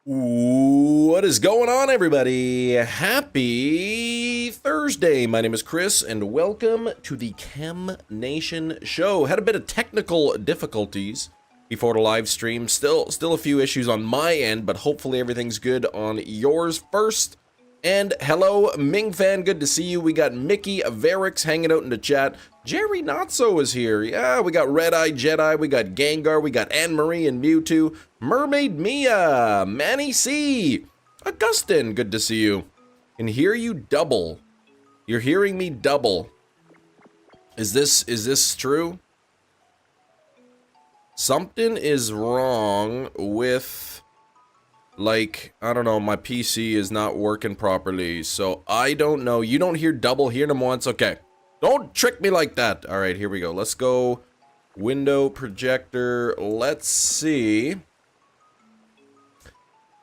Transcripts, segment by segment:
What is going on, everybody? Happy Thursday. My name is Chris, and welcome to the Chem Nation show. Had a bit of technical difficulties before the live stream. Still a few issues on my end, but hopefully everything's good on yours first. And hello, Ming fan, good to see you. We got Mickey Verix hanging out in the chat. Jerry Notso is here. Yeah, we got Red Eye Jedi, we got Gengar, we got Anne-Marie and Mewtwo, Mermaid Mia, Manny C, Augustin, good to see you. Can hear you double. You're hearing me double. Is this true? Something is wrong with, like, I don't know, my PC is not working properly, so I don't know. You don't hear double, hear them once, okay. Don't trick me like that. All right, here we go. Let's go window projector. Let's see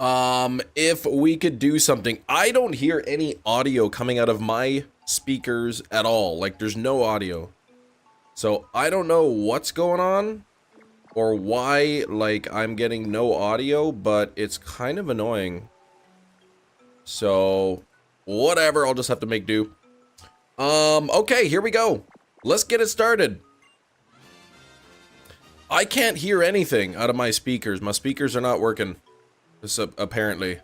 if we could do something. I don't hear any audio coming out of my speakers at all. Like, there's no audio. So I don't know what's going on or why, like, I'm getting no audio, but it's kind of annoying. So whatever, I'll just have to make do. Okay, here we go. Let's get it started. I can't hear anything out of my speakers. My speakers are not working, apparently.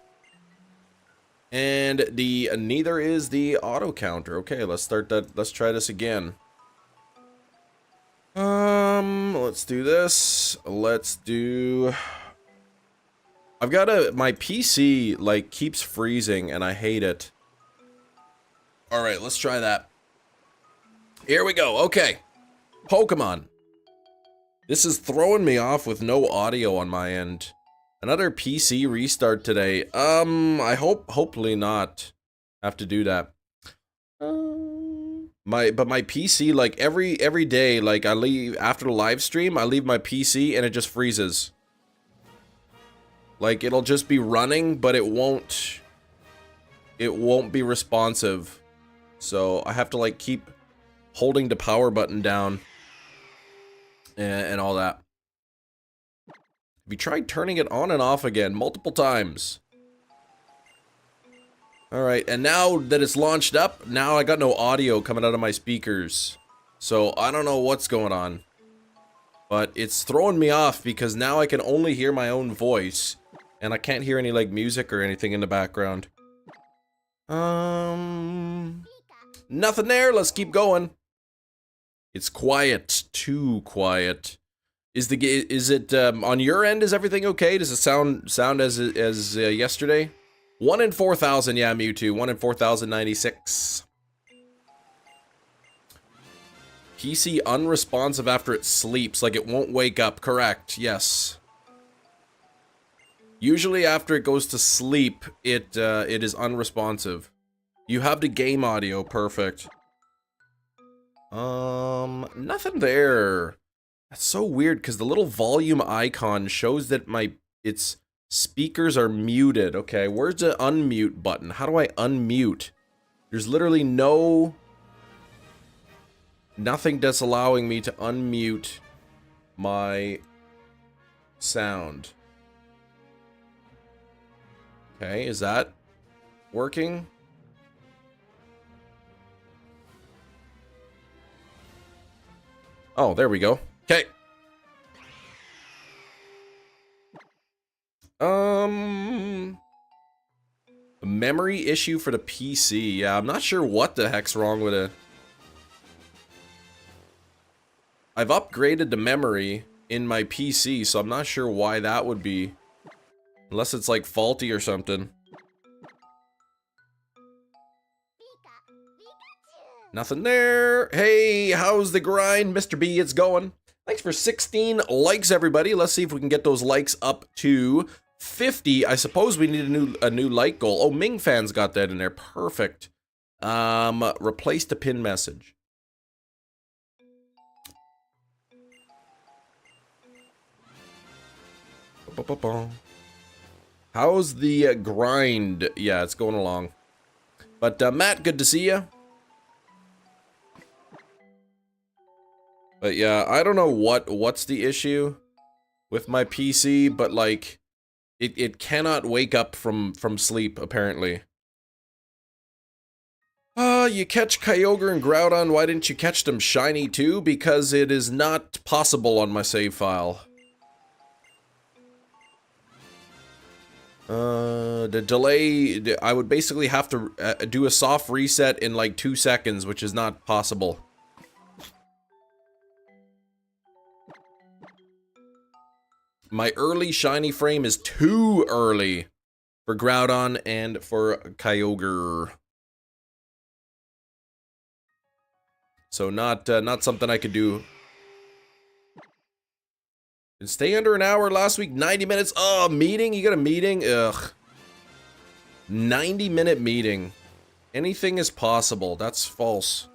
And neither is the auto counter. Okay, let's start that. Let's try this again. Let's do this. I've got my PC, like, keeps freezing and I hate it. Alright, let's try that. Here we go. Okay. Pokemon. This is throwing me off with no audio on my end. Another PC restart today. I hopefully not have to do that. My PC, like, every day, like, I leave after the live stream, I leave my PC and it just freezes. Like, it'll just be running, but it won't be responsive. So I have to, like, keep holding the power button down and all that. Have you tried turning it on and off again multiple times? Alright, and now that it's launched up, now I got no audio coming out of my speakers. So I don't know what's going on. But it's throwing me off because now I can only hear my own voice. And I can't hear any, like, music or anything in the background. Nothing there. Let's keep going. It's quiet. Too quiet. Is it on your end? Is everything okay? Does it sound as yesterday? 1 in 4,000. Yeah, Mewtwo. 1 in 4,096. PC unresponsive after it sleeps. Like, it won't wake up. Correct. Yes. Usually after it goes to sleep, it is unresponsive. You have the game audio, perfect. Nothing there. That's so weird because the little volume icon shows that its speakers are muted. Okay, where's the unmute button? How do I unmute? There's literally nothing that's allowing me to unmute my sound. Okay, is that working? Oh, there we go. Okay. A memory issue for the PC. Yeah, I'm not sure what the heck's wrong with it. I've upgraded the memory in my PC, so I'm not sure why that would be. Unless it's, like, faulty or something. Nothing there. Hey, how's the grind, Mr. B? It's going. Thanks for 16 likes, everybody. Let's see if we can get those likes up to 50. I suppose we need a new like goal. Oh, Ming fans got that in there. Perfect. Replace the pin message. How's the grind? Yeah, it's going along. But Matt, good to see you. But yeah, I don't know what's the issue with my PC, but like It cannot wake up from sleep, apparently. You catch Kyogre and Groudon, why didn't you catch them shiny too? Because it is not possible on my save file. The delay, I would basically have to do a soft reset in like 2 seconds, which is not possible. My early shiny frame is too early for Groudon and for Kyogre. So not something I could do. And stay under an hour last week, 90 minutes. Oh, meeting? You got a meeting? Ugh. 90-minute meeting. Anything is possible. That's false.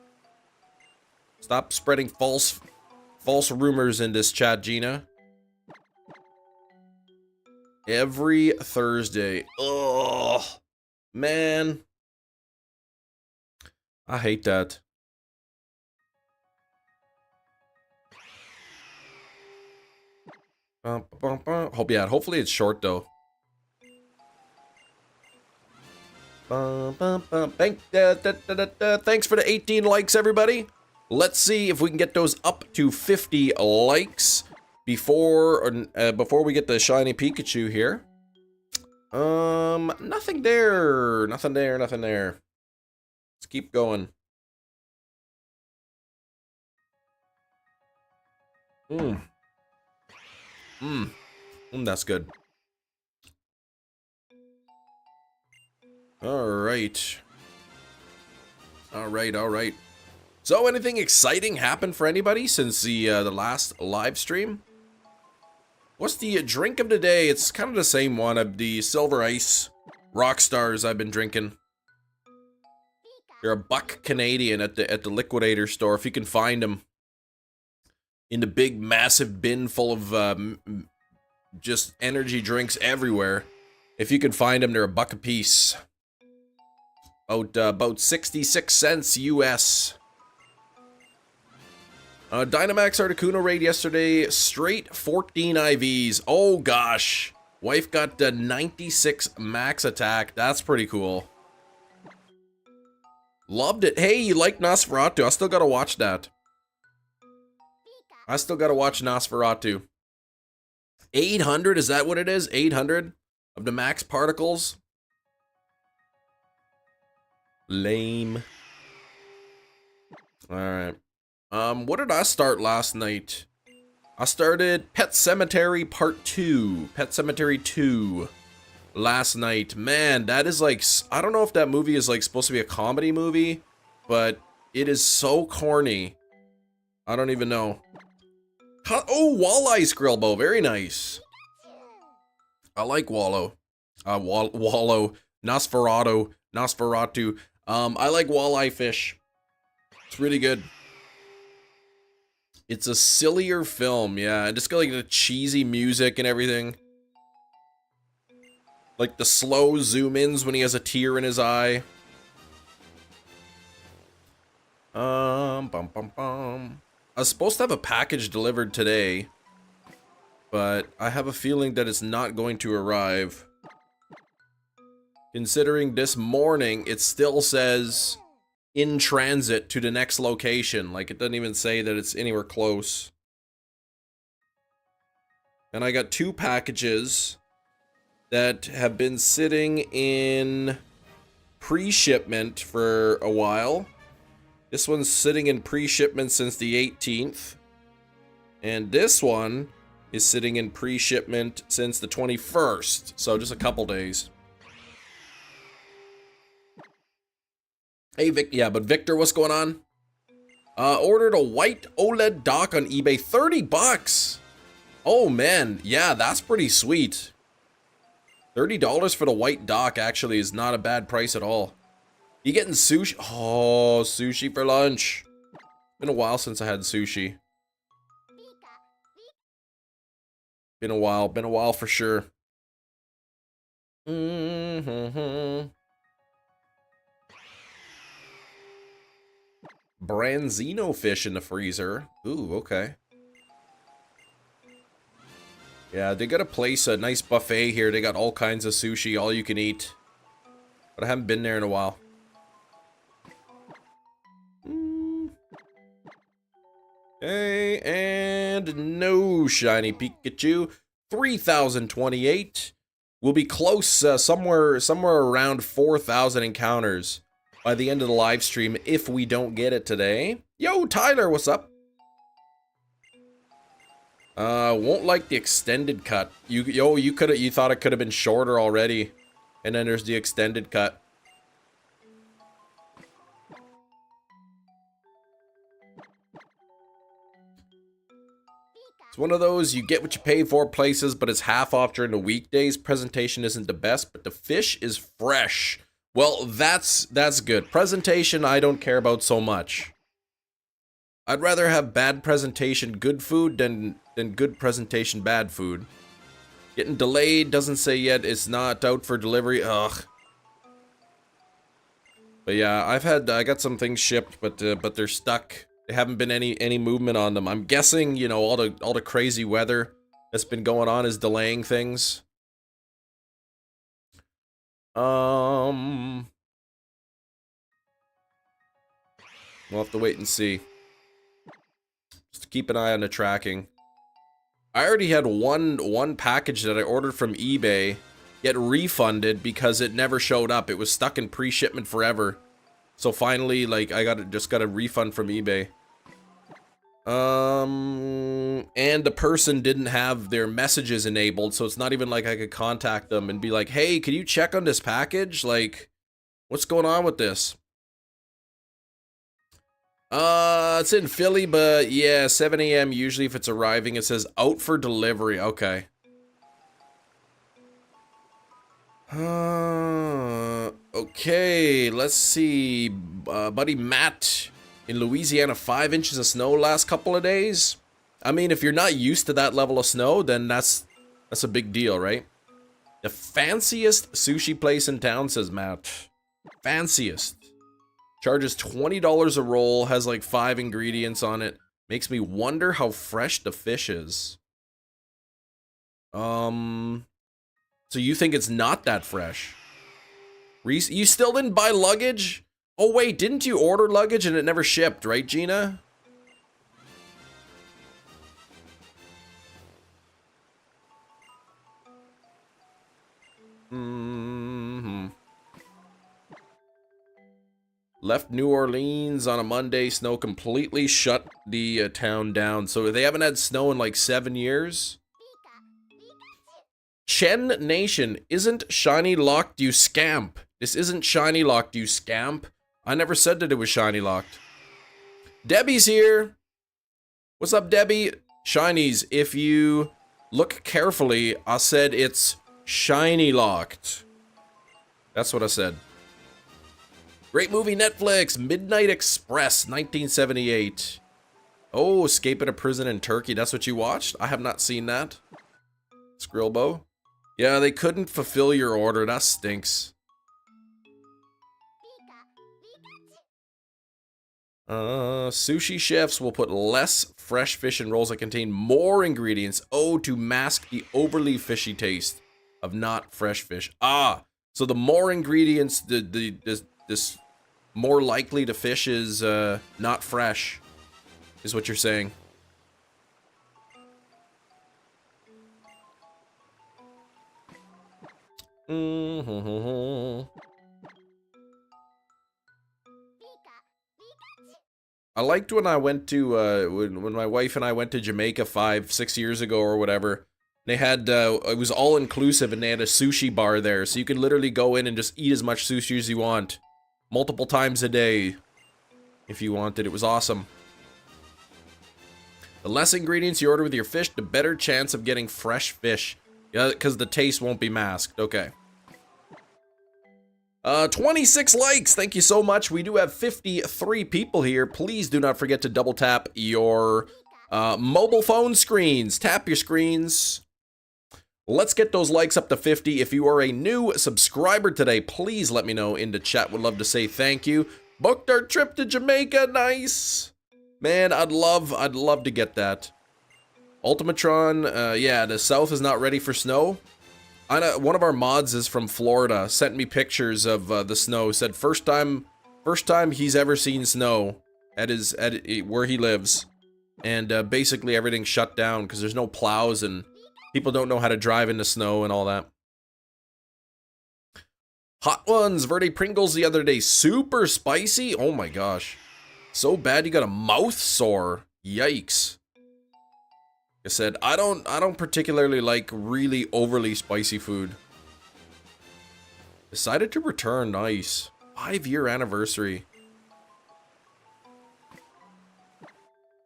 Stop spreading false rumors in this chat, Gina. Every Thursday. Ugh. Man. I hate that. Hopefully it's short though. Thanks for the 18 likes, everybody. Let's see if we can get those up to 50 likes before we get the shiny Pikachu here. Nothing there. Nothing there. Nothing there. Let's keep going. That's good. All right. So, anything exciting happened for anybody since the last live stream? What's the drink of the day? It's kind of the same one of the Silver Ice Rock Stars I've been drinking. They're $1 Canadian at the liquidator store if you can find them. In the big massive bin full of just energy drinks everywhere. If you can find them, they're $1 a piece. About 66 cents US. Dynamax Articuno raid yesterday, straight 14 IVs. Oh gosh. Wife got 96 max attack. That's pretty cool. Loved it. Hey, you like Nosferatu? I still gotta watch that. I still gotta watch Nosferatu. 800, is that what it is? 800 of the max particles? Lame. Alright. What did I start last night? I started Pet Sematary Part 2. Pet Sematary 2. Last night. Man, that is like... I don't know if that movie is like supposed to be a comedy movie, but it is so corny. I don't even know. Oh, Walleye Skrillbo. Very nice. I like Wallow. Wallow. Nosferatu. I like walleye fish. It's really good. It's a sillier film, yeah. And just got like the cheesy music and everything. Like the slow zoom ins when he has a tear in his eye. I was supposed to have a package delivered today, but I have a feeling that it's not going to arrive. Considering this morning, it still says in transit to the next location. Like, it doesn't even say that it's anywhere close. And I got 2 packages that have been sitting in pre-shipment for a while. This one's sitting in pre-shipment since the 18th. And this one is sitting in pre-shipment since the 21st. So just a couple days. Hey, but Victor, what's going on? Ordered a white OLED dock on eBay, $30. Oh man, yeah, that's pretty sweet. $30 for the white dock actually is not a bad price at all. You getting sushi? Oh, sushi for lunch. Been a while since I had sushi. Been a while for sure. Branzino fish in the freezer. Ooh, okay. Yeah, they got a place, a nice buffet here. They got all kinds of sushi, all you can eat. But I haven't been there in a while. Okay, and no shiny Pikachu. 3028. We'll be close, somewhere around 4,000 encounters by the end of the live stream if we don't get it today. Yo, Tyler, what's up? Won't like the extended cut. You thought it could have been shorter already, and then there's the extended cut. It's one of those you get what you pay for places, but it's half off during the weekdays. Presentation isn't the best, but the fish is fresh. Well, that's good. Presentation I don't care about so much. I'd rather have bad presentation good food than good presentation bad food. Getting delayed, doesn't say yet it's not out for delivery. Ugh. But yeah, I got some things shipped, but they're stuck. There haven't been any movement on them. I'm guessing, you know, all the crazy weather that's been going on is delaying things. We'll have to wait and see. Just keep an eye on the tracking. I already had one package that I ordered from eBay get refunded because it never showed up. It was stuck in pre-shipment forever. So finally, like, I just got a refund from eBay. And the person didn't have their messages enabled, so it's not even like I could contact them and be like, hey, can you check on this package? Like, what's going on with this? It's in Philly, but yeah, 7 a.m. usually if it's arriving. It says out for delivery. Okay. Okay, let's see. Buddy Matt in Louisiana, 5 inches of snow last couple of days. I mean, if you're not used to that level of snow, then that's a big deal, right? The fanciest sushi place in town, says Matt. Fanciest. Charges $20 a roll, has like 5 ingredients on it. Makes me wonder how fresh the fish is. So you think it's not that fresh? Reese, you still didn't buy luggage? Oh wait, didn't you order luggage and it never shipped, right, Gina? Left New Orleans on a Monday. Snow completely shut the town down. So they haven't had snow in like 7 years. Chen Nation, isn't shiny locked, you scamp. This isn't shiny locked, you scamp. I never said that it was shiny locked. Debbie's here. What's up, Debbie? Shinies, if you look carefully, I said it's shiny locked. That's what I said. Great movie, Netflix. Midnight Express, 1978. Oh, escaping a prison in Turkey. That's what you watched? I have not seen that. Skrillbo. Yeah, they couldn't fulfill your order. That stinks. Sushi chefs will put less fresh fish in rolls that contain more ingredients. Oh, to mask the overly fishy taste of not fresh fish. Ah, so the more ingredients, this more likely the fish is not fresh, is what you're saying. I liked when I went to, when my wife and I went to Jamaica 5-6 years ago or whatever. They had, it was all inclusive and they had a sushi bar there. So you could literally go in and just eat as much sushi as you want. Multiple times a day. If you wanted. It was awesome. The less ingredients you order with your fish, the better chance of getting fresh fish. Yeah, because the taste won't be masked. Okay. 26 likes. Thank you so much. We do have 53 people here. Please do not forget to double tap your mobile phone screens. Tap your screens. Let's get those likes up to 50. If you are a new subscriber today, please let me know in the chat. Would love to say thank you. Booked our trip to Jamaica. Nice. Man, I'd love to get that. Ultimatron, yeah, the South is not ready for snow. I know, one of our mods is from Florida, sent me pictures of the snow, said first time he's ever seen snow at where he lives. And basically everything's shut down because there's no plows and people don't know how to drive in the snow and all that. Hot ones, Verde Pringles the other day, super spicy. Oh my gosh. So bad you got a mouth sore. Yikes. Like I said, I don't particularly like really overly spicy food. Decided to return, nice. 5-year anniversary.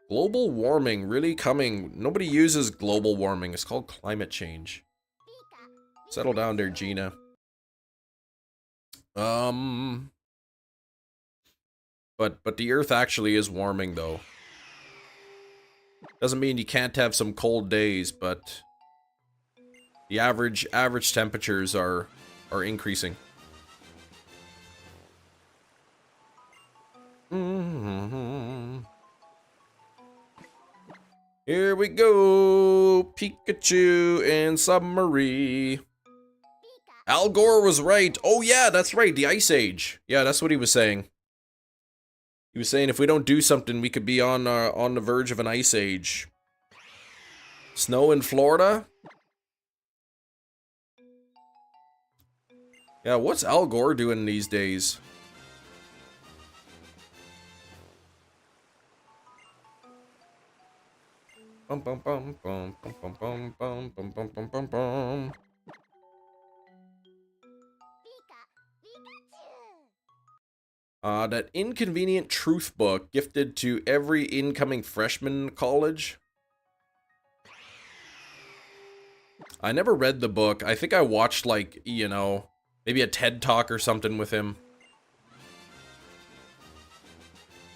Global warming really coming. Nobody uses global warming. It's called climate change. Settle down there, Gina. But the Earth actually is warming though. Doesn't mean you can't have some cold days, but the average temperatures are increasing. Here we go, Pikachu and Submarine. Al Gore was right. Oh yeah, that's right, the Ice Age. Yeah, that's what he was saying. He was saying if we don't do something, we could be on the verge of an ice age. Snow in Florida? Yeah, what's Al Gore doing these days? Bum bum bum bum bum bum bum bum bum bum bum bum bum. That inconvenient truth book gifted to every incoming freshman college. I never read the book. I think I watched, like, you know, maybe a TED Talk or something with him.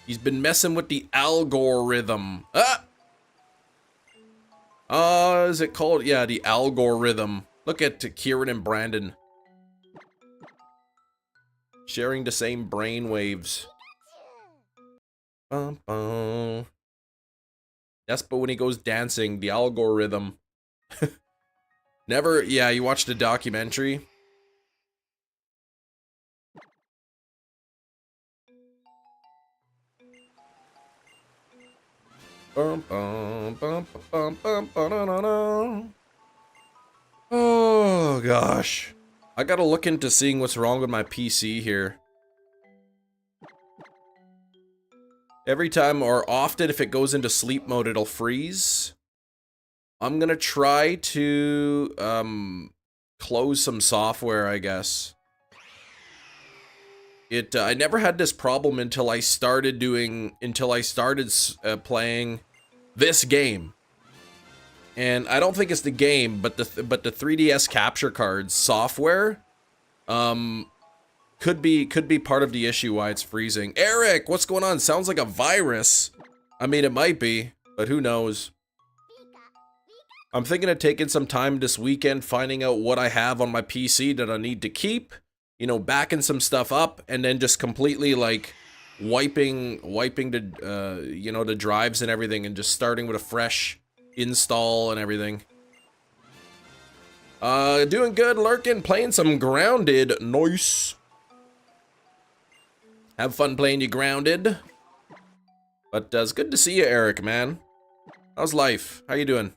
He's been messing with the algorithm. Is it called? Yeah, the algorithm. Look at Kieran and Brandon. Sharing the same brain waves. Bum, bum. Yes, but when he goes dancing, the algorithm. Never, yeah, you watched the documentary? Bum, bum, bum, bum, bum, bum, oh, gosh. I gotta look into seeing what's wrong with my PC here. Every time, or often, if it goes into sleep mode, it'll freeze. I'm gonna try to, close some software, I guess. I never had this problem until I started playing this game. And I don't think it's the game, but the 3DS capture cards software, could be part of the issue why it's freezing. Eric, what's going on? Sounds like a virus. I mean, it might be, but who knows? I'm thinking of taking some time this weekend, finding out what I have on my PC that I need to keep, you know, backing some stuff up, and then just completely, like, wiping the, you know, the drives and everything, and just starting with a fresh install and everything. Doing good, lurking, playing some Grounded. Nice. Have fun playing you Grounded. But it's good to see you, Eric, man. How's life? How you doing?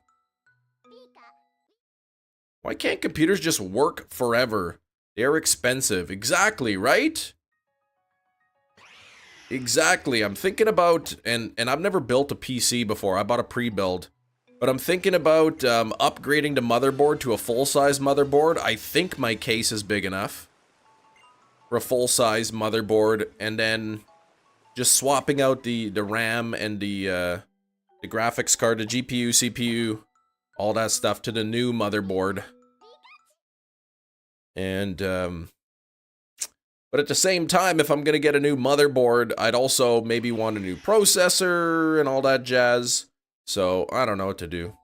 Why can't computers just work forever? They're expensive. Exactly, right? Exactly. I'm thinking about, and I've never built a PC before. I bought a pre-build. But I'm thinking about upgrading the motherboard to a full-size motherboard. I think my case is big enough for a full-size motherboard, and then just swapping out the RAM and the graphics card, the GPU, CPU, all that stuff to the new motherboard. And but at the same time, if I'm gonna get a new motherboard, I'd also maybe want a new processor and all that jazz. So, I don't know what to do.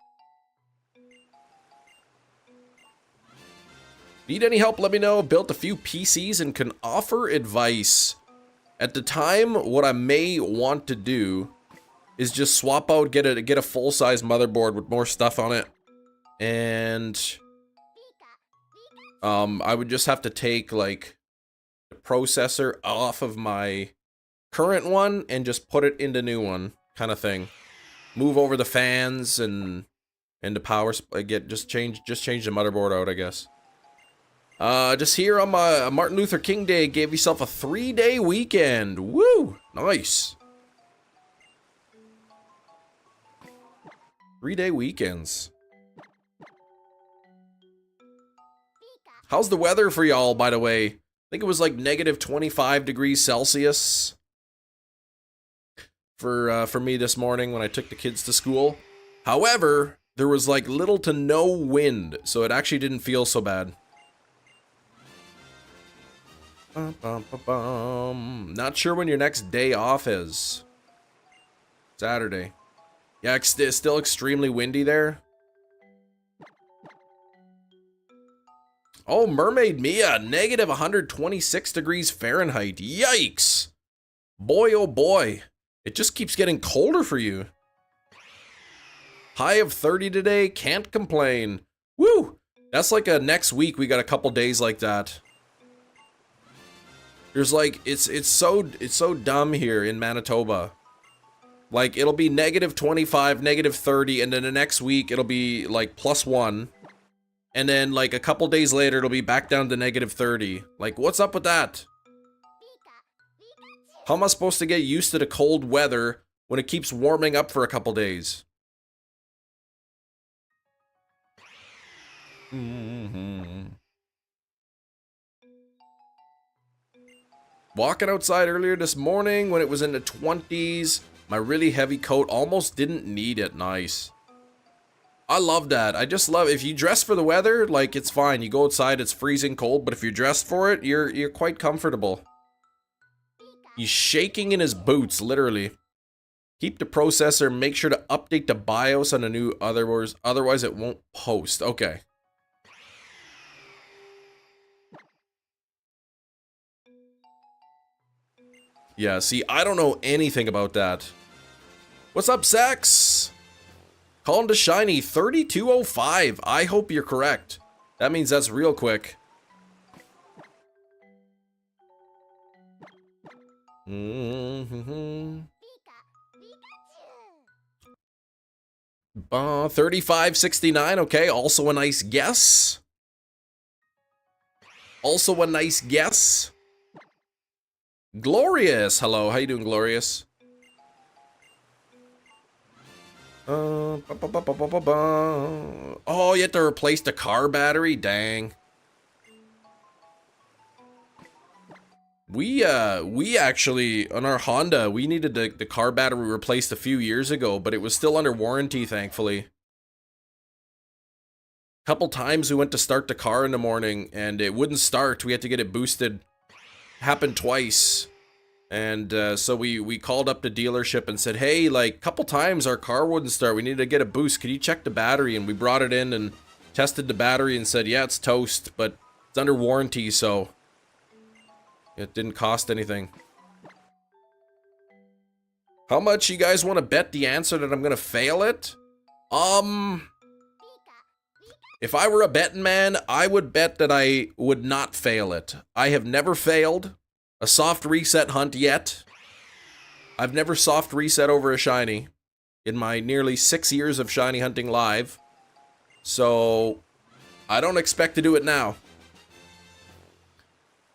Need any help? Let me know. Built a few PCs and can offer advice. At the time, what I may want to do is just swap out, get a full-size motherboard with more stuff on it. And I would just have to take like the processor off of my current one and just put it into new one, kind of thing. Move over the fans and the power, just change the motherboard out, I guess. Just here on my Martin Luther King Day, gave yourself a 3-day weekend. Woo! Nice. 3-day weekends. How's the weather for y'all, by the way? I think it was like negative 25 degrees Celsius for me this morning when I took the kids to school. However, there was like little to no wind, so it actually didn't feel so bad. Not sure when your next day off is. Saturday. Yeah, it's still extremely windy there. Oh, Mermaid Mia, negative 126 degrees Fahrenheit. Yikes! Boy, oh boy. It just keeps getting colder for you. High of 30 today, can't complain. Woo! That's like a next week, we got a couple days like that. There's like, it's so dumb here in Manitoba. Like, it'll be negative 25, negative 30, and then the next week it'll be like +1. And then like a couple days later it'll be back down to negative 30. Like, what's up with that? How am I supposed to get used to the cold weather when it keeps warming up for a couple days? Walking outside earlier this morning when it was in the 20s. My really heavy coat almost didn't need it. Nice. I love that. I just love, if you dress for the weather, like, it's fine. You go outside, it's freezing cold, but if you're dressed for it, you're quite comfortable. He's shaking in his boots, literally. Keep the processor, make sure to update the BIOS on the new otherwise it won't post. Okay. Yeah, see, I don't know anything about that. What's up, Sax? Calling to Shiny 3205. I hope you're correct. That means that's real quick. 3569. Okay, also a nice guess. Also a nice guess. Glorious. Hello, how you doing, Glorious? Oh, you have to replace the car battery? Dang. We actually, on our Honda, we needed the car battery replaced a few years ago, but it was still under warranty, thankfully. Couple times we went to start the car in the morning, and it wouldn't start. We had to get it boosted. Happened twice. And so we called up the dealership and said, hey, like, couple times our car wouldn't start. We need to get a boost. Could you check the battery? And we brought it in and tested the battery and said, yeah, it's toast, but it's under warranty, so it didn't cost anything. How much you guys want to bet the answer that I'm going to fail it? If I were a betting man, I would bet that I would not fail it. I have never failed a soft reset hunt yet. I've never soft reset over a shiny in my nearly 6 years of shiny hunting live. So I don't expect to do it now.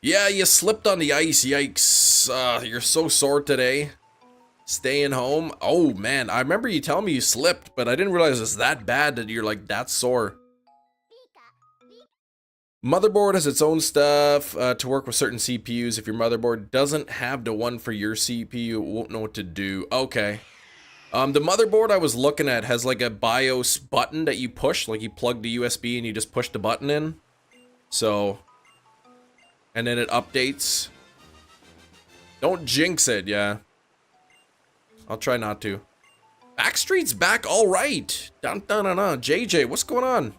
Yeah, you slipped on the ice, yikes. You're so sore today. Staying home. Oh man, I remember you telling me you slipped, but I didn't realize it's that bad that you're like that sore. Motherboard has its own stuff to work with certain CPUs. If your motherboard doesn't have the one for your CPU, it won't know what to do. Okay. The motherboard I was looking at has like a BIOS button that you push, like you plug the USB and you just push the button in. So, and then it updates. Don't jinx it, yeah. I'll try not to. Backstreet's back, all right. Dun dun dun dun. JJ, what's going on?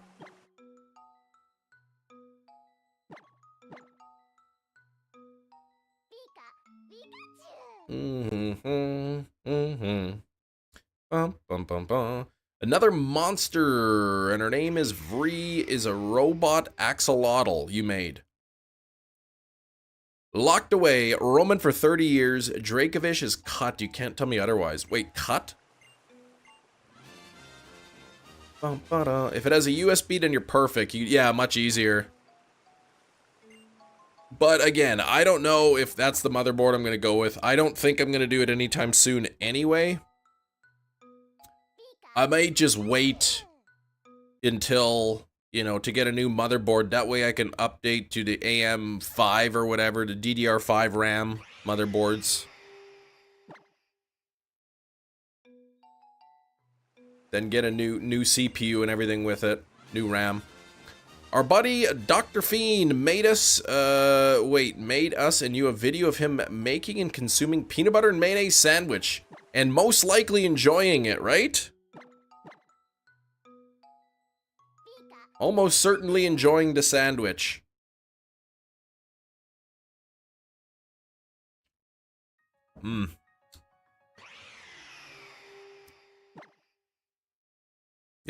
Bum, bum, bum, bum. Another monster, and her name is Vree, is a robot axolotl you made. Locked away, roaming for 30 years, Dracovish is cut. You can't tell me otherwise. Wait, cut? If it has a USB, then you're perfect. Yeah, much easier. But again, I don't know if that's the motherboard I'm going to go with. I don't think I'm going to do it anytime soon anyway. I might just wait until, you know, to get a new motherboard. That way I can update to the AM5 or whatever, the DDR5 RAM motherboards. Then get a new CPU and everything with it. New RAM. Our buddy Dr. Fiend made us, made us and you a video of him making and consuming peanut butter and mayonnaise sandwich. And most likely enjoying it, right? Almost certainly enjoying the sandwich. Yeah,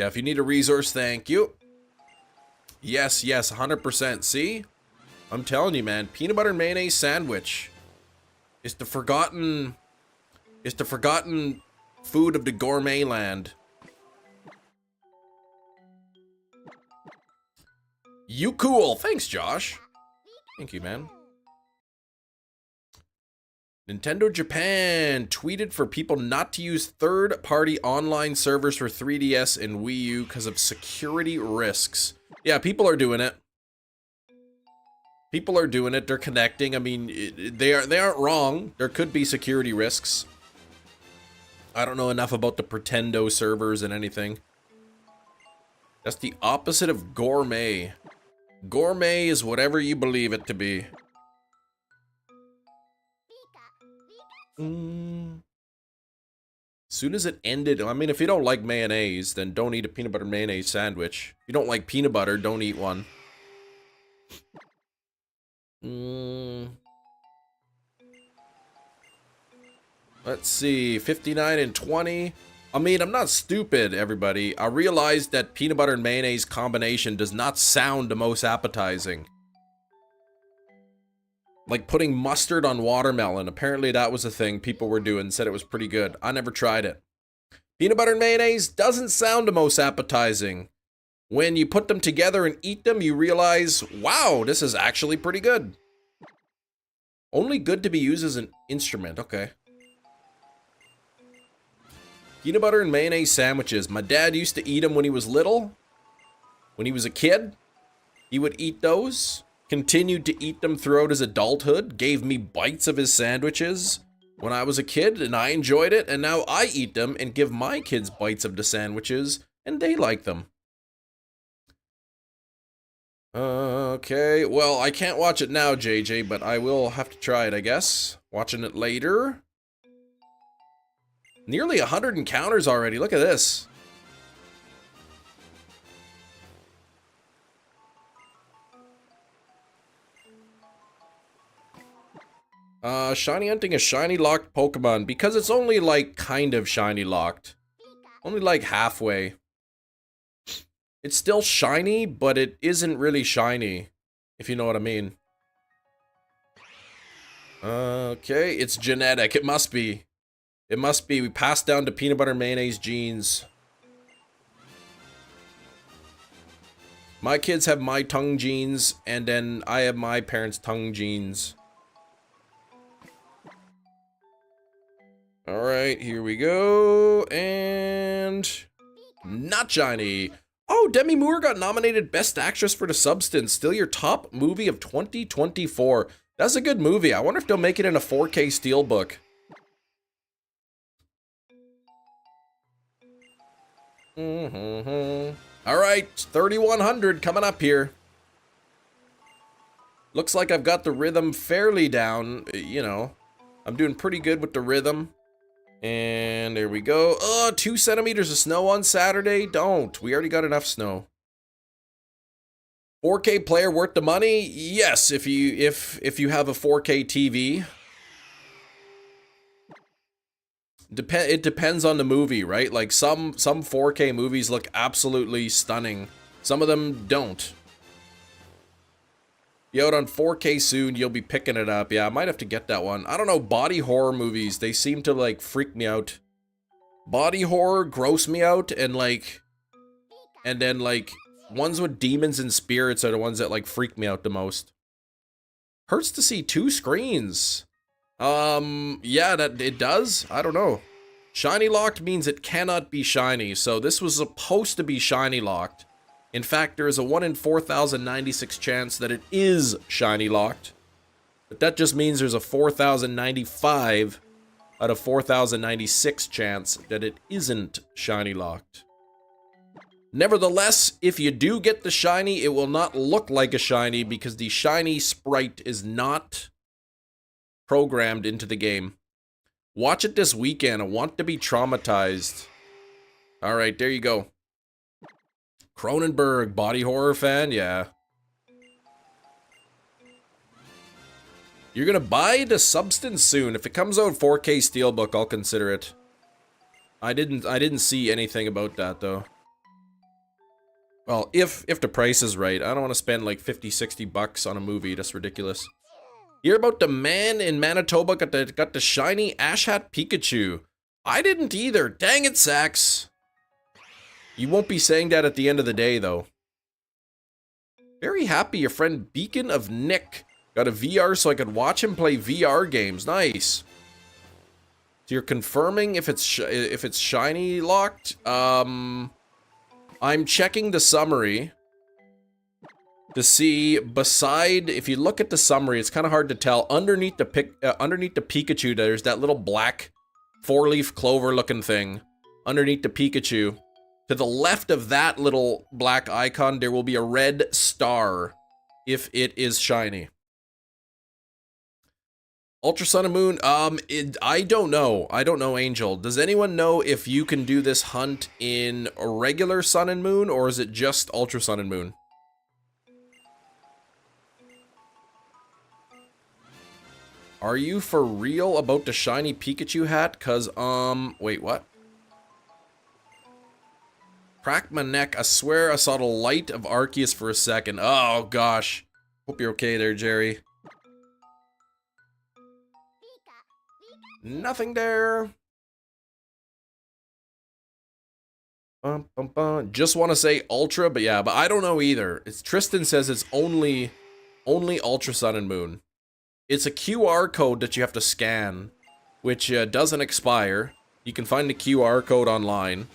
if you need a resource, thank you. Yes, 100%. See? I'm telling you, man, peanut butter and mayonnaise sandwich is the forgotten food of the gourmet land. You cool. Thanks, Josh. Thank you, man. Nintendo Japan tweeted for people not to use third-party online servers for 3DS and Wii U because of security risks. Yeah, people are doing it. People are doing it. They're connecting. I mean, they aren't wrong. There could be security risks. I don't know enough about the Pretendo servers and anything. That's the opposite of gourmet. Gourmet is whatever you believe it to be. As soon as it ended, I mean, if you don't like mayonnaise, then don't eat a peanut butter mayonnaise sandwich. If you don't like peanut butter, don't eat one. Let's see, 59 and 20. I mean, I'm not stupid, everybody. I realized that peanut butter and mayonnaise combination does not sound the most appetizing. Like putting mustard on watermelon. Apparently that was a thing people were doing, said it was pretty good. I never tried it. Peanut butter and mayonnaise doesn't sound the most appetizing. When you put them together and eat them, you realize, wow, this is actually pretty good. Only good to be used as an instrument, okay. Peanut butter and mayonnaise sandwiches. My dad used to eat them when he was little. When he was a kid, he would eat those. Continued to eat them throughout his adulthood, gave me bites of his sandwiches when I was a kid, and I enjoyed it, and now I eat them and give my kids bites of the sandwiches, and they like them. Okay, well, I can't watch it now, JJ, but I will have to try it, I guess. Watching it later. Nearly 100 encounters already, look at this. Shiny hunting a shiny locked Pokemon because it's only like kind of shiny locked. Only like halfway. It's still shiny, but it isn't really shiny, if you know what I mean. Okay, it's genetic. It must be. It must be. We passed down to peanut butter mayonnaise genes. My kids have my tongue genes, and then I have my parents' tongue genes. Alright, here we go, and not shiny. Oh, Demi Moore got nominated Best Actress for The Substance, still your top movie of 2024. That's a good movie. I wonder if they'll make it in a 4K Steelbook. Alright, 3100 coming up here. Looks like I've got the rhythm fairly down, you know. I'm doing pretty good with the rhythm. And there we go. Oh, 2 centimeters of snow on Saturday? Don't. We already got enough snow. 4K player worth the money? Yes, if you have a 4K TV. It depends on the movie, right? Like some 4K movies look absolutely stunning. Some of them don't. Be out on 4K soon, you'll be picking it up. Yeah, I might have to get that one. I don't know, body horror movies, they seem to like freak me out. Body horror gross me out, and then like ones with demons and spirits are the ones that like freak me out the most. Hurts to see 2 screens. Yeah, that it does. I don't know. Shiny locked means it cannot be shiny, so this was supposed to be shiny locked. In fact, there is a 1 in 4,096 chance that it is shiny locked. But that just means there's a 4,095 out of 4,096 chance that it isn't shiny locked. Nevertheless, if you do get the shiny, it will not look like a shiny because the shiny sprite is not programmed into the game. Watch it this weekend. I want to be traumatized. All right, there you go. Cronenberg, body horror fan, yeah. You're gonna buy the substance soon. If it comes out 4K Steelbook, I'll consider it. I didn't see anything about that though. Well, if the price is right, I don't want to spend like 50, 60 bucks on a movie. That's ridiculous. Hear about the man in Manitoba got the shiny Ash Hat Pikachu. I didn't either. Dang it, Sax. You won't be saying that at the end of the day, though. Very happy your friend Beacon of Nick got a VR so I could watch him play VR games. Nice. So you're confirming if it's shiny locked? I'm checking the summary to see if you look at the summary, it's kind of hard to tell. Underneath the Pikachu, there's that little black 4-leaf clover looking thing. Underneath the Pikachu. To the left of that little black icon, there will be a red star if it is shiny. Ultra Sun and Moon, I don't know. I don't know, Angel. Does anyone know if you can do this hunt in a regular Sun and Moon, or is it just Ultra Sun and Moon? Are you for real about the shiny Pikachu hat? Cause, wait, what? Crack my neck. I swear I saw the light of Arceus for a second. Oh, gosh. Hope you're okay there, Jerry. Nothing there. Just want to say Ultra, but yeah, but I don't know either. Tristan says it's only Ultra Sun and Moon. It's a QR code that you have to scan, which doesn't expire. You can find the QR code online.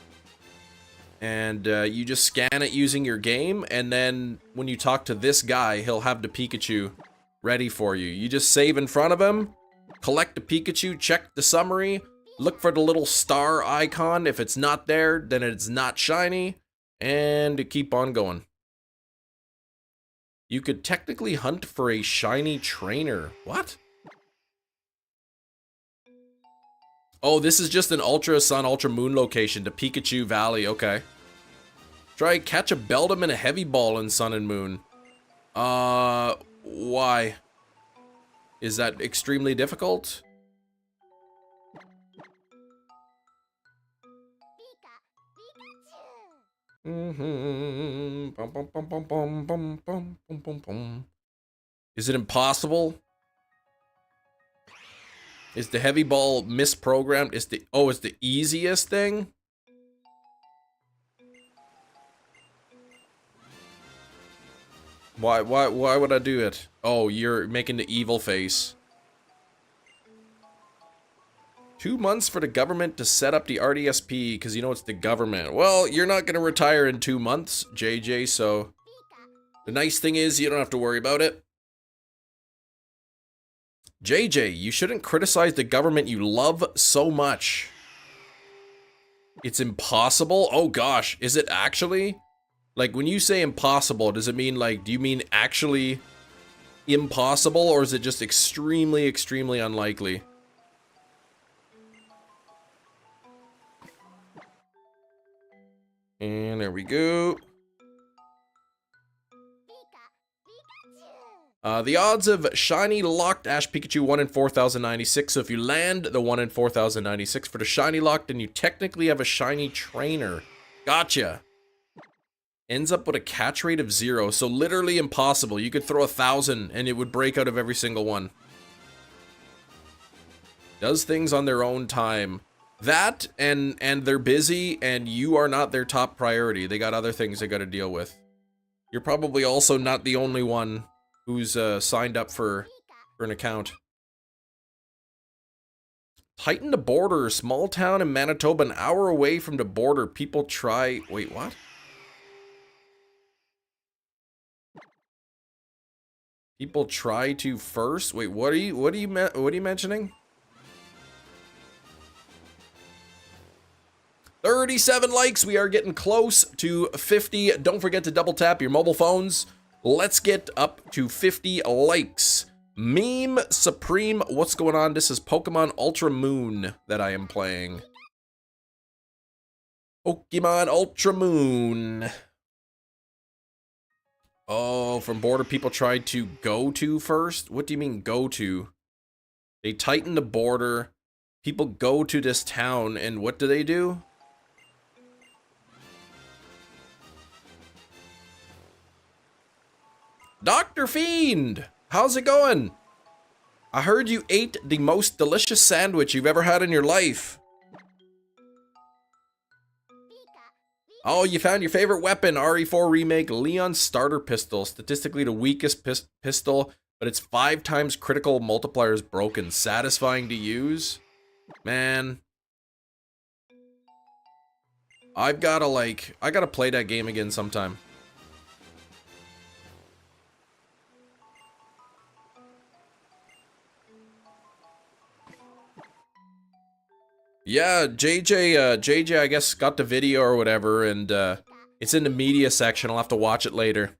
And you just scan it using your game, and then when you talk to this guy, he'll have the Pikachu ready for you. You just save in front of him, collect the Pikachu, check the summary, look for the little star icon. If it's not there, then it's not shiny, and keep on going. You could technically hunt for a shiny trainer. What? Oh, this is just an Ultra Sun, Ultra Moon location, the Pikachu Valley, okay. Try catch a Beldum and a Heavy Ball in Sun and Moon. Why? Is that extremely difficult? Is it impossible? Is the Heavy Ball misprogrammed? It's the easiest thing? Why would I do it? Oh, you're making the evil face. 2 months for the government to set up the RDSP, because you know it's the government. Well, you're not going to retire in 2 months, JJ, so the nice thing is you don't have to worry about it. JJ, you shouldn't criticize the government you love so much. It's impossible? Oh gosh, is it actually? Like, when you say impossible, does it mean, like, do you mean actually impossible, or is it just extremely, extremely unlikely? And there we go. The odds of shiny locked Ash Pikachu 1 in 4,096. So if you land the 1 in 4,096 for the shiny locked, then you technically have a shiny trainer. Gotcha. Ends up with a catch rate of 0. So literally impossible. You could throw 1,000 and it would break out of every single one. Does things on their own time. That and they're busy and you are not their top priority. They got other things they got to deal with. You're probably also not the only one who's signed up for an account. Tighten the border. Small town in Manitoba, an hour away from the border. People try... Wait, what? People try to first? Wait, what are you mentioning? 37 likes. We are getting close to 50. Don't forget to double tap your mobile phones. Let's get up to 50 likes. Meme Supreme, what's going on? This is Pokemon Ultra Moon that I am playing. Pokemon Ultra Moon. Oh, from border people tried to go to first? What do you mean go to? They tighten the border. People go to this town and what do they do? Dr. Fiend, how's it going? I heard you ate the most delicious sandwich you've ever had in your life. Oh, you found your favorite weapon, RE4 Remake, Leon Starter Pistol. Statistically the weakest pistol, but it's 5 times critical multiplier is broken. Satisfying to use? Man. I gotta play that game again sometime. Yeah, JJ, I guess, got the video or whatever, and it's in the media section. I'll have to watch it later.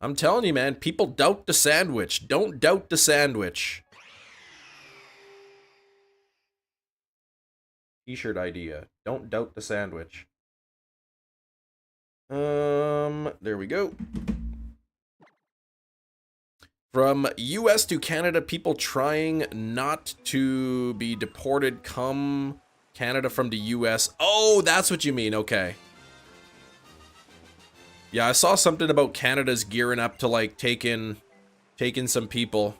I'm telling you, man, people doubt the sandwich. Don't doubt the sandwich. T-shirt idea. Don't doubt the sandwich. There we go. From US to Canada, people trying not to be deported come Canada from the US. Oh, that's what you mean. Okay. Yeah, I saw something about Canada's gearing up to like take in some people.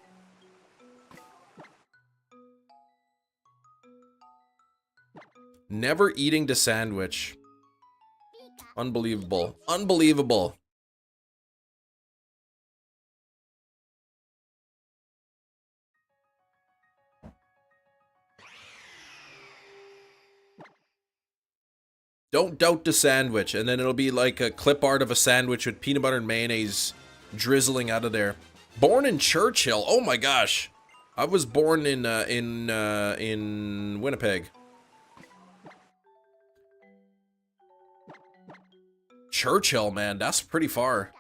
Never eating the sandwich. Unbelievable. Unbelievable. Don't doubt the sandwich, and then it'll be like a clip art of a sandwich with peanut butter and mayonnaise drizzling out of there. Born in Churchill. Oh my gosh, I was born in Winnipeg. Churchill, man, that's pretty far.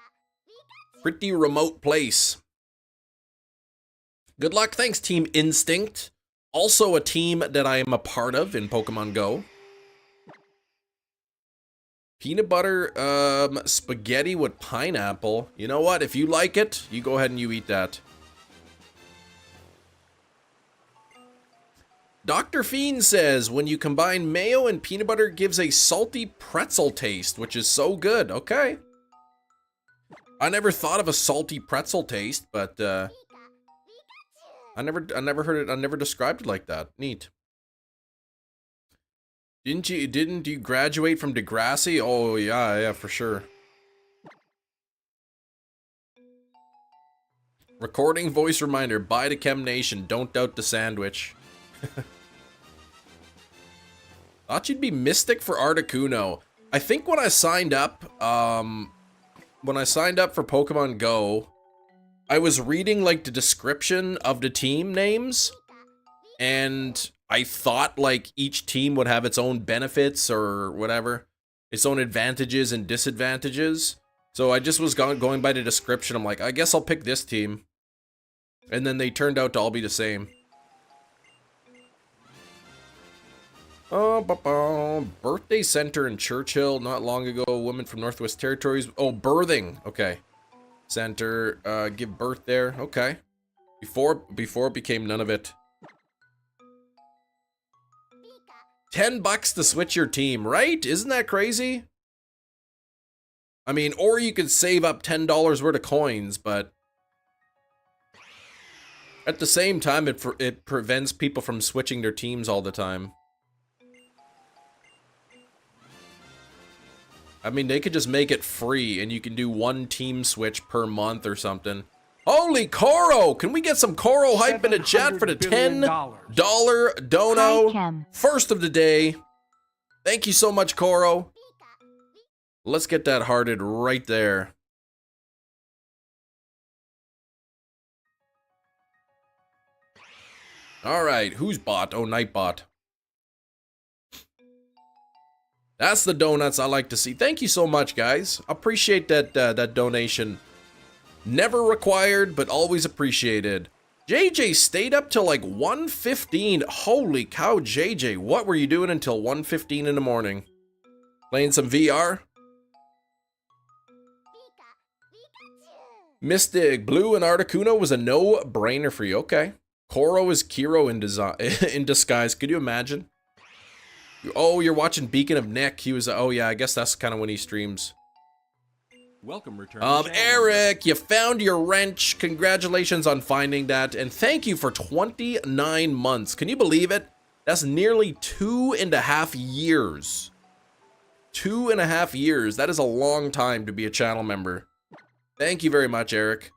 Pretty remote place. Good luck. Thanks, Team Instinct. Also a team that I am a part of in Pokemon Go. Peanut butter, spaghetti with pineapple. You know what? If you like it, you go ahead and you eat that. Dr. Fiend says, when you combine mayo and peanut butter, it gives a salty pretzel taste, which is so good. Okay. I never thought of a salty pretzel taste, but, I never heard it, I never described it like that. Neat. Didn't you graduate from Degrassi? Oh yeah, for sure. Recording voice reminder, bye to Chem Nation, don't doubt the sandwich. Thought you'd be Mystic for Articuno. I think when I signed up for Pokemon Go, I was reading like the description of the team names, and I thought like each team would have its own benefits or whatever, its own advantages and disadvantages. So I just was going by the description. I'm like, I guess I'll pick this team. And then they turned out to all be the same. Oh, birthday center in Churchill not long ago. A woman from Northwest Territories. Oh, birthing. Okay. Center, give birth there. Okay. Before it became none of it. $10 to switch your team, right? Isn't that crazy? I mean, or you could save up $10 worth of coins, but at the same time, it prevents people from switching their teams all the time. I mean, they could just make it free, and you can do one team switch per month or something. Holy Koro! Can we get some Koro hype in the chat for the $10 dono? First of the day. Thank you so much, Koro. Let's get that hearted right there. Alright, who's bot? Oh, Nightbot. That's the donuts I like to see. Thank you so much, guys. Appreciate that that donation. Never required, but always appreciated. JJ stayed up till like 1:15. Holy cow, JJ. What were you doing until 1:15 in the morning? Playing some VR? Mystic, Blue, and Articuno was a no-brainer for you. Okay. Koro is Kiro in disguise. Could you imagine? Oh, you're watching Beacon of Nick. He was, oh yeah, I guess that's kind of when he streams. Welcome, return. Eric, you found your wrench. Congratulations on finding that. And thank you for 29 months. Can you believe it? That's nearly 2.5 years. 2.5 years. That is a long time to be a channel member. Thank you very much, Eric.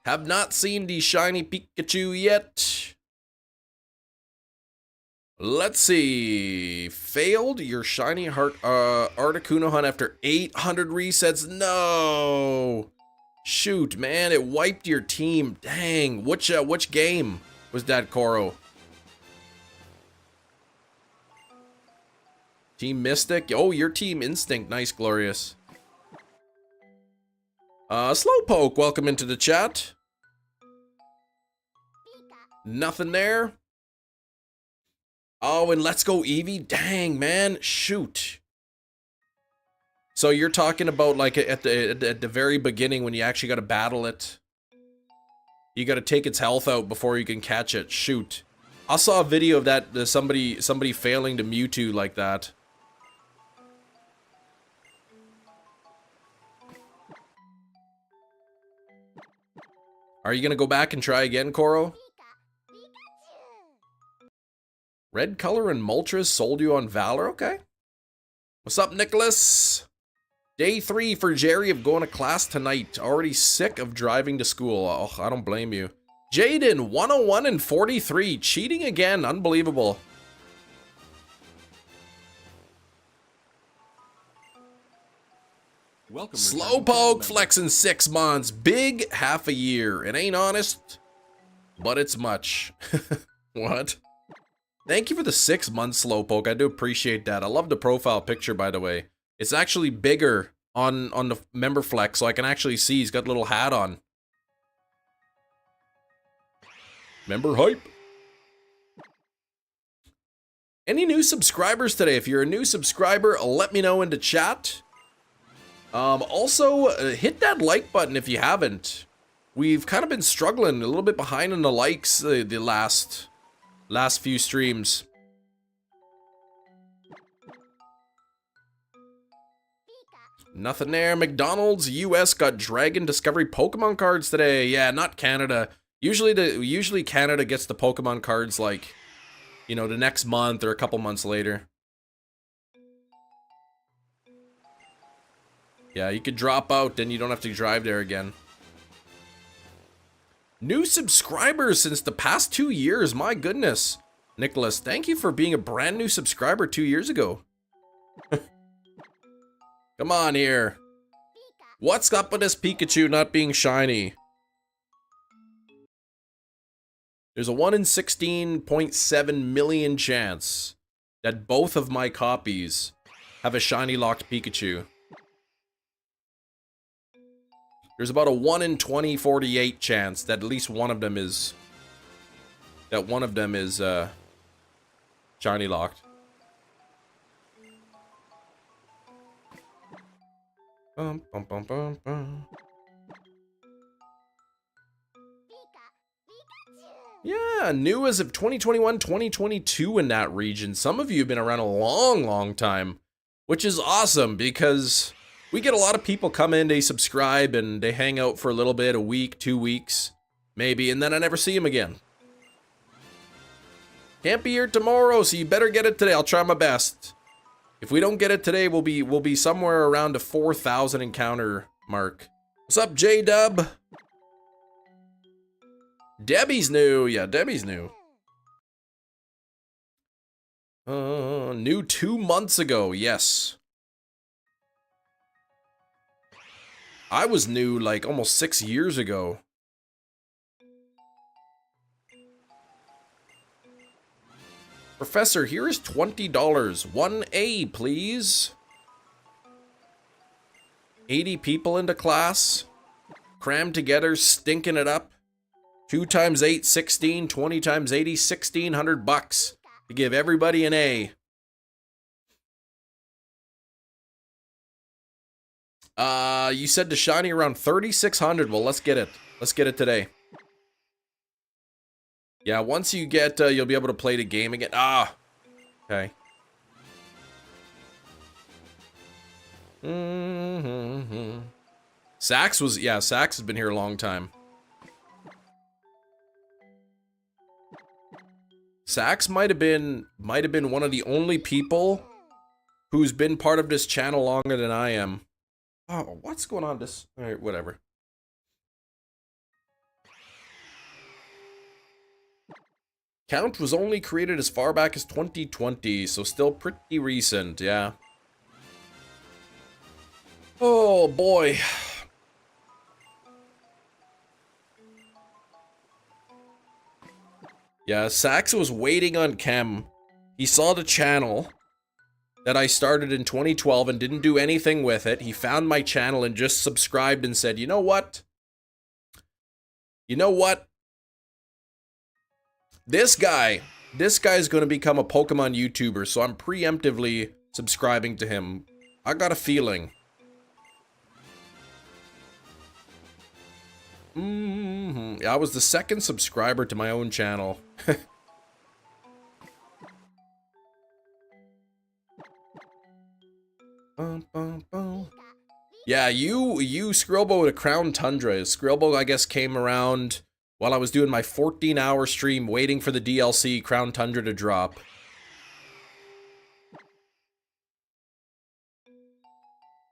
Have not seen the shiny Pikachu yet. Let's see. Failed your shiny Articuno hunt after 800 resets. No. Shoot, man, it wiped your team. Dang. Which game was that, Koro? Team Mystic. Oh, your Team Instinct. Nice, Glorious. Slowpoke, welcome into the chat. Nothing there. Oh, and Let's Go Eevee? Dang, man. Shoot. So you're talking about like at the very beginning when you actually got to battle it. You got to take its health out before you can catch it. Shoot. I saw a video of that, somebody failing to Mewtwo like that. Are you going to go back and try again, Koro? Red color and Moltres sold you on Valor? Okay. What's up, Nicholas? Day 3 for Jerry of going to class tonight. Already sick of driving to school. Oh, I don't blame you. Jaden, 101 and 43. Cheating again. Unbelievable. Welcome. Slowpoke flexing 6 months. Big half a year. It ain't honest, but it's much. What? Thank you for the 6 months, Slowpoke. I do appreciate that. I love the profile picture, by the way. It's actually bigger on the member flex, so I can actually see he's got a little hat on. Member hype. Any new subscribers today? If you're a new subscriber, let me know in the chat. Also, hit that like button if you haven't. We've kind of been struggling, a little bit behind on the likes the last few streams. Nothing there. McDonald's US got Dragon Discovery Pokemon cards today. Yeah, not Canada. Usually Canada gets the Pokemon cards like, you know, the next month or a couple months later. Yeah, you could drop out, then you don't have to drive there again. New subscribers since the past 2 years. My goodness. Nicholas, thank you for being a brand new subscriber 2 years ago. Come on here. What's up with this Pikachu not being shiny? There's a 1 in 16.7 million chance that both of my copies have a shiny locked Pikachu. There's about a 1 in 2048 chance that at least one of them is shiny locked. Bum, bum, bum, bum, bum. Yeah, new as of 2021, 2022 in that region. Some of you have been around a long, long time, which is awesome because we get a lot of people come in, they subscribe, and they hang out for a little bit, a week, 2 weeks, maybe, and then I never see them again. Can't be here tomorrow, so you better get it today. I'll try my best. If we don't get it today, we'll be somewhere around the 4,000 encounter mark. What's up, J-Dub? Debbie's new. Yeah, Debbie's new. New 2 months ago. Yes. I was new like almost 6 years ago. Professor, here is $20. 1A, please. 80 people into class. Crammed together, stinking it up. 2 times 8, 16. 20 times 80, $1,600 to give everybody an A. You said to shiny around 3,600. Well, let's get it. Let's get it today. Yeah, once you get, you'll be able to play the game again. Ah, okay. Sax Sax has been here a long time. Sax might have been one of the only people who's been part of this channel longer than I am. Oh, what's going on this? All right, whatever. Count was only created as far back as 2020, so still pretty recent, yeah. Oh boy. Yeah, Sax was waiting on Chem. He saw the channel that I started in 2012 and didn't do anything with it. He found my channel and just subscribed and said, you know what? You know what? This guy's going to become a Pokemon YouTuber, so I'm preemptively subscribing to him. I got a feeling. I was the second subscriber to my own channel. Yeah, you Skrillbo with a Crown Tundra. Skrillbo, I guess, came around while I was doing my 14-hour stream waiting for the DLC Crown Tundra to drop.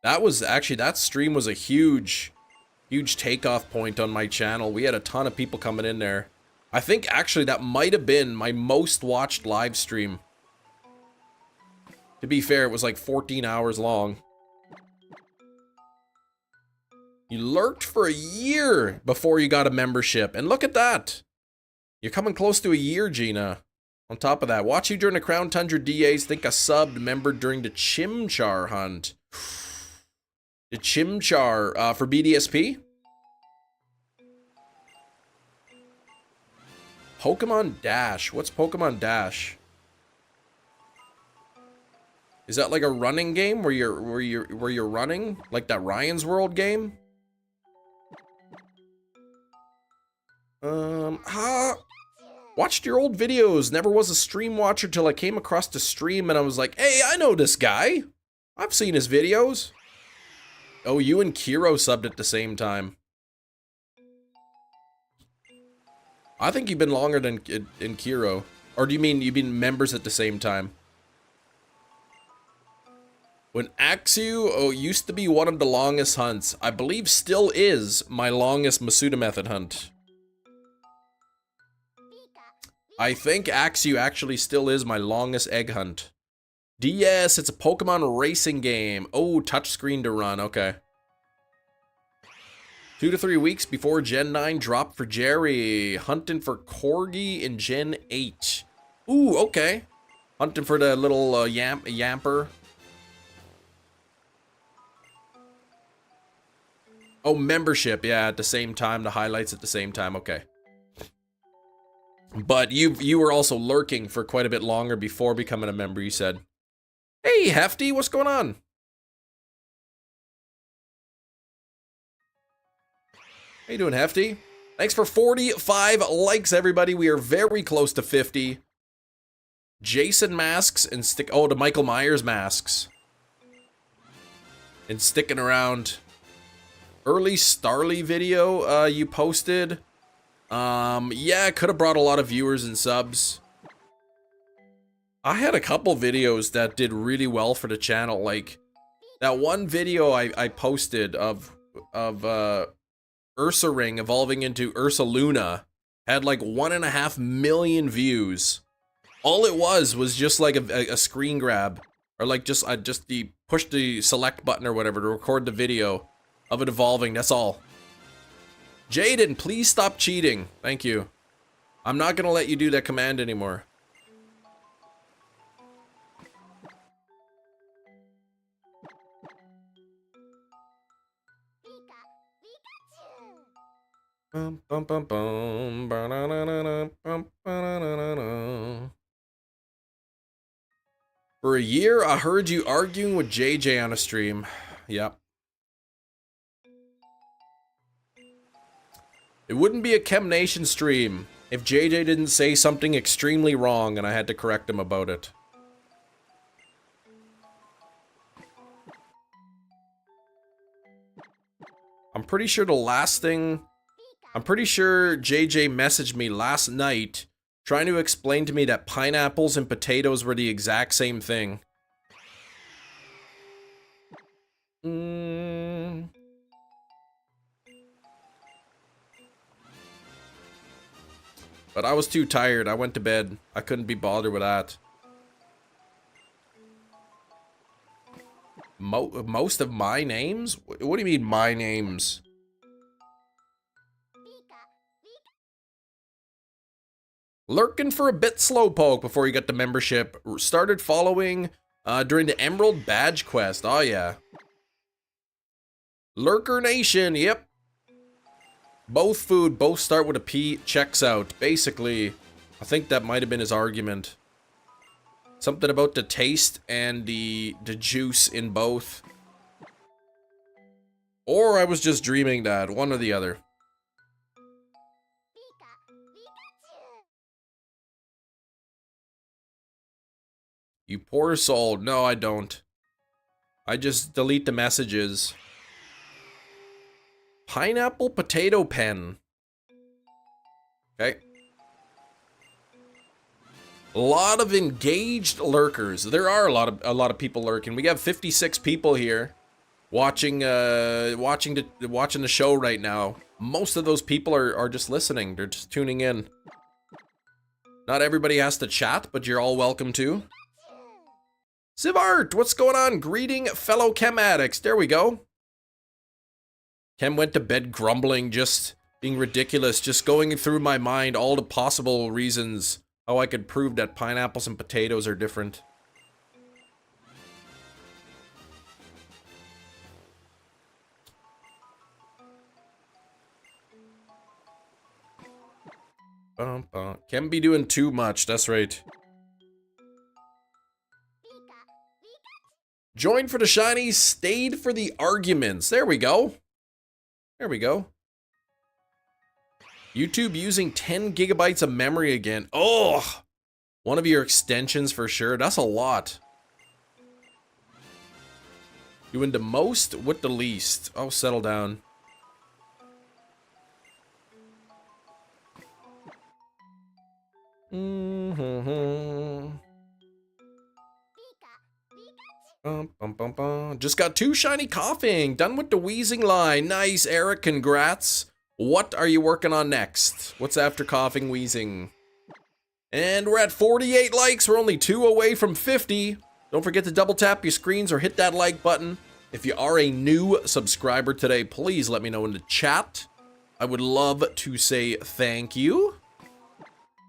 That stream was a huge takeoff point on my channel. We had a ton of people coming in there. I think actually that might have been my most watched live stream. To be fair, it was like 14 hours long. You lurked for a year before you got a membership. And look at that. You're coming close to a year, Gina. On top of that, watch you during the Crown Tundra DAs. Think a subbed member during the Chimchar hunt. The Chimchar for BDSP? Pokemon Dash. What's Pokemon Dash? Is that like a running game where you're running? Like that Ryan's World game? Watched your old videos. Never was a stream watcher till I came across the stream and I was like, hey, I know this guy. I've seen his videos. Oh, you and Kiro subbed at the same time. I think you've been longer than in Kiro. Or do you mean you've been members at the same time? When Axew used to be one of the longest hunts. I believe still is my longest Masuda method hunt. I think Axew actually still is my longest egg hunt. DS, it's a Pokemon racing game. Oh, touchscreen to run, okay. 2 to 3 weeks before Gen 9 drop for Jerry. Hunting for Corgi in Gen 8. Ooh, okay. Hunting for the little Yamper. Oh, membership, yeah, at the same time. The highlights at the same time, okay. But you were also lurking for quite a bit longer before becoming a member, you said. Hey, Hefty, what's going on? How you doing, Hefty? Thanks for 45 likes, everybody. We are very close to 50. Jason masks and the Michael Myers masks. And sticking around. Early Starly video you posted. Yeah, could have brought a lot of viewers and subs. I had a couple videos that did really well for the channel. Like, that one video I posted of Ursa Ring evolving into Ursa Luna had like 1.5 million views. All it was just like a screen grab, or like just push the select button or whatever to record the video of it evolving. That's all. Jaden, please stop cheating. Thank you. I'm not gonna let you do that command anymore. Bum, bum, bum, bum, ba-na-na-na-na, bum, ba-na-na-na-na. For a year, I heard you arguing with JJ on a stream. Yep. It wouldn't be a Chem Nation stream if JJ didn't say something extremely wrong and I had to correct him about it. I'm pretty sure JJ messaged me last night trying to explain to me that pineapples and potatoes were the exact same thing. But I was too tired. I went to bed. I couldn't be bothered with that. Most of my names? What do you mean, my names? Lurking for a bit slowpoke before you got the membership. Started following during the Emerald Badge quest. Oh, yeah. Lurker Nation, yep. Both food, both start with a P, checks out. Basically, I think that might have been his argument. Something about the taste and the juice in both. Or I was just dreaming that, one or the other. You poor soul. No, I don't. I just delete the messages. Pineapple potato pen. Okay. A lot of engaged lurkers. There are a lot of people lurking. We have 56 people here watching the show right now. Most of those people are just listening. They're just tuning in. Not everybody has to chat, but you're all welcome to. Sivart, what's going on? Greeting fellow chem addicts. There we go. Chem went to bed grumbling, just being ridiculous, just going through my mind all the possible reasons how I could prove that pineapples and potatoes are different. Can't be doing too much, that's right. Joined for the shinies, stayed for the arguments. There we go. There we go. YouTube using 10 gigabytes of memory again. Oh, one of your extensions for sure. That's a lot. Doing the most with the least. Oh, settle down. Just got 2 shiny coughing. Done with the wheezing line. Nice, Eric. Congrats. What are you working on next? What's after coughing, wheezing? And we're at 48 likes. We're only 2 away from 50. Don't forget to double tap your screens or hit that like button. If you are a new subscriber today, please let me know in the chat. I would love to say thank you.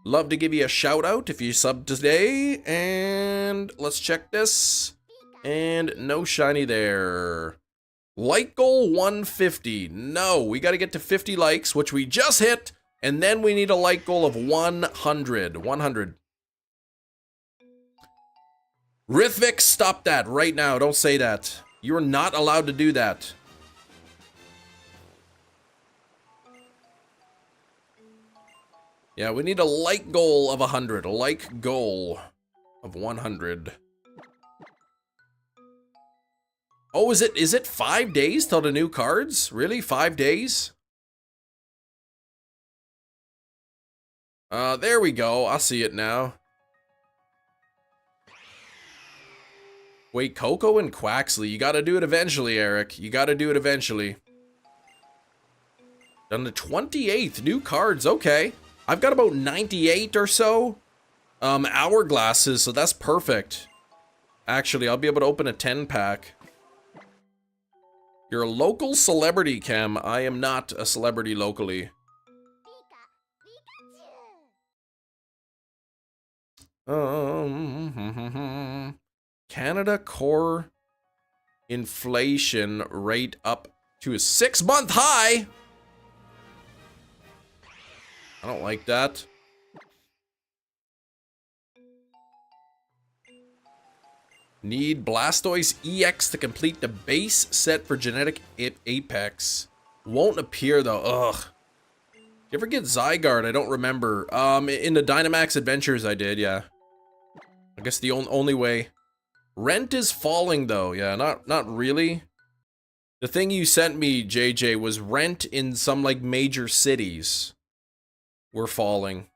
Love to give you a shout out if you sub today. And let's check this. And no shiny there. Like goal 150. No, we got to get to 50 likes, which we just hit. And then we need a like goal of 100. 100. Rithvik, stop that right now. Don't say that. You're not allowed to do that. Yeah, we need a like goal of 100. A like goal of 100. Oh, is it 5 days till the new cards? Really? 5 days? There we go. I see it now. Wait, Coco and Quaxley. You gotta do it eventually, Eric. You gotta do it eventually. On the 28th, new cards. Okay. I've got about 98 or so hourglasses, so that's perfect. Actually, I'll be able to open a 10-pack. You're a local celebrity, Cam. I am not a celebrity locally. Canada core inflation rate up to a 6-month high. I don't like that. Need Blastoise EX to complete the base set for genetic Apex. Won't appear though. Ugh. You ever get Zygarde? I don't remember. In the Dynamax Adventures I did, yeah. I guess the only way. Rent is falling though. Yeah, not really. The thing you sent me, JJ, was rent in some like major cities were falling.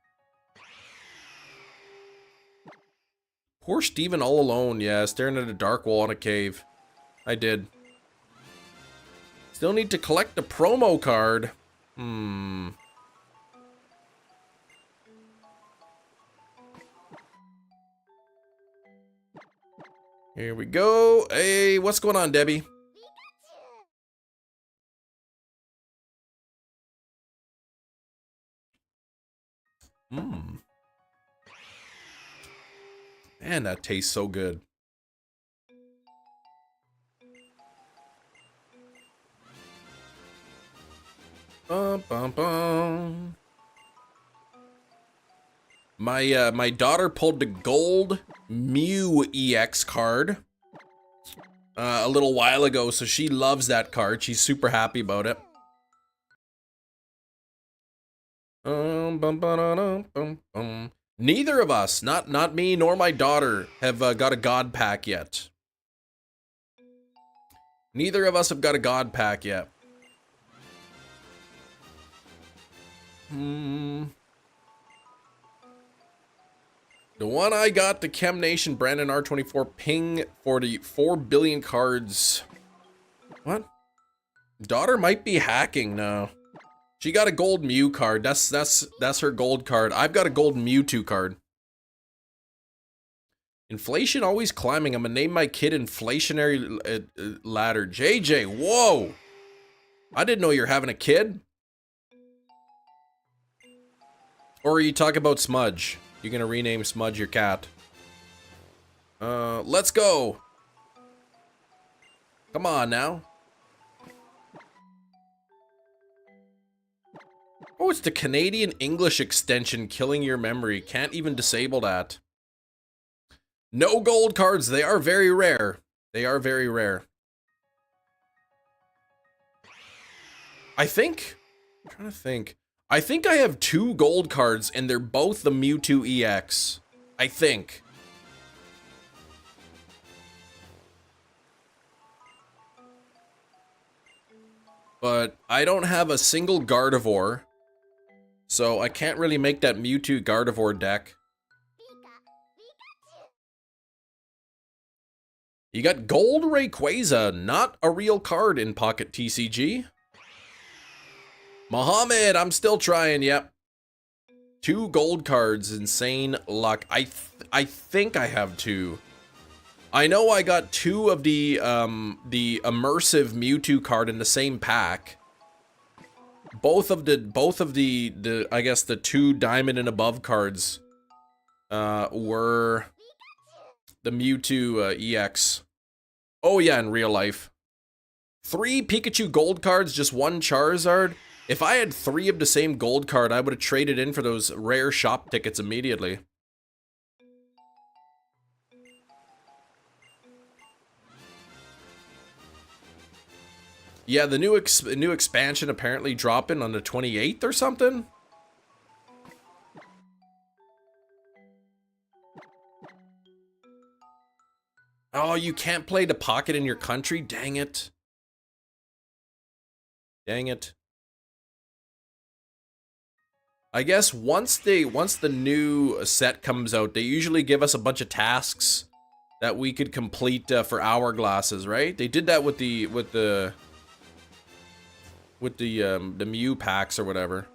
Poor Steven all alone, yeah, staring at a dark wall in a cave. I did. Still need to collect the promo card. Here we go. Hey, what's going on, Debbie? Man, that tastes so good. Bum, bum, bum. My daughter pulled the gold Mew EX card a little while ago, so she loves that card. She's super happy about it. Neither of us, not me nor my daughter, have got a God pack yet. Neither of us have got a God pack yet. The one I got, the Chem Nation Brandon R24 ping for the 4 billion cards. What? Daughter might be hacking now. She got a gold Mew card. That's her gold card. I've got a gold Mewtwo card. Inflation always climbing. I'm gonna name my kid Inflationary Ladder. JJ, whoa! I didn't know you're having a kid. Or are you talking about Smudge? You're gonna rename Smudge your cat. Let's go. Come on now. Oh, it's the Canadian English extension killing your memory. Can't even disable that. No gold cards. They are very rare. They are very rare. I'm trying to think. I think I have 2 gold cards and they're both the Mewtwo EX. I think. But I don't have a single Gardevoir. So I can't really make that Mewtwo Gardevoir deck. You got Gold Rayquaza, not a real card in Pocket TCG. Mohammed, I'm still trying, yep. 2 gold cards, insane luck. I think I have 2. I know I got 2 of the immersive Mewtwo card in the same pack. Both of the I guess the 2 diamond and above cards were the Mewtwo EX. Oh yeah, in real life. 3 Pikachu gold cards, just 1 Charizard. If I had 3 of the same gold card, I would have traded in for those rare shop tickets immediately. Yeah, the new expansion apparently dropping on the 28th or something. Oh, you can't play the pocket in your country? Dang it. Dang it. I guess once the new set comes out, they usually give us a bunch of tasks that we could complete for hourglasses, right? They did that with the Mew packs or whatever.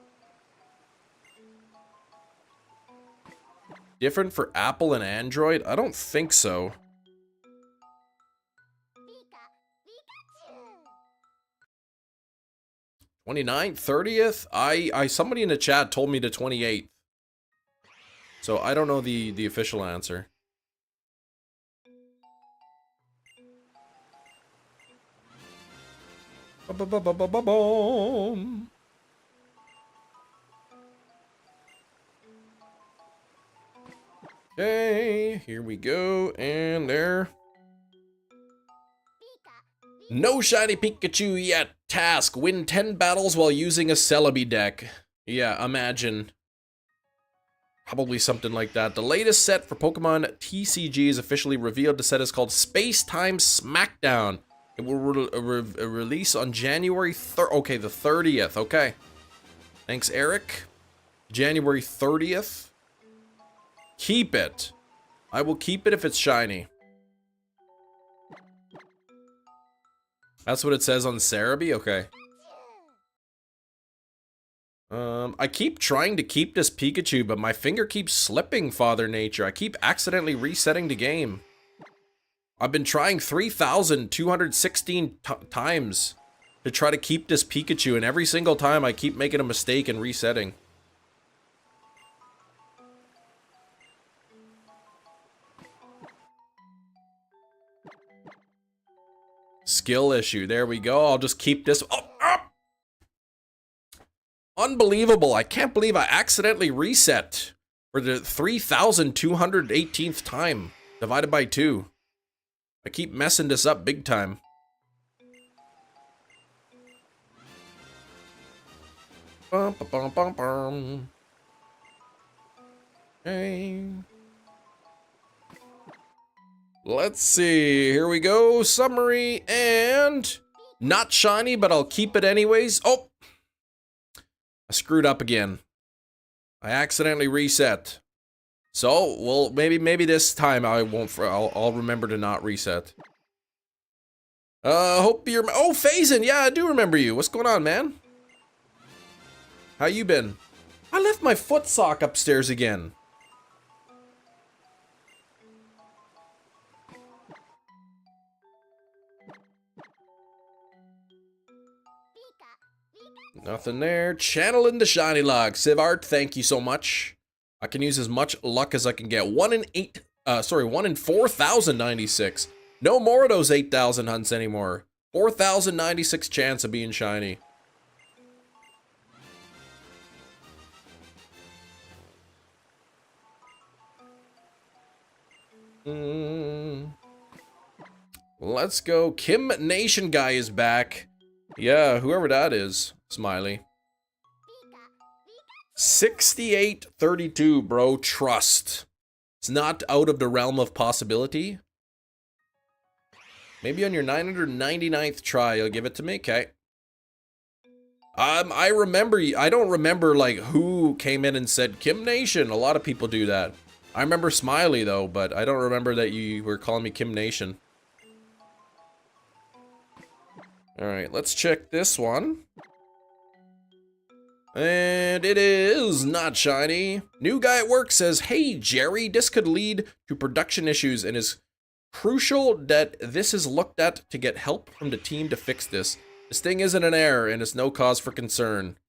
Different for Apple and Android? I don't think so. 29th, 30th? Somebody in the chat told me the 28th. So I don't know the official answer. Ba-ba-ba-ba-ba-boom. Okay, here we go, and there. No shiny Pikachu yet. Task, win 10 battles while using a Celebi deck. Yeah, imagine. Probably something like that. The latest set for Pokemon TCG is officially revealed. The set is called Space Time Smackdown. It will release on January 3rd. Okay, the 30th. Okay. Thanks, Eric. January 30th. Keep it. I will keep it if it's shiny. That's what it says on Cerebi? Okay. I keep trying to keep this Pikachu, but my finger keeps slipping, Father Nature. I keep accidentally resetting the game. I've been trying 3,216 times to try to keep this Pikachu, and every single time I keep making a mistake and resetting. Skill issue. There we go. I'll just keep this. Oh, oh! Unbelievable. I can't believe I accidentally reset for the 3,218th time divided by 2. I keep messing this up big time. Bum, bum, bum, bum, bum. Okay. Let's see. Here we go. Summary and not shiny, but I'll keep it anyways. Oh, I screwed up again. I accidentally reset. So, well, maybe this time I won't. I'll remember to not reset. Hope you're. Oh, Phazin. Yeah, I do remember you. What's going on, man? How you been? I left my foot sock upstairs again. Nothing there. Channeling the shiny log. Sivart, thank you so much. I can use as much luck as I can get. 1 in 4,096. No more of those 8,000 hunts anymore. 4,096 chance of being shiny. Let's go. Kim Nation guy is back. Yeah, whoever that is. Smiley. 6832, bro. Trust. It's not out of the realm of possibility. Maybe on your 999th try, you'll give it to me. Okay. I remember. I don't remember like who came in and said Kim Nation. A lot of people do that. I remember Smiley though, but I don't remember that you were calling me Kim Nation. All right, let's check this one. And it is not shiny. New guy at work says, "Hey Jerry, this could lead to production issues and is crucial that this is looked at to get help from the team to fix this. This thing isn't an error and it's no cause for concern."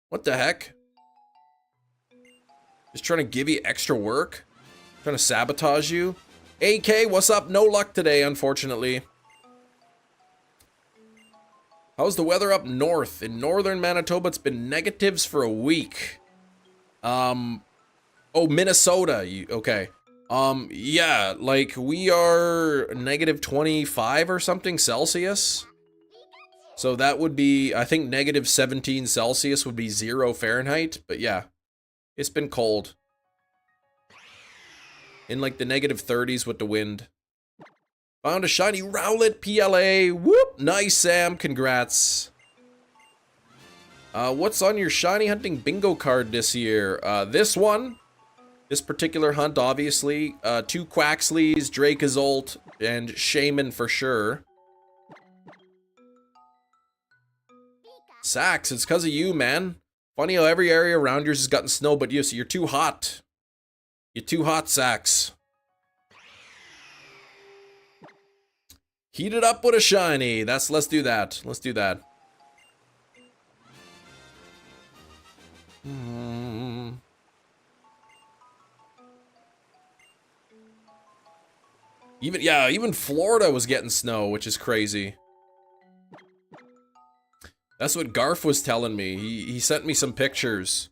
What the heck? Just trying to give you extra work? Trying to sabotage you? AK, what's up? No luck today, unfortunately. How's the weather up north? In northern Manitoba, it's been negatives for a week. Oh, Minnesota. Okay. Yeah, like we are negative 25 or something Celsius. So that would be, I think negative 17 Celsius would be 0 Fahrenheit. But yeah, it's been cold. In like the negative 30s with the wind. Found a shiny Rowlet PLA. Whoop! Nice, Sam. Congrats. What's on your shiny hunting bingo card this year? This one. This particular hunt, obviously. 2 Quaxleys, Dracozolt, and Shaman for sure. Sax, it's because of you, man. Funny how every area around yours has gotten snow but you, so you're too hot. You're too hot, Sax. Heat it up with a shiny. Let's do that. Let's do that. Even Florida was getting snow, which is crazy. That's what Garf was telling me. He sent me some pictures.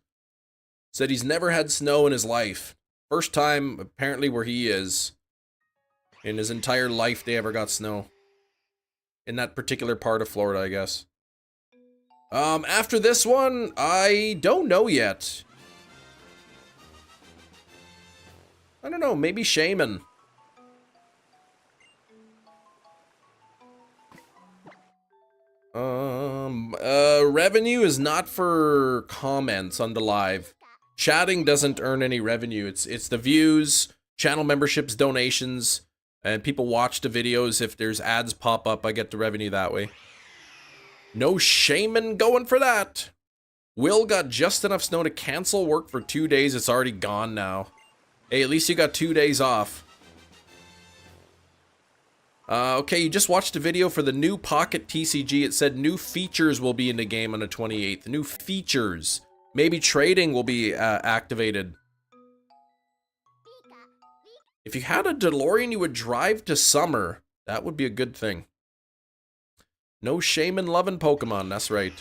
Said he's never had snow in his life. First time, apparently, where he is. In his entire life, they ever got snow. In that particular part of Florida, I guess. After this one, I don't know yet. I don't know, maybe Shaman. Revenue is not for comments on the live. Chatting doesn't earn any revenue. It's the views, channel memberships, donations, and people watch the videos. If there's ads pop up, I get the revenue that way. No Shaman going for that. Will got just enough snow to cancel work for 2 days. It's already gone now. Hey, at least you got 2 days off. Okay, you just watched a video for the new Pocket TCG. It said new features will be in the game on the 28th. New features. Maybe trading will be activated. If you had a DeLorean you would drive to summer, that would be a good thing. No Shaman loving Pokemon, that's right.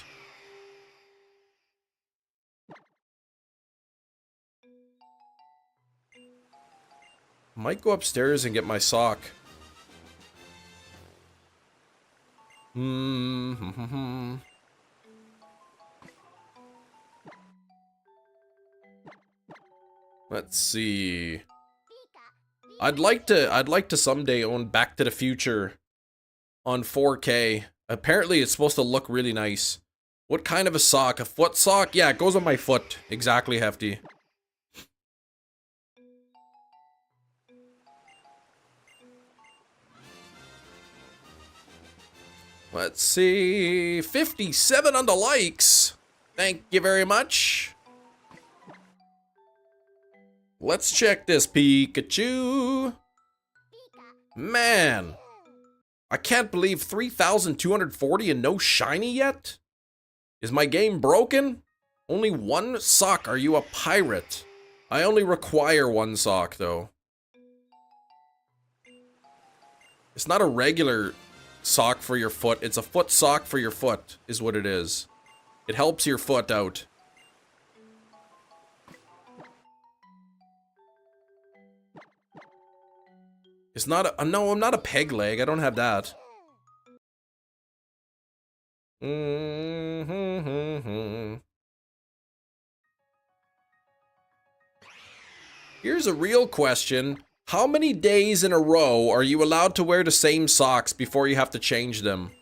Might go upstairs and get my sock. Let's see. I'd like to someday own Back to the Future on 4K. Apparently it's supposed to look really nice. What kind of a sock? A foot sock? Yeah, it goes on my foot. Exactly, Hefty. Let's see. 57 on the likes. Thank you very much. Let's check this Pikachu. Man. I can't believe 3,240 and no shiny yet? Is my game broken? Only 1 sock. Are you a pirate? I only require 1 sock, though. It's not a regular sock for your foot. It's a foot sock for your foot, is what it is. It helps your foot out. It's not a... No, I'm not a peg leg. I don't have that. Here's a real question. How many days in a row are you allowed to wear the same socks before you have to change them?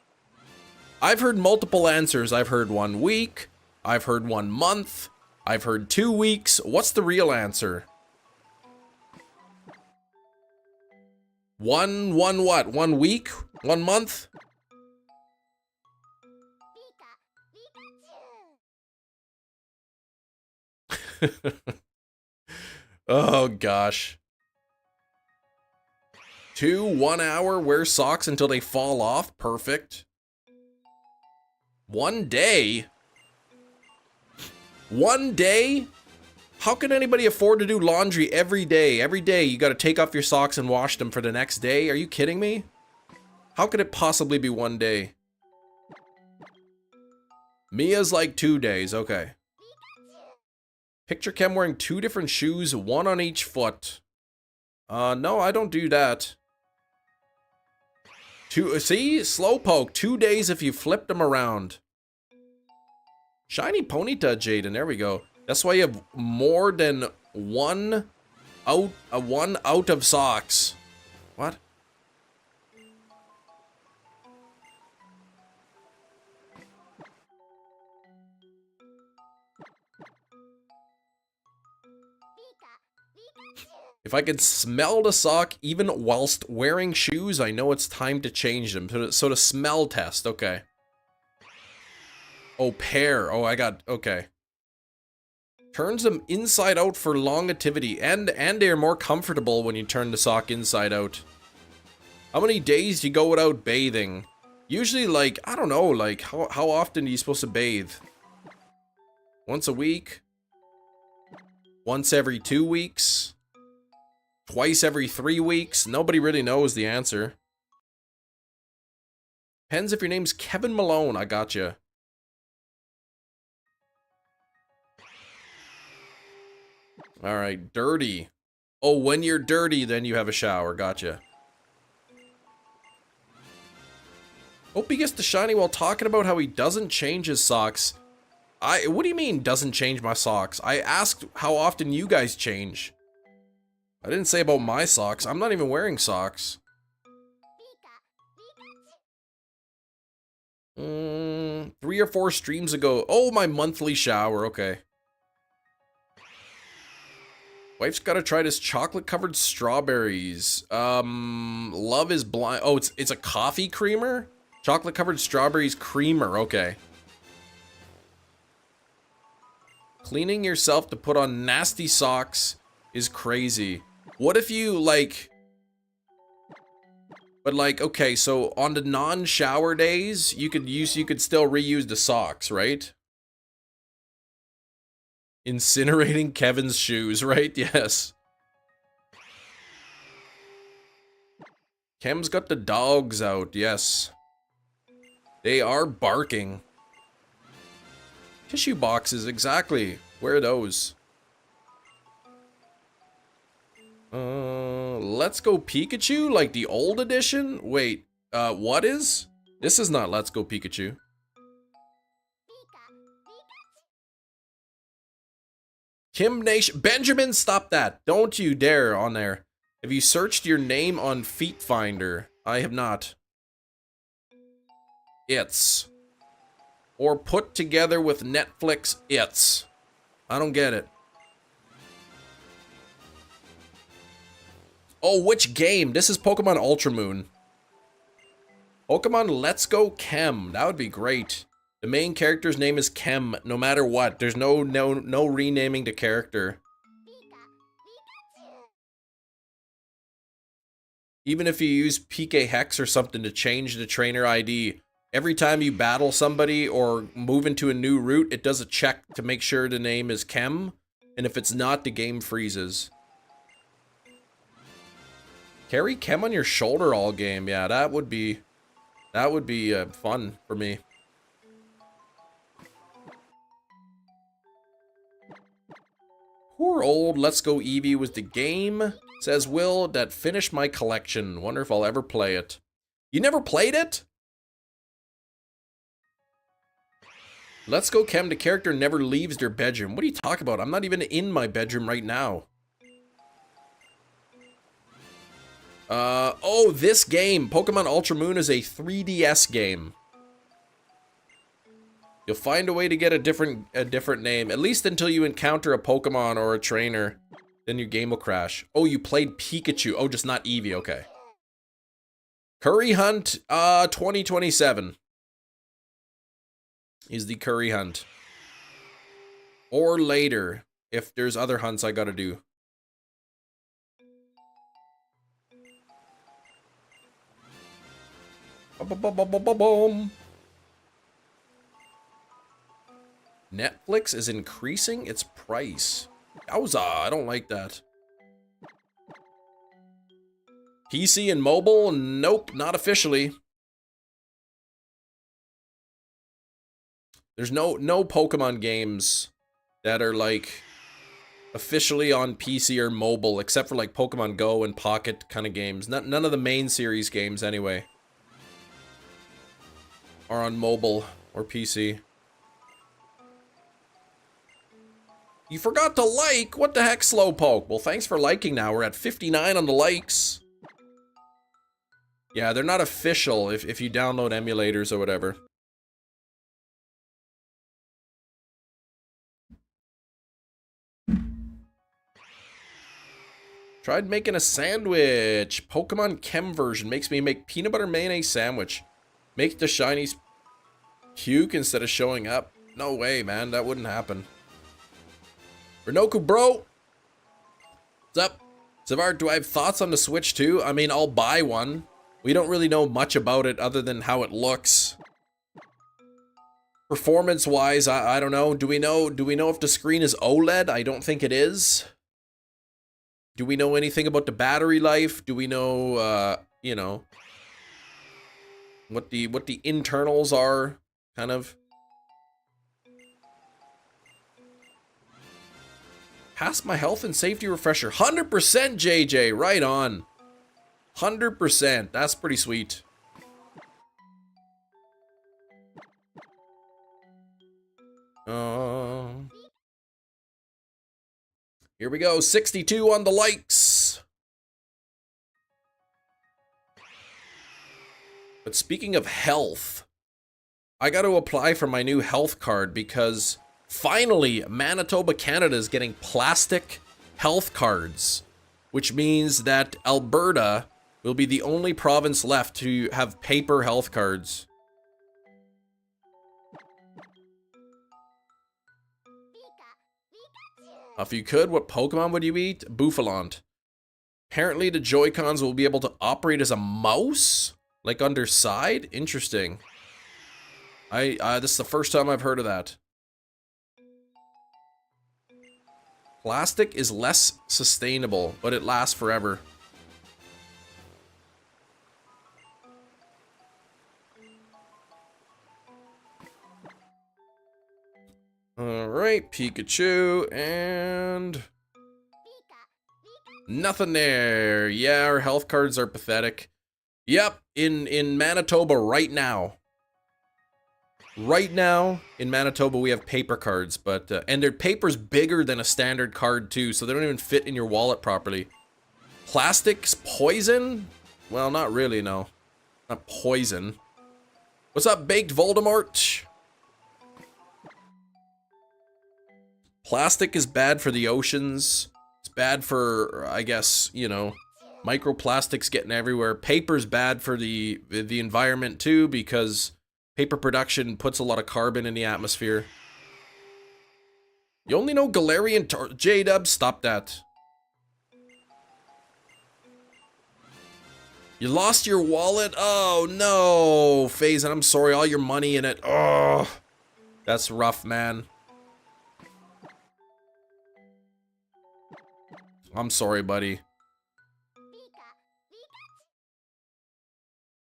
I've heard multiple answers. I've heard 1 week. I've heard 1 month. I've heard 2 weeks. What's the real answer? One what? 1 week? 1 month? Oh gosh. 2 1 hour, wear socks until they fall off. Perfect. 1 day? 1 day? How can anybody afford to do laundry every day? Every day you gotta take off your socks and wash them for the next day? Are you kidding me? How could it possibly be 1 day? Mia's like 2 days, okay. Picture Chem wearing 2 different shoes, 1 on each foot. No, I don't do that. See? Slowpoke, 2 days if you flip them around. Shiny Ponyta, Jaden, there we go. That's why you have more than one out of socks. What? If I could smell the sock even whilst wearing shoes, I know it's time to change them. So the smell test, okay. Oh, pair. Oh, I got, okay. Turns them inside out for longevity, and they're more comfortable when you turn the sock inside out. How many days do you go without bathing? Usually, like, I don't know, like, how often are you supposed to bathe? Once a week? Once every 2 weeks? Twice every 3 weeks? Nobody really knows the answer. Depends if your name's Kevin Malone. I gotcha. Alright, dirty. Oh, when you're dirty, then you have a shower. Gotcha. Hope he gets the shiny while talking about how he doesn't change his socks. What do you mean, doesn't change my socks? I asked how often you guys change. I didn't say about my socks. I'm not even wearing socks. 3 or 4 streams ago. Oh, my monthly shower. Okay. Wife's gotta try this chocolate-covered strawberries. Love is blind. Oh, it's a coffee creamer? Chocolate-covered strawberries creamer. Okay. Cleaning yourself to put on nasty socks is crazy. What if you, like... But, like, okay, so on the non-shower days, you could still reuse the socks, right? Incinerating Kevin's shoes, right? Yes. Kem's got the dogs out, yes. They are barking. Tissue boxes, exactly. Where are those? Let's Go Pikachu? Like the old edition? Wait, what is? This is not Let's Go Pikachu. Kim Nation. Benjamin, stop that. Don't you dare on there. Have you searched your name on Feet Finder? I have not. It's. Or put together with Netflix, it's. I don't get it. Oh, which game? This is Pokemon Ultra Moon. Pokemon Let's Go Chem. That would be great. The main character's name is Chem, no matter what. There's no renaming the character. Even if you use PK Hex or something to change the trainer ID, every time you battle somebody or move into a new route, it does a check to make sure the name is Chem, and if it's not, the game freezes. Carry Chem on your shoulder all game. Yeah, that would be fun for me. Poor old Let's Go Eevee was the game, says Will, that finished my collection. Wonder if I'll ever play it. You never played it? Let's Go Chem, the character never leaves their bedroom. What are you talking about? I'm not even in my bedroom right now. Oh, this game, Pokemon Ultra Moon, is a 3DS game. You'll find a way to get a different name, at least until you encounter a Pokemon or a trainer. Then your game will crash. Oh, you played Pikachu. Oh, just not Eevee. Okay. Curry Hunt, 2027 is the Curry Hunt. Or later, if there's other hunts I gotta do. Boom. Netflix is increasing its price. Yowza, I don't like that. PC and mobile? Nope, not officially. There's no Pokemon games that are like officially on PC or mobile, except for like Pokemon Go and Pocket kind of games. None of the main series games anyway are on mobile or PC. You forgot to like? What the heck, Slowpoke? Well, thanks for liking now. We're at 59 on the likes. Yeah, they're not official if you download emulators or whatever. Tried making a sandwich. Pokemon Chem version makes me make peanut butter mayonnaise sandwich. Make the shinies puke instead of showing up. No way, man. That wouldn't happen. Renoku, bro. What's up? Savard, do I have thoughts on the Switch too? I mean, I'll buy one. We don't really know much about it other than how it looks. Performance-wise, I don't know. Do we know if the screen is OLED? I don't think it is. Do we know anything about the battery life? Do we know, you know, what the internals are, kind of? Pass my health and safety refresher. 100% JJ, right on. 100%, that's pretty sweet. Here we go, 62 on the likes. But speaking of health, I got to apply for my new health card because finally Manitoba, Canada is getting plastic health cards, which means that Alberta will be the only province left to have paper health cards. If you could, what Pokemon would you eat? Bouffalont. Apparently the Joy-Cons will be able to operate as a mouse? Like underside? Interesting. This is the first time I've heard of that. Plastic is less sustainable, but it lasts forever. Alright, Pikachu, and nothing there. Yeah, our health cards are pathetic. Yep, in Manitoba right now. Right now, in Manitoba, we have paper cards, but, and their paper's bigger than a standard card too, so they don't even fit in your wallet properly. Plastic's poison? Well, not really, no. Not poison. What's up, Baked Voldemort? Plastic is bad for the oceans. It's bad for, I guess, you know, microplastics getting everywhere. Paper's bad for the environment too, because paper production puts a lot of carbon in the atmosphere. You only know Galarian J-Dub, stop that. You lost your wallet? Oh no, Phazon, I'm sorry, all your money in it. Oh, that's rough, man. I'm sorry, buddy.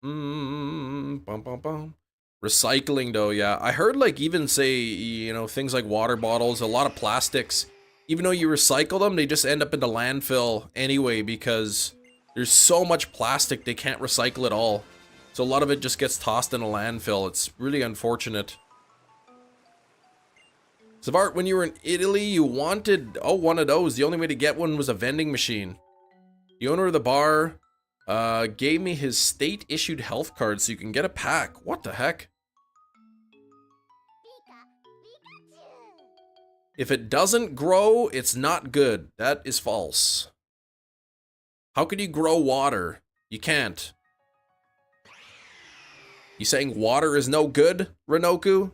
Bum, bum, bum. Recycling, though, yeah. I heard, like, even say, you know, things like water bottles, a lot of plastics. Even though you recycle them, they just end up in the landfill anyway because there's so much plastic they can't recycle it all. So a lot of it just gets tossed in a landfill. It's really unfortunate. Savart, when you were in Italy, you wanted, one of those. The only way to get one was a vending machine. The owner of the bar gave me his state-issued health card so you can get a pack. What the heck? If it doesn't grow, it's not good. That is false. How could you grow water? You can't. You saying water is no good, Renoku?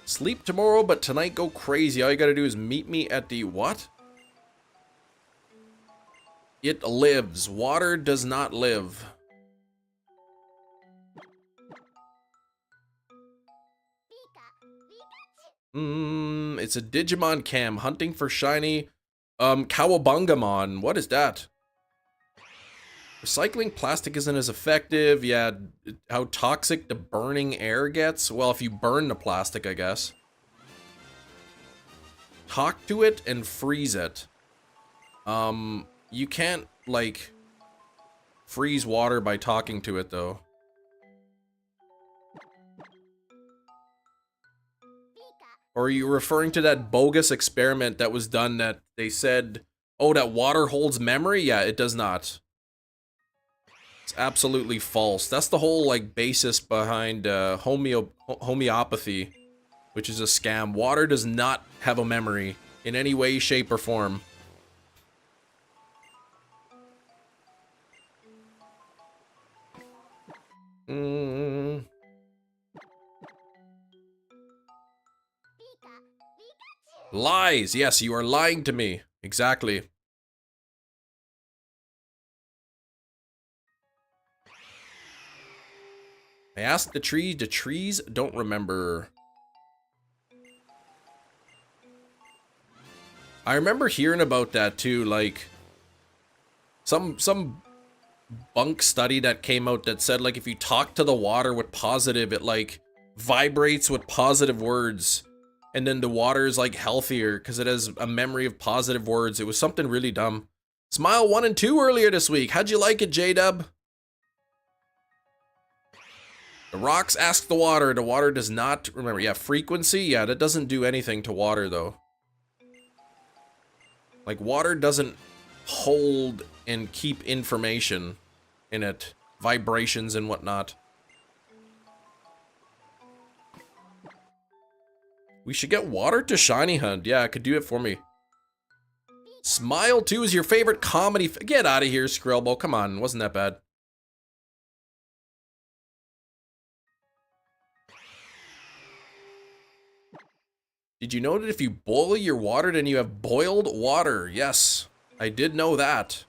Sleep tomorrow, but tonight go crazy. All you gotta do is meet me at the what? It lives. Water does not live. It's a Digimon cam hunting for shiny Cowabungamon. What is that? Recycling plastic isn't as effective. Yeah, how toxic the burning air gets? Well, if you burn the plastic, I guess. Talk to it and freeze it. You can't, like, freeze water by talking to it, though. Or are you referring to that bogus experiment that was done that they said, oh, that water holds memory? Yeah, it does not. It's absolutely false. That's the whole, like, basis behind homeopathy. which is a scam. Water does not have a memory in any way, shape, or form. Lies. Yes, you are lying to me. Exactly. I asked the trees don't remember. I remember hearing about that too, like some bunk study that came out that said like if you talk to the water with positive, it like vibrates with positive words, and then the water is like healthier because it has a memory of positive words. It was something really dumb. Smile 1 and 2 earlier this week. How'd you like it, J-Dub? The rocks ask the water does not remember. Yeah, frequency, yeah, that doesn't do anything to water though. Like water doesn't hold and keep information in it, vibrations and whatnot. We should get water to shiny hunt. Yeah, it could do it for me. Smile 2 is your favorite comedy. Get out of here, Skrillbo. Come on, wasn't that bad. Did you know that if you boil your water, then you have boiled water? Yes, I did know that.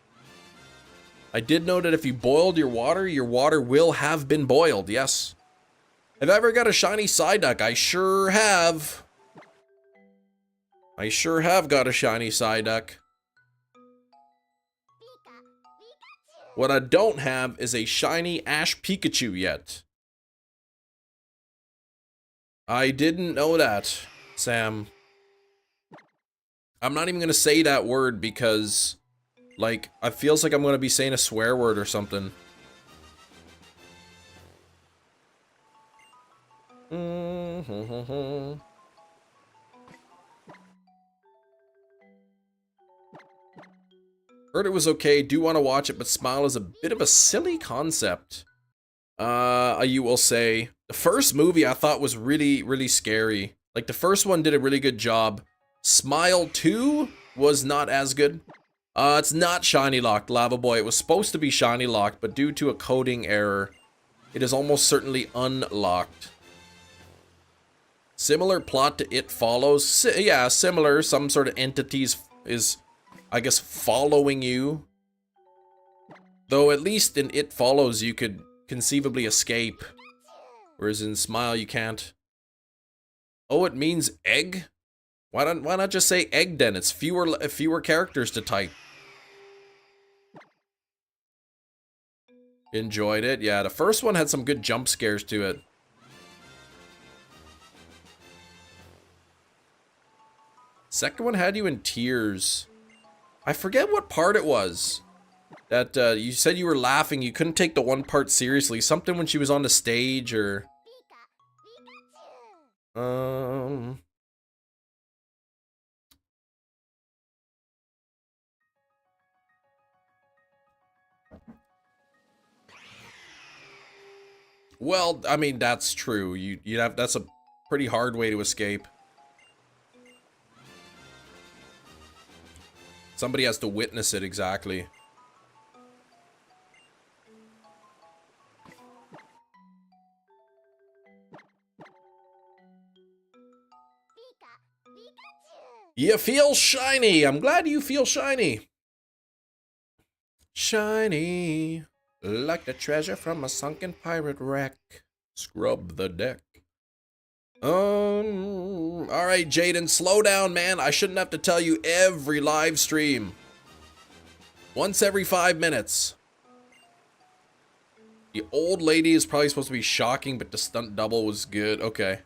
I did know that if you boiled your water will have been boiled. Yes. Have I ever got a shiny Psyduck? I sure have. I sure have got a shiny Psyduck. What I don't have is a shiny Ash Pikachu yet. I didn't know that, Sam. I'm not even gonna say that word because, like, it feels like I'm gonna be saying a swear word or something. Heard it was okay, do want to watch it, but Smile is a bit of a silly concept. You will say. The first movie I thought was really, really scary. Like, the first one did a really good job. Smile 2 was not as good. It's not shiny locked, Lava Boy. It was supposed to be shiny locked, but due to a coding error, it is almost certainly unlocked. Similar plot to It Follows. Yeah, similar. Some sort of entities is, I guess, following you. Though at least in It Follows, you could conceivably escape. Whereas in Smile, you can't. Oh, it means egg? Why not just say egg then? It's fewer characters to type. Enjoyed it. Yeah, the first one had some good jump scares to it. Second one had you in tears. I forget what part it was. That you said you were laughing. You couldn't take the one part seriously. Something when she was on the stage or... Well, I mean, that's true. You'd have, that's a pretty hard way to escape. Somebody has to witness it, exactly. You feel shiny. I'm glad you feel shiny. Shiny. Like the treasure from a sunken pirate wreck. Scrub the deck. Alright, Jaden, slow down, man. I shouldn't have to tell you every live stream. Once every 5 minutes. The old lady is probably supposed to be shocking, but the stunt double was good. Okay.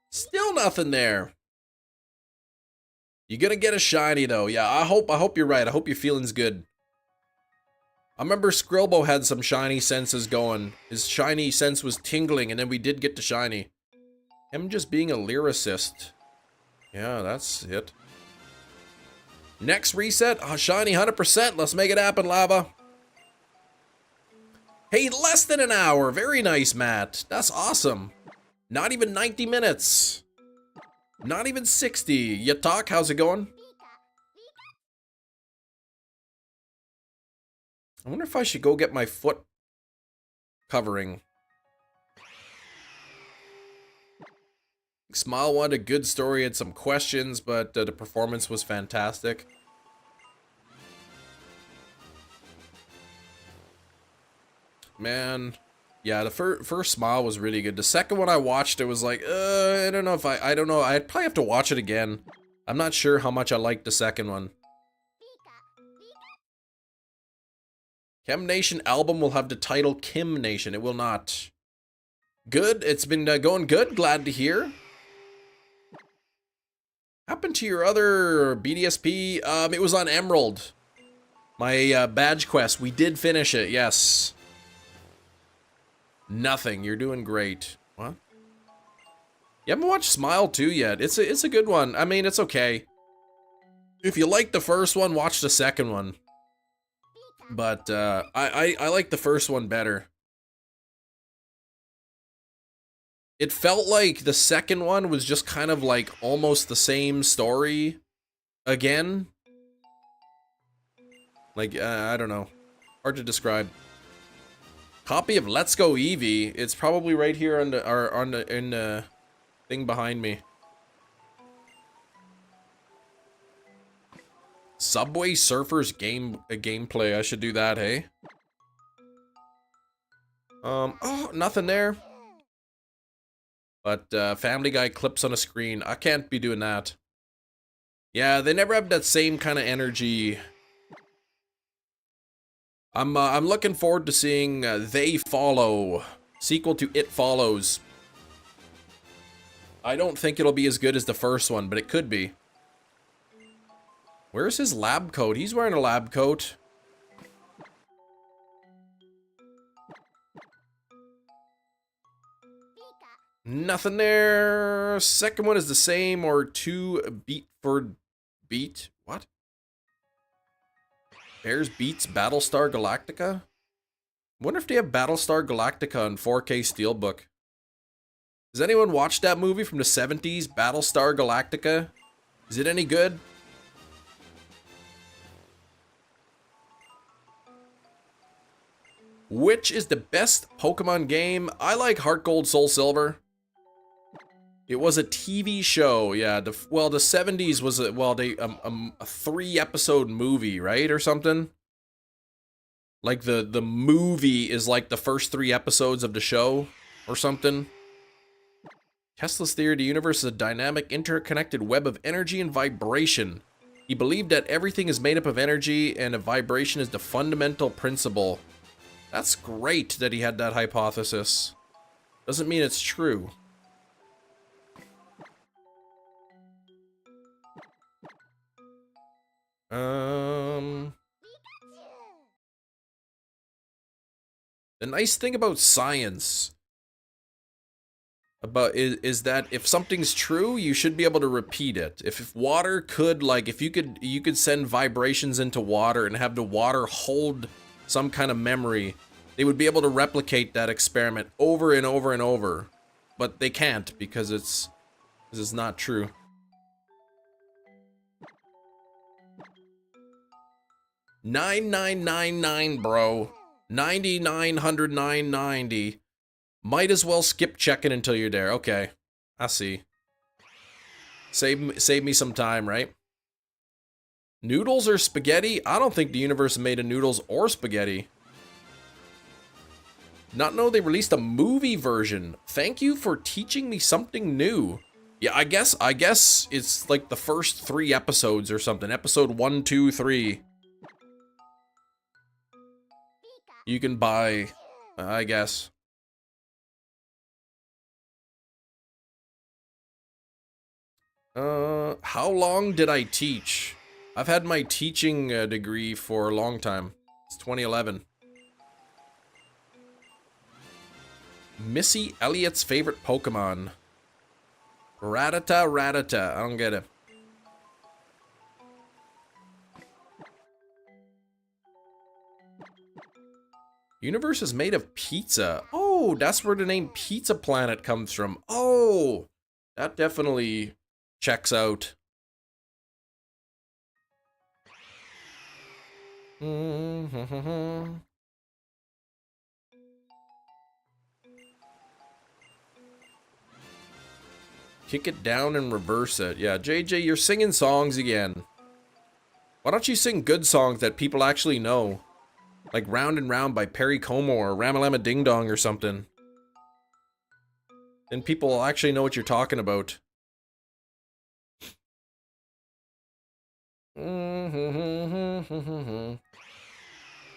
Still nothing there. You're gonna get a shiny though. Yeah, I hope you're right. I hope your feeling's good. I remember Skrillbo had some shiny senses going. His shiny sense was tingling, and then we did get to shiny. Him just being a lyricist. Yeah, that's it. Next reset, shiny 100%. Let's make it happen, Lava. Hey, less than an hour. Very nice, Matt. That's awesome. Not even 90 minutes. Not even 60. Yatak, how's it going? I wonder if I should go get my foot covering. Smile wanted a good story, had some questions, but the performance was fantastic. Man, yeah, the first Smile was really good. The second one I watched, it was like, I don't know if I don't know. I'd probably have to watch it again. I'm not sure how much I liked the second one. Chem Nation album will have the title Kim Nation. It will not. Good. It's been going good. Glad to hear. Happened to your other BDSP? It was on Emerald. My badge quest. We did finish it. Yes. Nothing. You're doing great. What? You haven't watched Smile 2 yet. It's a good one. I mean, it's okay. If you like the first one, watch the second one. But I like the first one better. It felt like the second one was just kind of like almost the same story again. Like, I don't know. Hard to describe. Copy of Let's Go Eevee. It's probably right here on the thing behind me. Subway Surfers gameplay. I should do that, hey? Oh, nothing there. But Family Guy clips on a screen. I can't be doing that. Yeah, they never have that same kind of energy. I'm looking forward to seeing They Follow, sequel to It Follows. I don't think it'll be as good as the first one, but it could be. Where's his lab coat? He's wearing a lab coat. Nothing there. Second one is the same or 2 beat for beat. What? Bears beats Battlestar Galactica? Wonder if they have Battlestar Galactica on 4K Steelbook. Has anyone watched that movie from the 70s, Battlestar Galactica? Is it any good? Which is the best Pokemon game? I like Heart Gold, Soul Silver. It was a TV show, yeah. The 70s was a 3-episode movie, right, or something. Like the movie is like the first 3 episodes of the show, or something. Tesla's theory of the universe is a dynamic, interconnected web of energy and vibration. He believed that everything is made up of energy, and a vibration is the fundamental principle. That's great that he had that hypothesis. Doesn't mean it's true. The nice thing about science is that if something's true, you should be able to repeat it. If water could, like, if you could send vibrations into water and have the water hold some kind of memory, they would be able to replicate that experiment over and over and over. But they can't because it's not true. $9,999, bro. 9,990. Might as well skip checking until you're there. Okay, I see. Save me some time, right? Noodles or spaghetti? I don't think the universe made a noodles or spaghetti. Not know they released a movie version. Thank you for teaching me something new. Yeah, I guess it's like the first 3 episodes or something. Episode 1, 2, 3. You can buy, I guess. How long did I teach? I've had my teaching degree for a long time. It's 2011. Missy Elliott's favorite Pokemon. Rattata. I don't get it. Universe is made of pizza. Oh, that's where the name Pizza Planet comes from. Oh, that definitely checks out. Kick it down and reverse it. Yeah, JJ, you're singing songs again. Why don't you sing good songs that people actually know? Like Round and Round by Perry Como or Ramalama Ding Dong or something. And people will actually know what you're talking about.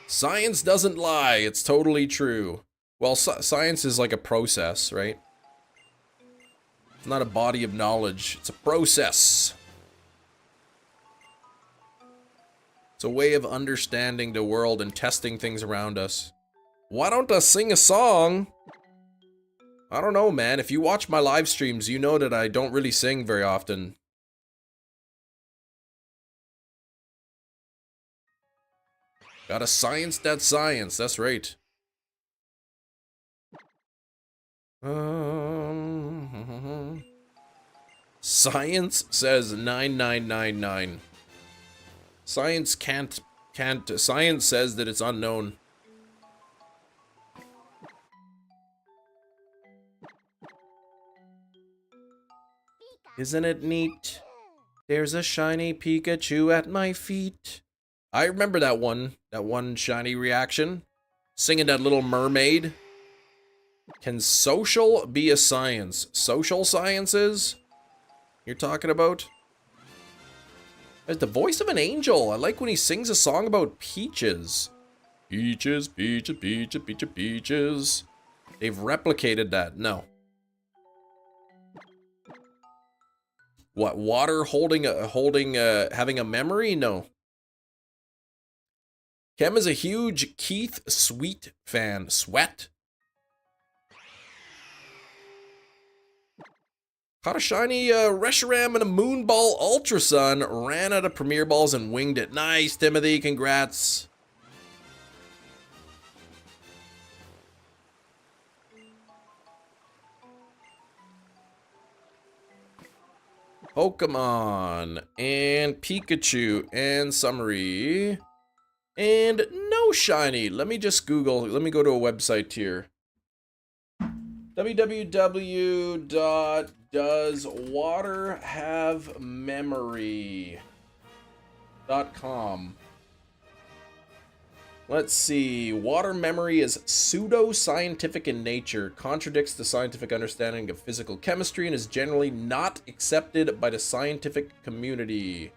Science doesn't lie. It's totally true. Well, science is like a process, right? It's not a body of knowledge. It's a process. It's a way of understanding the world and testing things around us. Why don't I sing a song? I don't know, man. If you watch my live streams, you know that I don't really sing very often. Gotta science that science. That's right. Science says 9999. Science can't. Science says that it's unknown. Isn't it neat? There's a shiny Pikachu at my feet. I remember that one shiny reaction. Singing that Little Mermaid. Can social be a science? Social sciences? You're talking about? There's the voice of an angel. I like when he sings a song about peaches. Peaches, peaches, peaches, peaches, peaches. They've replicated that. No. What, water having a memory? No. Kem is a huge Keith Sweet fan. Sweat? Caught a shiny Reshiram and a Moonball Ultra Sun. Ran out of Premier Balls and winged it. Nice, Timothy. Congrats. Pokemon. And Pikachu. And summary. And no shiny. Let me just Google. Let me go to a website here. www.doeswaterhavememory.com. Let's see. Water memory is pseudo-scientific in nature, contradicts the scientific understanding of physical chemistry, and is generally not accepted by the scientific community.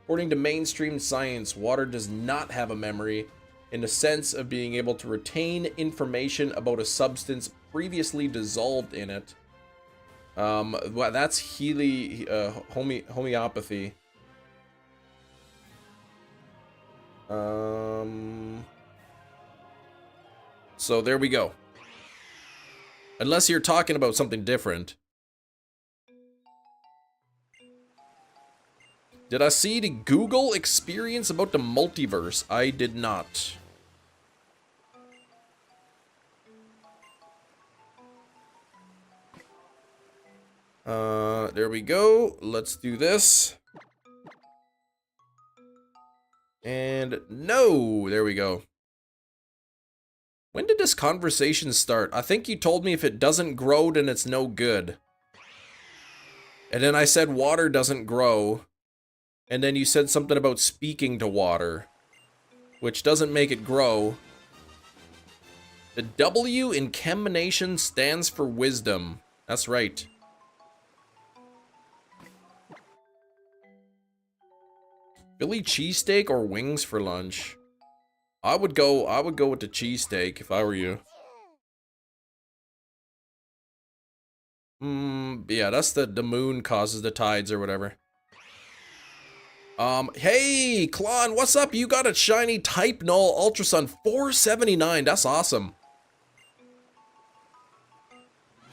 According to mainstream science, water does not have a memory in the sense of being able to retain information about a substance previously dissolved in it. Well, that's homeopathy. So there we go. Unless you're talking about something different. Did I see the Google experience about the multiverse? I did not. There we go. Let's do this. And no, there we go. When did this conversation start? I think you told me if it doesn't grow, then it's no good. And then I said water doesn't grow. And then you said something about speaking to water, which doesn't make it grow. The W in Chemination stands for wisdom. That's right. Philly cheesesteak or wings for lunch? I would go with the cheesesteak if I were you. Yeah, that's the moon causes the tides or whatever. Hey, Klon, what's up? You got a shiny Type Null Ultra Sun 479. That's awesome.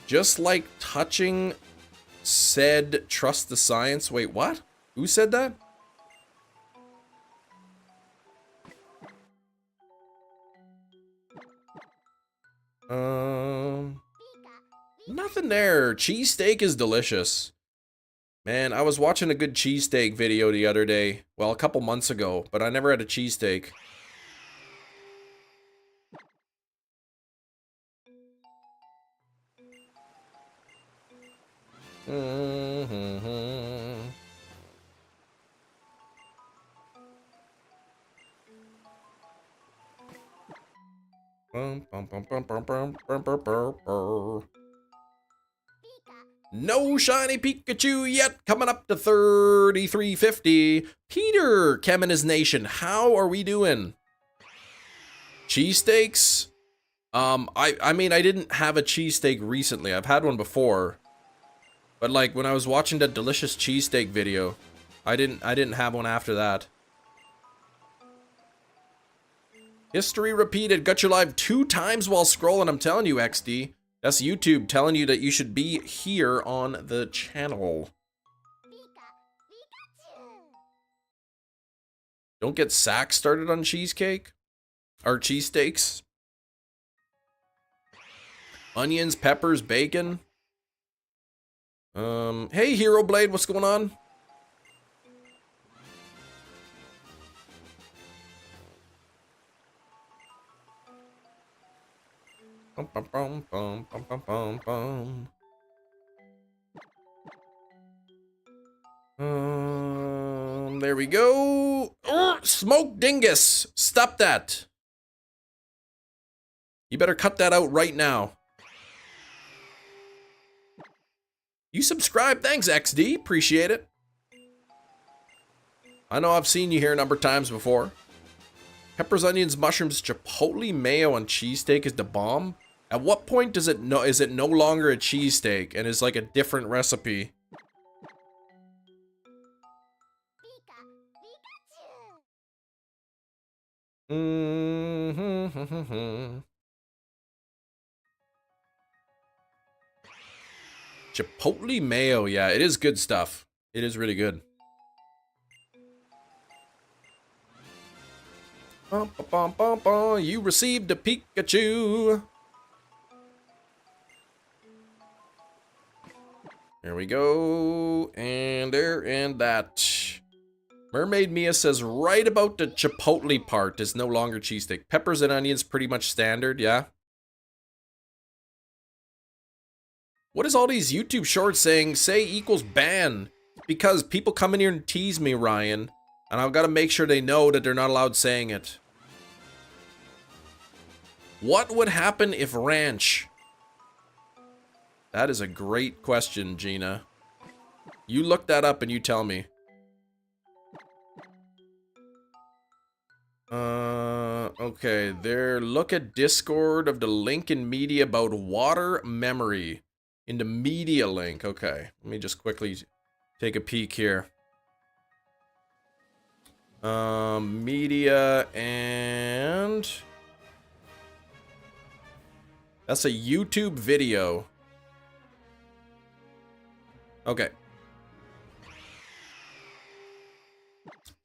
Just like touching said trust the science. Wait, what? Who said that? Nothing there. Cheesesteak is delicious. Man, I was watching a good cheesesteak video the other day. Well, a couple months ago, but I never had a cheesesteak. No shiny Pikachu yet, coming up to 3350. Peter, Chem and his nation, how are we doing? Cheesesteaks? I mean, I didn't have a cheesesteak recently. I've had one before. But like when I was watching that delicious cheesesteak video, I didn't have one after that. History repeated. Got you live 2 times while scrolling. I'm telling you, XD. That's YouTube telling you that you should be here on the channel. Don't get Sack started on cheesecake. Or cheesesteaks. Onions, peppers, bacon. Hey Hero Blade, what's going on? There we go. Smoke dingus. Stop that. You better cut that out right now. You subscribe. Thanks, XD. Appreciate it. I know I've seen you here a number of times before. Peppers, onions, mushrooms, chipotle mayo on cheesesteak is the bomb. At what point does it is it no longer a cheesesteak and is like a different recipe? Chipotle mayo, yeah, it is good stuff. It is really good. You received a Pikachu. There we go. And there and that. Mermaid Mia says right about the chipotle part is no longer cheesesteak. Peppers and onions pretty much standard, yeah. What is all these YouTube shorts saying say equals ban? Because people come in here and tease me, Ryan. And I've got to make sure they know that they're not allowed saying it. What would happen if ranch? That is a great question, Gina. You look that up and you tell me. Okay, there. Look at Discord of the link in media about water memory. In the media link. Okay, let me just quickly take a peek here. Media and... That's a YouTube video. Okay.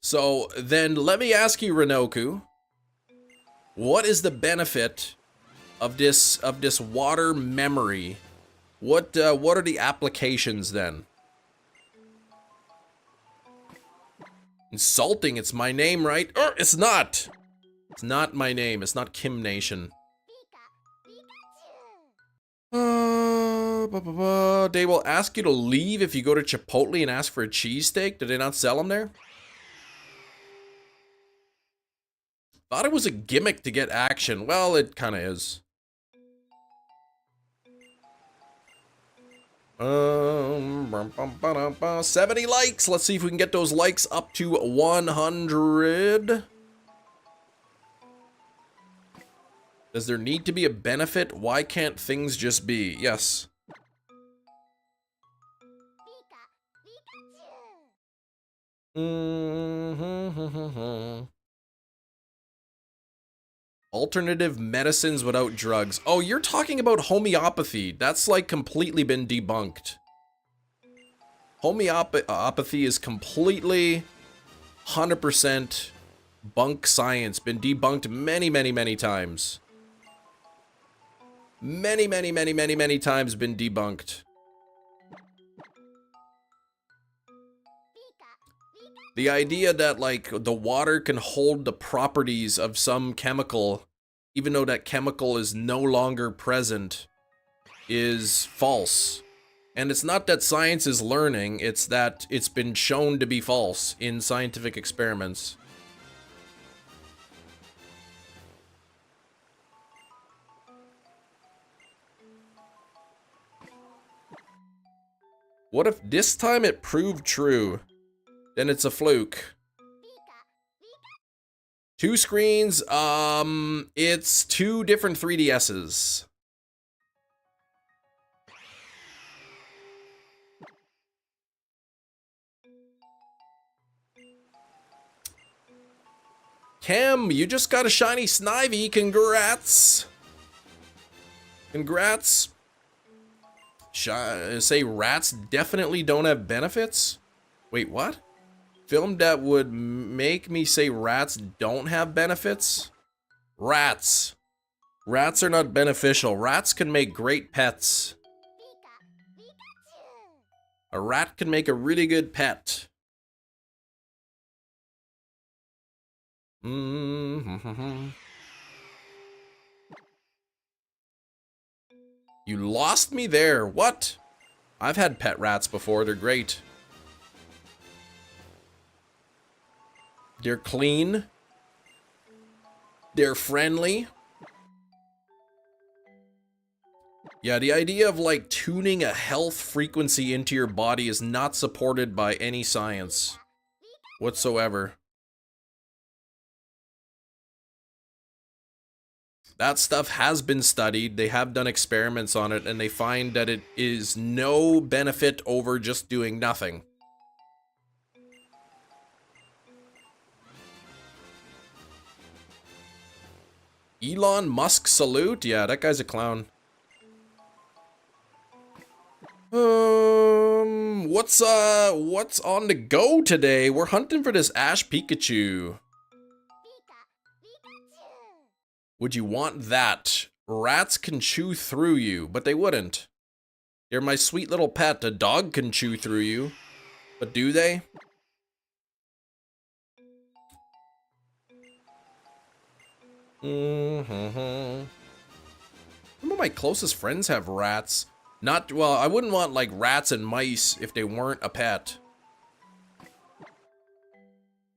So, then let me ask you, Renoku. What is the benefit of this water memory? What are the applications then? Insulting, it's my name, right? It's not! It's not my name, it's not Kim Nation. They will ask you to leave if you go to Chipotle and ask for a cheesesteak. Do they not sell them there? Thought it was a gimmick to get action. Well, it kind of is. 70 likes. Let's see if we can get those likes up to 100. Does there need to be a benefit? Why can't things just be? Yes. Alternative medicines without drugs. Oh, you're talking about homeopathy. That's like completely been debunked. Homeopathy is completely 100% bunk science. Been debunked many, many, many times. many, many, many, many, many times been debunked. The idea that, like, the water can hold the properties of some chemical, even though that chemical is no longer present, is false. And it's not that science is learning, it's that it's been shown to be false in scientific experiments. What if this time it proved true? Then it's a fluke. 2 screens, it's 2 different 3DSs. Cam, you just got a shiny Snivy, congrats! Congrats. Say rats definitely don't have benefits? Wait, what? Film that would make me say rats don't have benefits? Rats. Rats are not beneficial. Rats can make great pets. A rat can make a really good pet. You lost me there. What? I've had pet rats before. They're great. They're clean. They're friendly. Yeah, the idea of, like, tuning a health frequency into your body is not supported by any science whatsoever. That stuff has been studied. They have done experiments on it, and they find that it is no benefit over just doing nothing. Elon Musk salute? Yeah, that guy's a clown. What's on the go today? We're hunting for this Ash Pikachu. Would you want that? Rats can chew through you, but they wouldn't. They're my sweet little pet. A dog can chew through you, but do they? Some of my closest friends have rats. Not, well, I wouldn't want, like, rats and mice if they weren't a pet.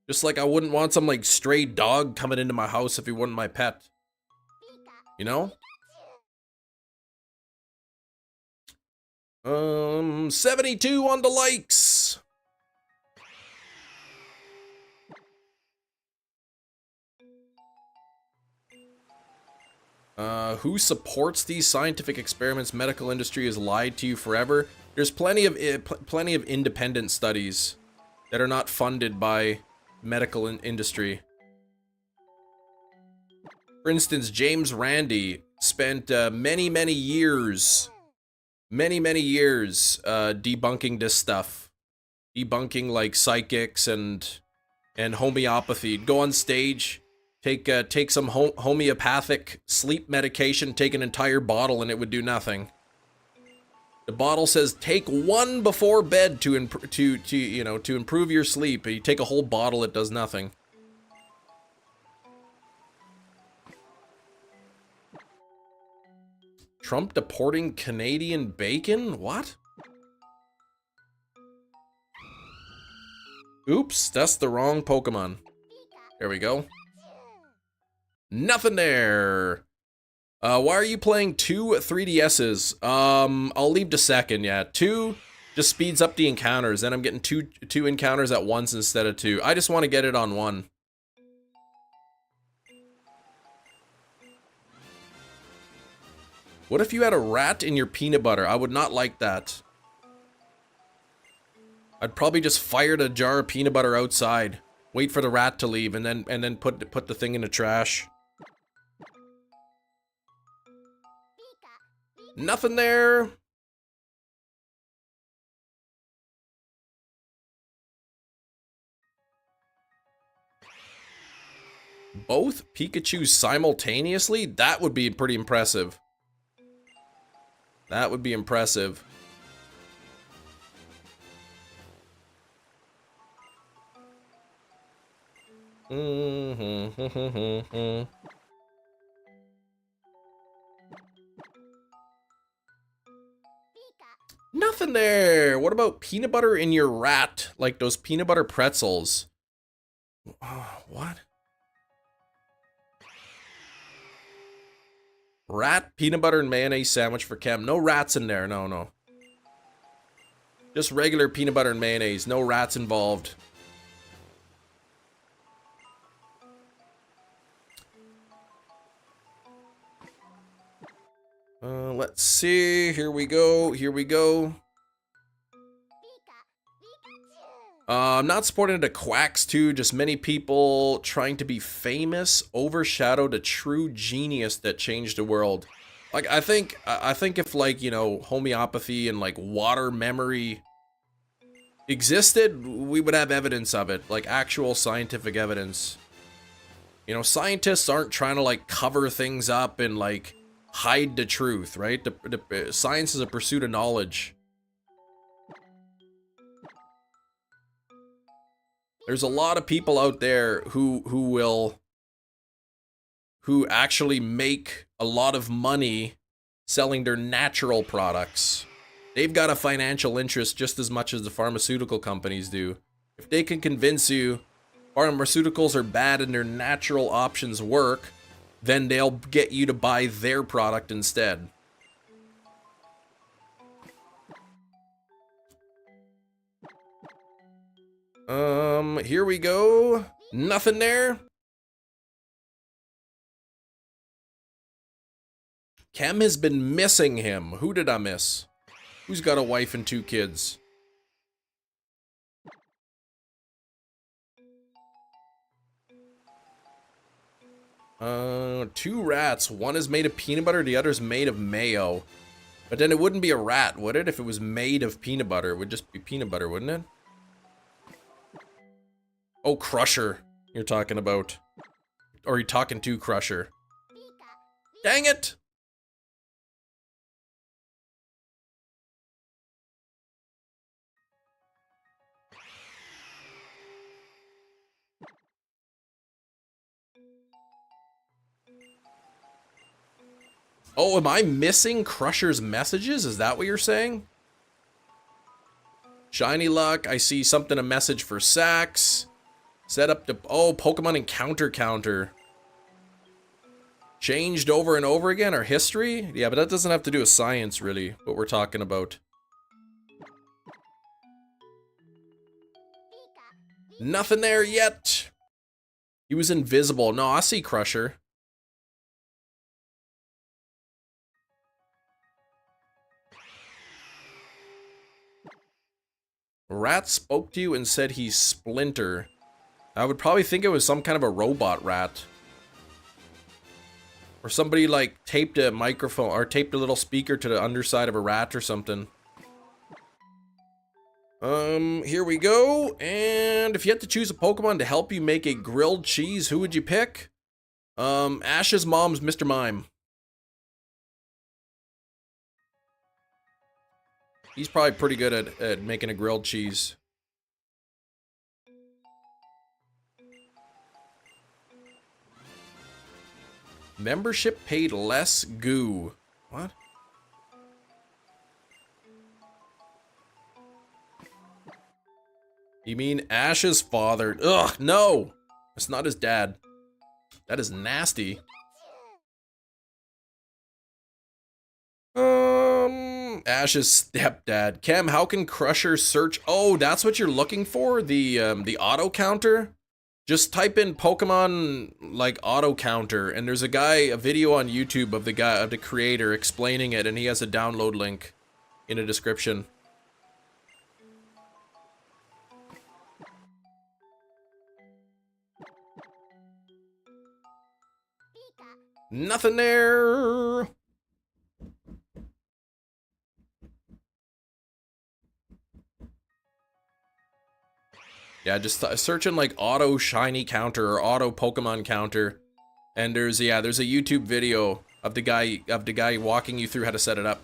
Just like I wouldn't want some, like, stray dog coming into my house if he wasn't my pet. You know? 72 on the likes. Who supports these scientific experiments? Medical industry has lied to you forever. There's plenty of independent studies that are not funded by medical industry. For instance, James Randi spent many years debunking this stuff, debunking, like, psychics and homeopathy. He'd go on stage, take some homeopathic sleep medication, take an entire bottle, and it would do nothing. The bottle says take 1 before bed to improve your sleep. You take a whole bottle, it does nothing. Trump deporting Canadian bacon? What? Oops, that's the wrong Pokemon. There we go. Nothing there. Why are you playing 2 3DSs? I'll leave to second, yeah. 2 just speeds up the encounters, then I'm getting two encounters at once instead of 2. I just want to get it on 1. What if you had a rat in your peanut butter? I would not like that. I'd probably just fire the jar of peanut butter outside, wait for the rat to leave, and then put the thing in the trash. Nothing there. Both Pikachus simultaneously? That would be pretty impressive. That would be impressive. Nothing there. What about peanut butter in your rat? Like those peanut butter pretzels. What? Rat, peanut butter, and mayonnaise sandwich for Chem. No rats in there. No, no. Just regular peanut butter and mayonnaise. No rats involved. Let's see. Here we go. Here we go. I'm not supporting the quacks too. Just many people trying to be famous overshadowed a true genius that changed the world. Like I think if like, you know, homeopathy and like water memory existed, we would have evidence of it, like actual scientific evidence. You know, scientists aren't trying to like cover things up and like hide the truth, right? The science is a pursuit of knowledge. There's a lot of people out there who actually make a lot of money selling their natural products. They've got a financial interest just as much as the pharmaceutical companies do. If they can convince you pharmaceuticals are bad and their natural options work, then they'll get you to buy their product instead. Here we go. Nothing there. Chem has been missing him. Who did I miss? Who's got a wife and 2 kids? Two rats. One is made of peanut butter, the other's made of mayo. But then it wouldn't be a rat, would it? If it was made of peanut butter, it would just be peanut butter, wouldn't it? Oh, Crusher, you're talking about. Or are you talking to Crusher? Dang it! Oh, am I missing Crusher's messages? Is that what you're saying? Shiny luck. I see something, a message for Sax. Set up the... Oh, Pokemon encounter counter. Changed over and over again, or history? Yeah, but that doesn't have to do with science, really, what we're talking about. Nothing there yet. He was invisible. No, I see Crusher. Rat spoke to you and said he's Splinter. I would probably think it was some kind of a robot rat. Or somebody like taped a microphone or taped a little speaker to the underside of a rat or something. Here we go. And if you had to choose a Pokemon to help you make a grilled cheese, who would you pick? Ash's mom's Mr. Mime. He's probably pretty good at making a grilled cheese. Membership paid less goo. What? You mean Ash's father? Ugh, no! That's not his dad. That is nasty. Ash's stepdad. Cam, how can Crusher search? Oh, that's what you're looking for? The auto counter? Just type in Pokemon, like, auto counter, and there's a video on YouTube of the creator explaining it, and he has a download link in the description. Nothing there. Yeah, just searching like auto shiny counter or auto Pokemon counter, and there's a YouTube video of the guy walking you through how to set it up.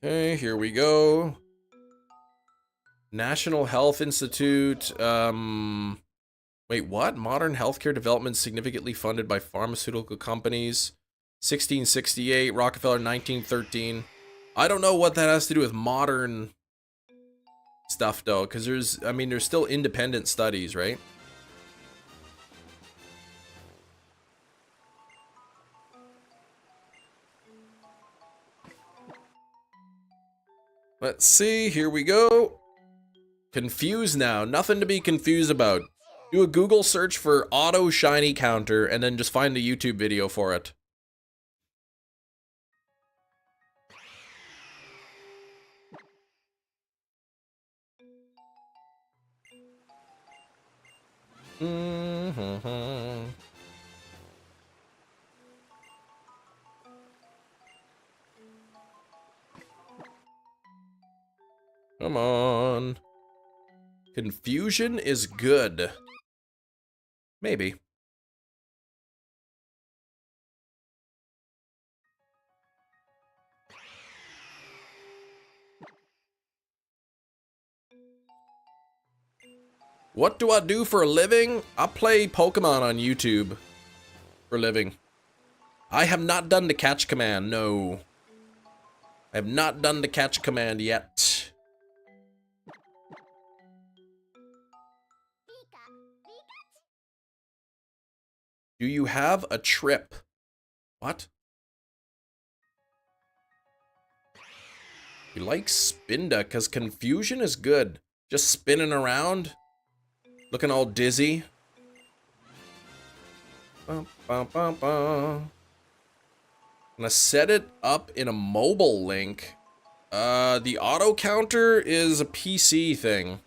Okay, here we go. National Health Institute. Wait, what? Modern healthcare development significantly funded by pharmaceutical companies. 1668, Rockefeller 1913. I don't know what that has to do with modern stuff though, because there's still independent studies, right? Let's see, here we go. Confused now, nothing to be confused about. Do a Google search for auto shiny counter and then just find a YouTube video for it. Come on. Confusion is good. Maybe. What do I do for a living? I play Pokemon on YouTube for a living. I have not done the catch command, no. I have not done the catch command yet. Do you have a trip? What? You like Spinda, because confusion is good. Just spinning around, looking all dizzy. I'm gonna set it up in a mobile link. The auto counter is a PC thing.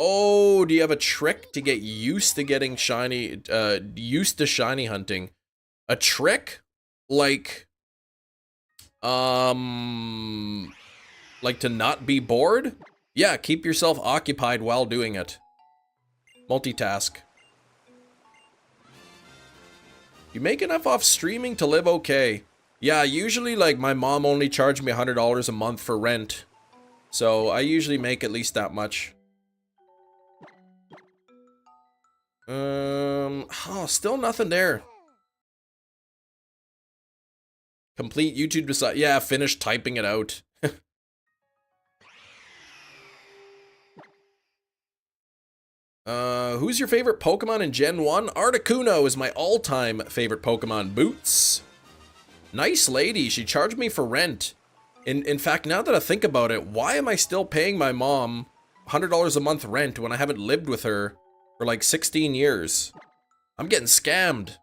Oh, do you have a trick to get used to getting shiny, used to shiny hunting? A trick? Like to not be bored? Yeah, keep yourself occupied while doing it. Multitask. You make enough off streaming to live okay. Yeah, usually like my mom only charged me $100 a month for rent. So I usually make at least that much. Oh, still nothing there. Complete YouTube decide. Yeah, finish typing it out. Who's your favorite Pokemon in Gen 1? Articuno is my all-time favorite Pokemon. Boots. Nice lady, she charged me for rent. In fact, now that I think about it, why am I still paying my mom $100 a month rent when I haven't lived with her for like 16 years? I'm getting scammed.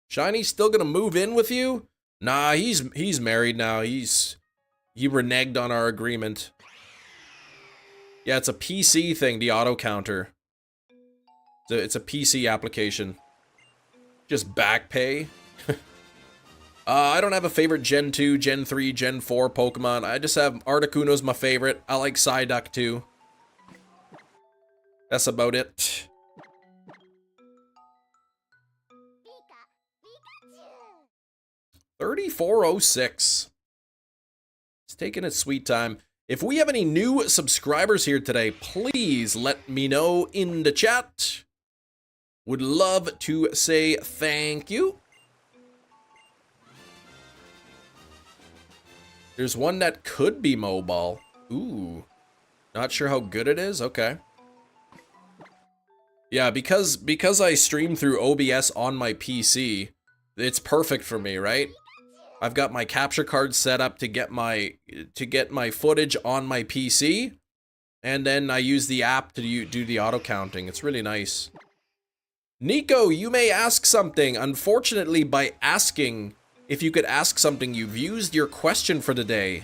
Shiny's still gonna move in with you? Nah, he's married now. He reneged on our agreement. Yeah, it's a PC thing, the auto counter. It's a PC application. Just back pay. I don't have a favorite Gen 2, Gen 3, Gen 4 Pokemon. I just have Articuno's my favorite. I like Psyduck too. That's about it. $34.06. It's taking its sweet time. If we have any new subscribers here today, please let me know in the chat. Would love to say thank you. There's one that could be mobile. Ooh. Not sure how good it is? Okay. Yeah, because I stream through OBS on my PC, it's perfect for me, right? I've got my capture card set up to get my footage on my PC, and then I use the app to do the auto counting. It's really nice. Nico, you may ask something. Unfortunately, by asking if you could ask something, you've used your question for the day.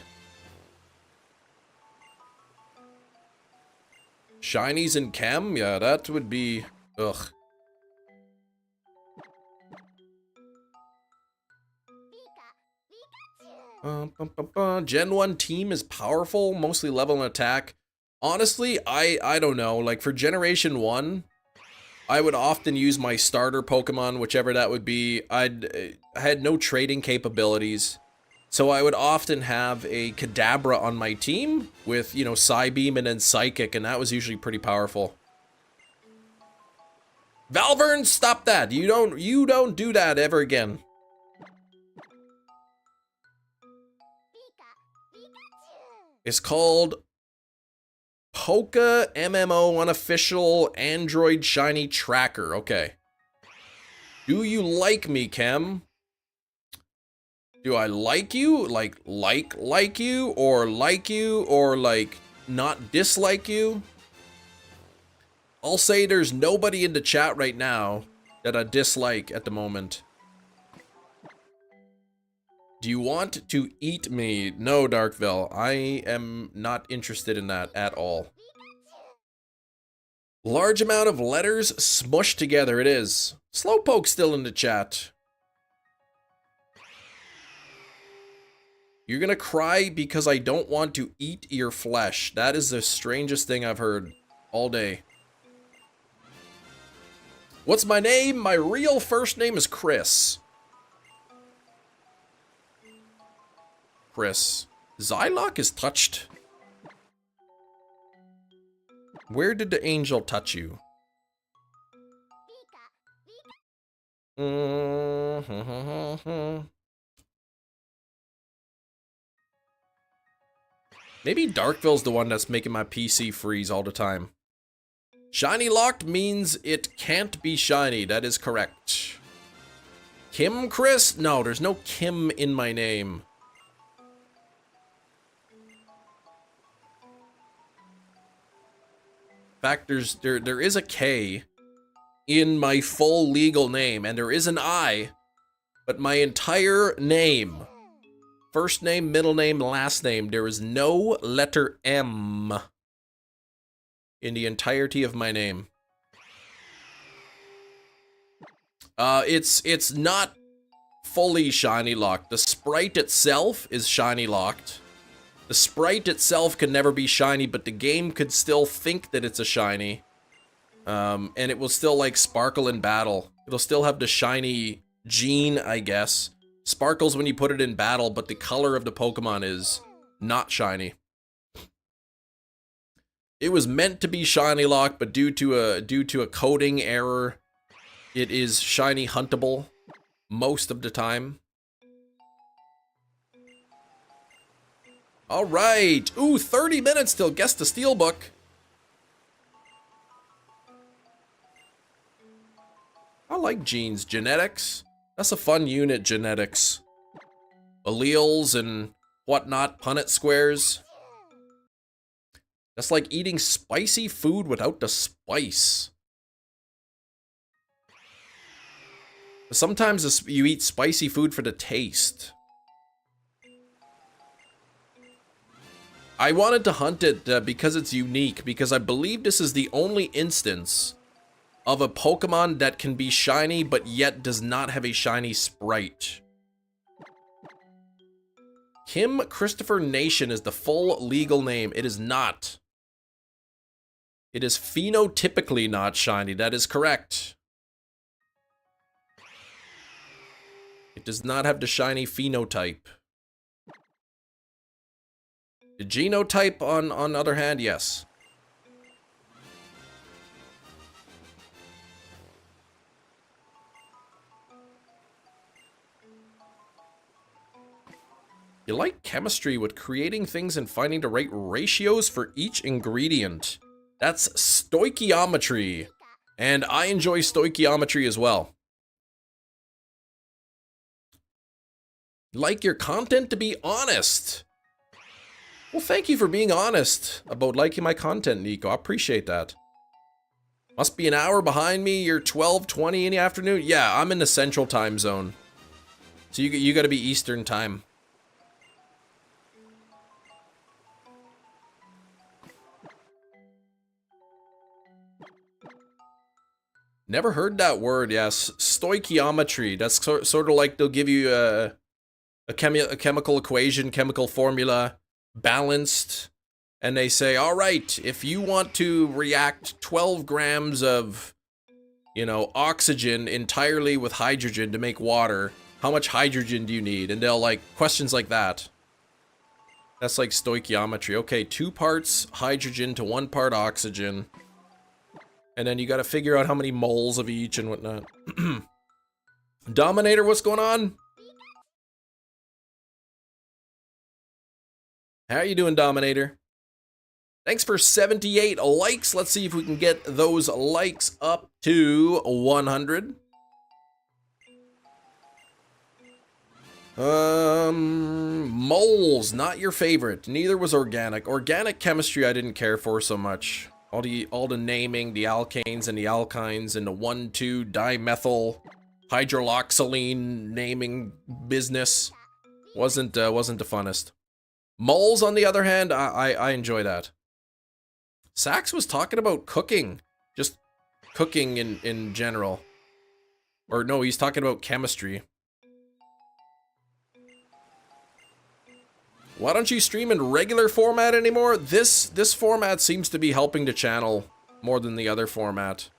Shinies and chem? Yeah, that would be... ugh. Gen 1 team is powerful, mostly level and attack. Honestly, I don't know. Like, for Generation 1, I would often use my starter Pokemon, whichever that would be. I had no trading capabilities, so I would often have a Kadabra on my team with, you know, Psybeam and then Psychic, and that was usually pretty powerful. Valvern, stop that! You don't do that ever again. It's called Poke MMO Unofficial Android Shiny Tracker. Okay. Do you like me, Kem? Do I like you? Like you? Or like you? Or, like, not dislike you? I'll say there's nobody in the chat right now that I dislike at the moment. Do you want to eat me? No, Darkville. I am not interested in that at all. Large amount of letters smushed together, it is. Slowpoke's still in the chat. You're gonna cry because I don't want to eat your flesh. That is the strangest thing I've heard all day. What's my name? My real first name is Chris. Chris. Zylock is touched. Where did the angel touch you? Maybe Darkville's the one that's making my PC freeze all the time. Shiny locked means it can't be shiny. That is correct. Kim Chris? No, there's no Kim in my name. In fact, there is a K in my full legal name, and there is an I, but my entire name, first name, middle name, last name, there is no letter M in the entirety of my name. It's not fully shiny locked. The sprite itself is shiny locked. The sprite itself can never be shiny, but the game could still think that it's a shiny. And it will still, like, sparkle in battle. It'll still have the shiny gene, I guess. Sparkles when you put it in battle, but the color of the Pokemon is not shiny. It was meant to be shiny locked, but due to a coding error, it is shiny huntable most of the time. All right. Ooh, 30 minutes till guess the Steelbook. I like genes. Genetics. That's a fun unit, genetics. Alleles and whatnot, Punnett squares. That's like eating spicy food without the spice. Sometimes you eat spicy food for the taste. I wanted to hunt it because it's unique, because I believe this is the only instance of a Pokemon that can be shiny but yet does not have a shiny sprite. Kim Christopher Nation is the full legal name. It is not. It is phenotypically not shiny. That is correct. It does not have the shiny phenotype. The genotype, on the other hand, yes. You like chemistry with creating things and finding the right ratios for each ingredient. That's stoichiometry. And I enjoy stoichiometry as well. Like your content to be honest. Well, thank you for being honest about liking my content, Nico. I appreciate that. Must be an hour behind me. You're 12:20 in the afternoon. Yeah, I'm in the central time zone. So you got to be Eastern time. Never heard that word. Yes, stoichiometry. That's sort of like they'll give you a chemical equation, chemical formula, balanced, and they say, all right, if you want to react 12 grams of you know, oxygen entirely with hydrogen to make water. How much hydrogen do you need? And they'll like questions like that. That's like stoichiometry. Okay, 2 parts hydrogen to 1 part oxygen. And then you got to figure out how many moles of each and whatnot. Dominator, what's going on? How are you doing, Dominator? Thanks for 78 likes. Let's see if we can get those likes up to 100. Moles, not your favorite. Neither was organic. Organic chemistry I didn't care for so much. All the naming, the alkanes and the alkynes and the 1,2-dimethyl hydroxylene naming business wasn't the funnest. Moles, on the other hand, I enjoy that. Sax was talking about cooking, just cooking in general. Or no, he's talking about chemistry. Why don't you stream in regular format anymore? This format seems to be helping the channel more than the other format.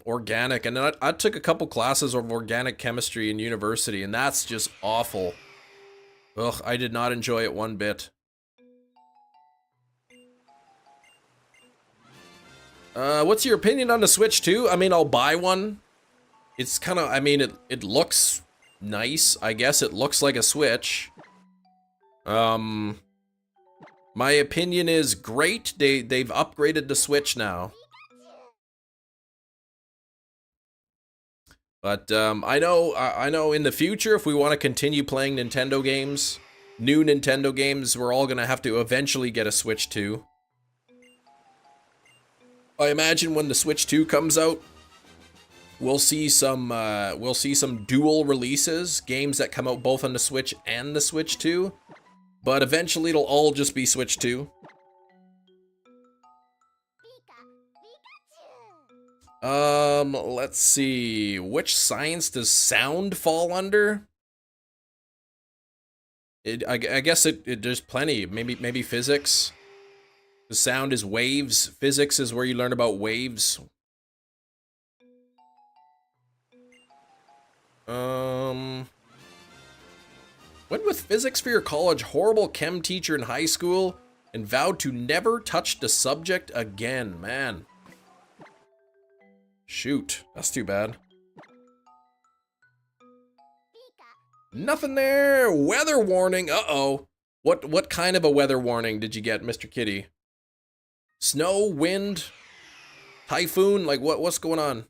Organic, and then I took a couple classes of organic chemistry in university, and that's just awful. Ugh, I did not enjoy it one bit. What's your opinion on the Switch 2? I mean, I'll buy one. It's kind of, I mean, it looks nice. I guess it looks like a Switch. My opinion is great. They've upgraded the Switch now. But I know in the future, if we want to continue playing Nintendo games, new Nintendo games, we're all gonna have to eventually get a Switch 2. I imagine when the Switch 2 comes out, we'll see some dual releases, games that come out both on the Switch and the Switch 2. But eventually it'll all just be Switch 2. Let's see. Which science does sound fall under? I guess there's plenty. Maybe physics. The sound is waves. Physics is where you learn about waves. Went with physics for your college. Horrible chem teacher in high school and vowed to never touch the subject again. Man. Shoot, that's too bad. Nothing there. Weather warning. Uh-oh. What kind of a weather warning did you get, Mr. Kitty? Snow, wind, typhoon? Like what's going on?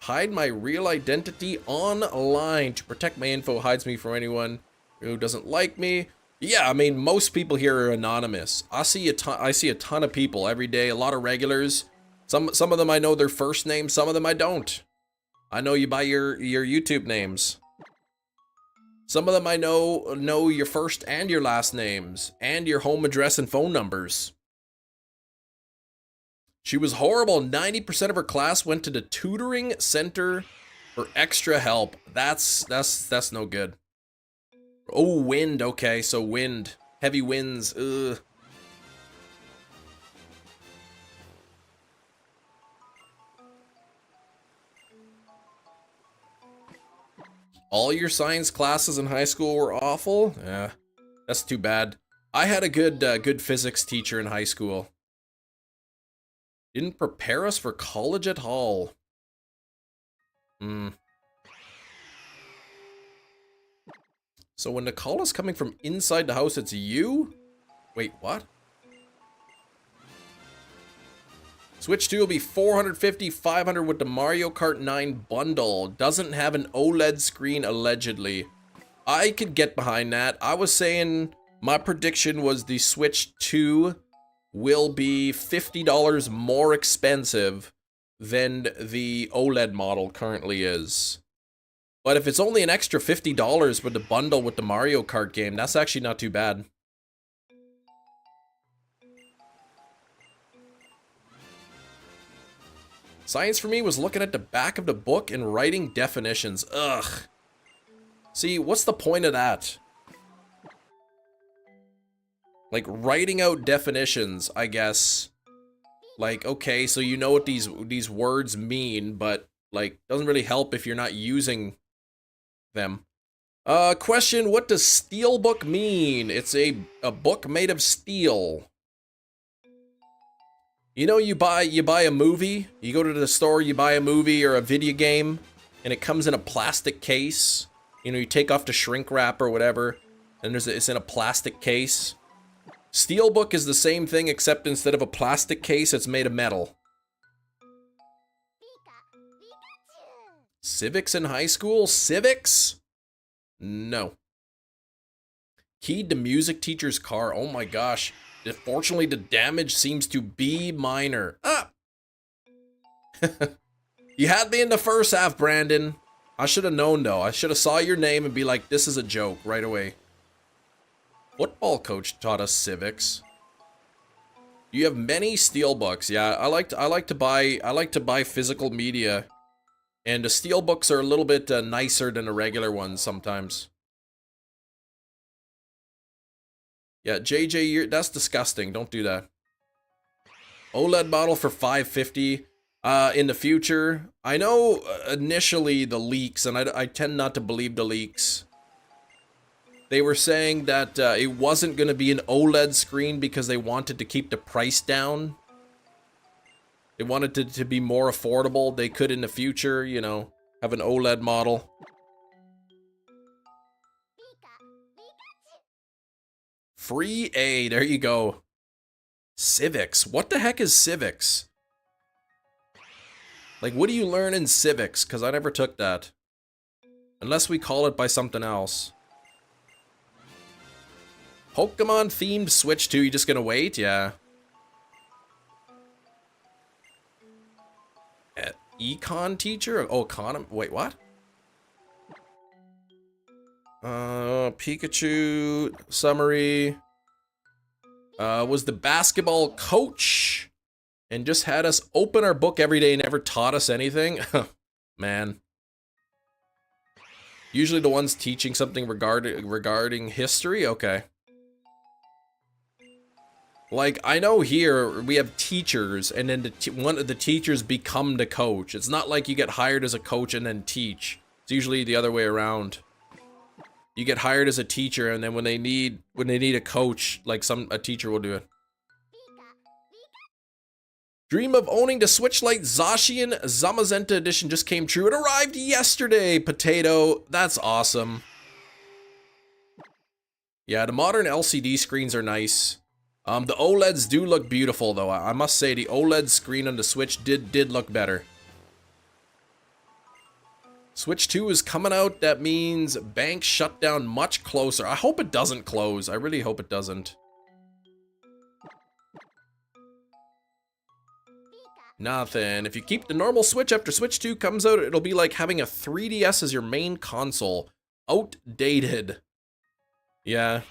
Hide my real identity online to protect my info. Hides me from anyone who doesn't like me. Yeah, I mean, most people here are anonymous. I see a ton of people every day, a lot of regulars. Some of them I know their first name, some of them I don't. I know you by your YouTube names. Some of them I know your first and your last names, and your home address and phone numbers. She was horrible. 90% of her class went to the tutoring center for extra help. That's no good. Oh, wind. Okay, so wind. Heavy winds. Ugh. All your science classes in high school were awful? Yeah, that's too bad. I had a good physics teacher in high school. Didn't prepare us for college at all. So when the call is coming from inside the house, it's you? Wait, what? Switch 2 will be 450, 500 with the Mario Kart 9 bundle. Doesn't have an OLED screen, allegedly. I could get behind that. I was saying, my prediction was the Switch 2 will be $50 more expensive than the OLED model currently is. But if it's only an extra $50 with the bundle with the Mario Kart game, that's actually not too bad. Science for me was looking at the back of the book and writing definitions. Ugh. See, what's the point of that? Like, writing out definitions, I guess. Like, okay, so you know what these words mean, but, like, doesn't really help if you're not using them. Question, what does Steelbook mean? It's a book made of steel. You know, you buy a movie, you go to the store, you buy a movie or a video game, and it comes in a plastic case. You know, you take off the shrink wrap or whatever, and it's in a plastic case. Steelbook is the same thing, except instead of a plastic case, it's made of metal. Civics in high school? Civics? No. Keyed to music teacher's car. Oh my gosh. Fortunately, the damage seems to be minor. Ah! You had me in the first half, Brandon. I should have known, though. I should have saw your name and be like, this is a joke right away. Football coach taught us civics. You have many steelbooks. Yeah, I like to buy physical media. And the steelbooks are a little bit nicer than the regular ones sometimes. Yeah, JJ, that's disgusting. Don't do that. OLED model for $550 in the future. I know initially the leaks, and I tend not to believe the leaks. They were saying that it wasn't going to be an OLED screen because they wanted to keep the price down. They wanted it to be more affordable. They could in the future, you know, have an OLED model. Free A, there you go. Civics. What the heck is civics? Like, what do you learn in civics? Because I never took that. Unless we call it by something else. Pokemon themed Switch 2, you just gonna wait? Yeah. Econ teacher? Oh, econ. Wait, what? Pikachu summary. Was the basketball coach and just had us open our book every day and never taught us anything. Man. Usually the ones teaching something regarding history? Okay. Like, I know here we have teachers, and then one of the teachers become the coach. It's not like you get hired as a coach and then teach. It's usually the other way around. You get hired as a teacher, and then when they need a coach, like a teacher will do it. Dream of owning the Switch Lite Zacian Zamazenta edition just came true. It arrived yesterday, Potato. That's awesome. Yeah, the modern LCD screens are nice. The OLEDs do look beautiful, though. I must say, the OLED screen on the Switch did look better. Switch 2 is coming out. That means bank shutdown much closer. I hope it doesn't close. I really hope it doesn't. Nothing. If you keep the normal Switch after Switch 2 comes out, it'll be like having a 3DS as your main console. Outdated. Yeah.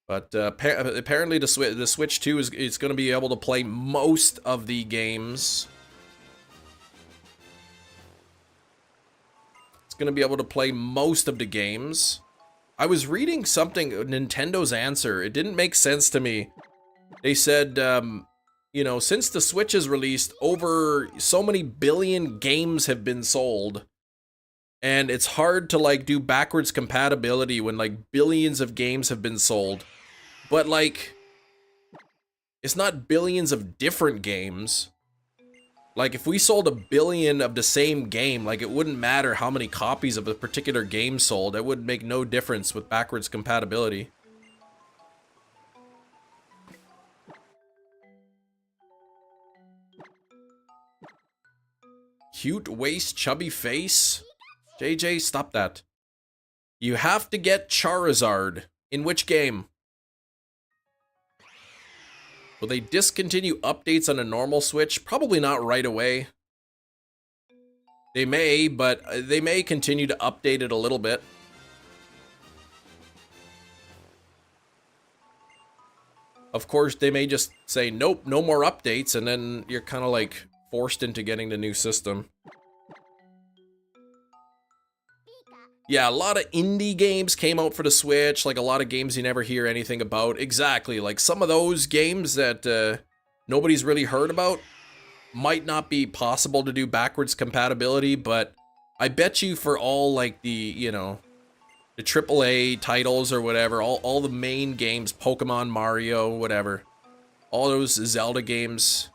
But apparently the Switch 2 is going to be able to play most of the games. It's going to be able to play most of the games. I was reading something, Nintendo's answer. It didn't make sense to me. They said, you know, since the Switch is released, over so many billion games have been sold. And it's hard to, like, do backwards compatibility when, like, billions of games have been sold. But, like, it's not billions of different games. Like, if we sold a billion of the same game, like, it wouldn't matter how many copies of a particular game sold. It would make no difference with backwards compatibility. Cute waist, chubby face? JJ, stop that. You have to get Charizard. In which game? Will they discontinue updates on a normal Switch? Probably not right away. They may, but they may continue to update it a little bit. of course, they may just say, nope, no more updates, and then you're kind of like forced into getting the new system. Yeah, a lot of indie games came out for the Switch, like a lot of games you never hear anything about. Exactly, like some of those games that nobody's really heard about might not be possible to do backwards compatibility, but I bet you for all like the, you know, the AAA titles or whatever, all the main games, Pokemon, Mario, whatever, all those Zelda games,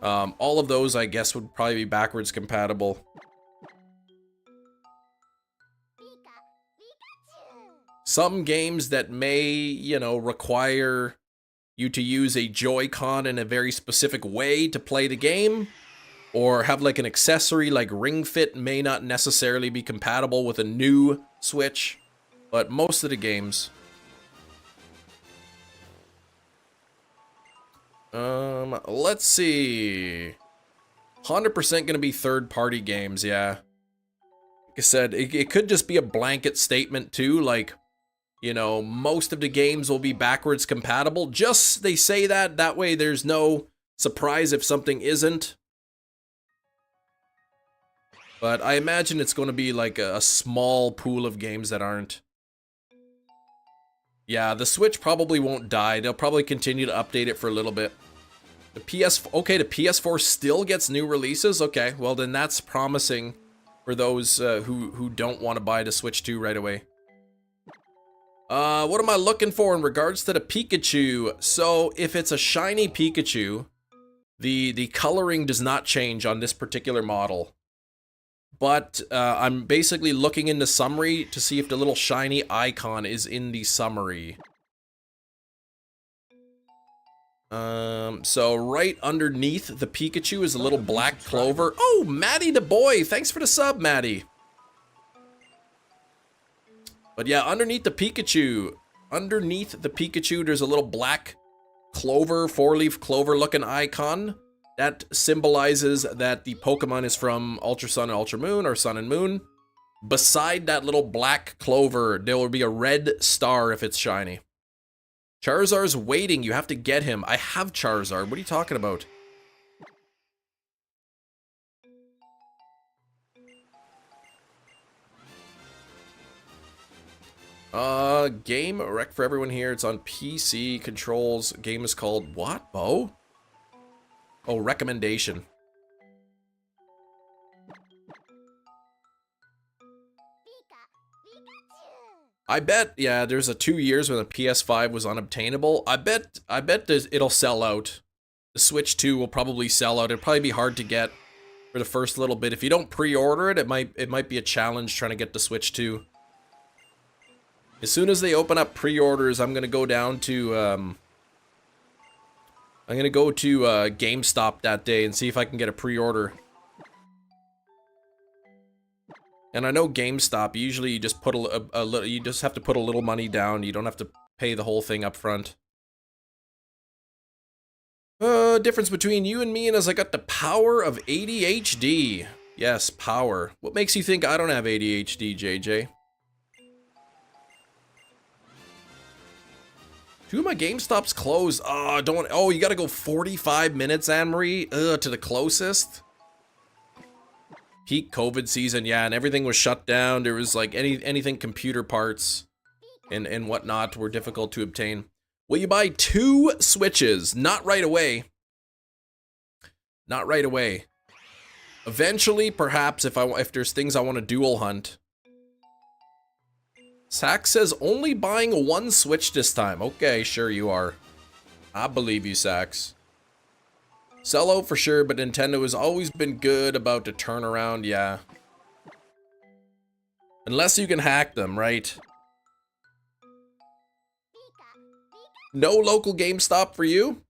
all of those I guess would probably be backwards compatible. Some games that may, you know, require you to use a Joy-Con in a very specific way to play the game, or have like an accessory like Ring Fit may not necessarily be compatible with a new Switch, but most of the games. Let's see. 100% gonna be third-party games, yeah. Like I said, it could just be a blanket statement too, like, you know, most of the games will be backwards compatible. Just, they say that way there's no surprise if something isn't. But I imagine it's going to be like a small pool of games that aren't. Yeah, the Switch probably won't die. They'll probably continue to update it for a little bit. The the PS4 still gets new releases? Okay, well then that's promising for those who don't want to buy the Switch 2 right away. What am I looking for in regards to the Pikachu? So, if it's a shiny Pikachu, the coloring does not change on this particular model. But I'm basically looking in the summary to see if the little shiny icon is in the summary. So right underneath the Pikachu is a little black clover. Oh, Maddie the boy! Thanks for the sub, Maddie! But yeah, underneath the Pikachu, there's a little black clover, four-leaf clover looking icon that symbolizes that the Pokemon is from Ultra Sun and Ultra Moon, or Sun and Moon. Beside that little black clover, there will be a red star if it's shiny. Charizard's waiting, you have to get him. I have Charizard, what are you talking about? Game rec for everyone here. It's on PC. Controls. Game is called what, Bo? Oh, recommendation. I bet, yeah, there's a 2 years when the PS5 was unobtainable. I bet it'll sell out. The Switch 2 will probably sell out. It'll probably be hard to get for the first little bit. If you don't pre-order it, it might be a challenge trying to get the Switch 2. As soon as they open up pre-orders, I'm gonna go down to GameStop that day and see if I can get a pre-order. And I know GameStop, usually you just put you just have to put a little money down. You don't have to pay the whole thing up front. Difference between you and me is I got the power of ADHD. Yes, power. What makes you think I don't have ADHD, JJ? Two of my GameStops closed. Oh, you gotta go 45 minutes, Anne-Marie? To the closest? Peak COVID season, yeah, and everything was shut down. There was like anything computer parts and whatnot were difficult to obtain. Will you buy 2 Switches? Not right away. Not right away. Eventually, perhaps, if there's things I want to dual hunt. Sax says only buying 1 Switch this time. Okay, sure you are. I believe you, Sax. Sell out for sure, but Nintendo has always been good about the turnaround, yeah. Unless you can hack them, right? No local GameStop for you?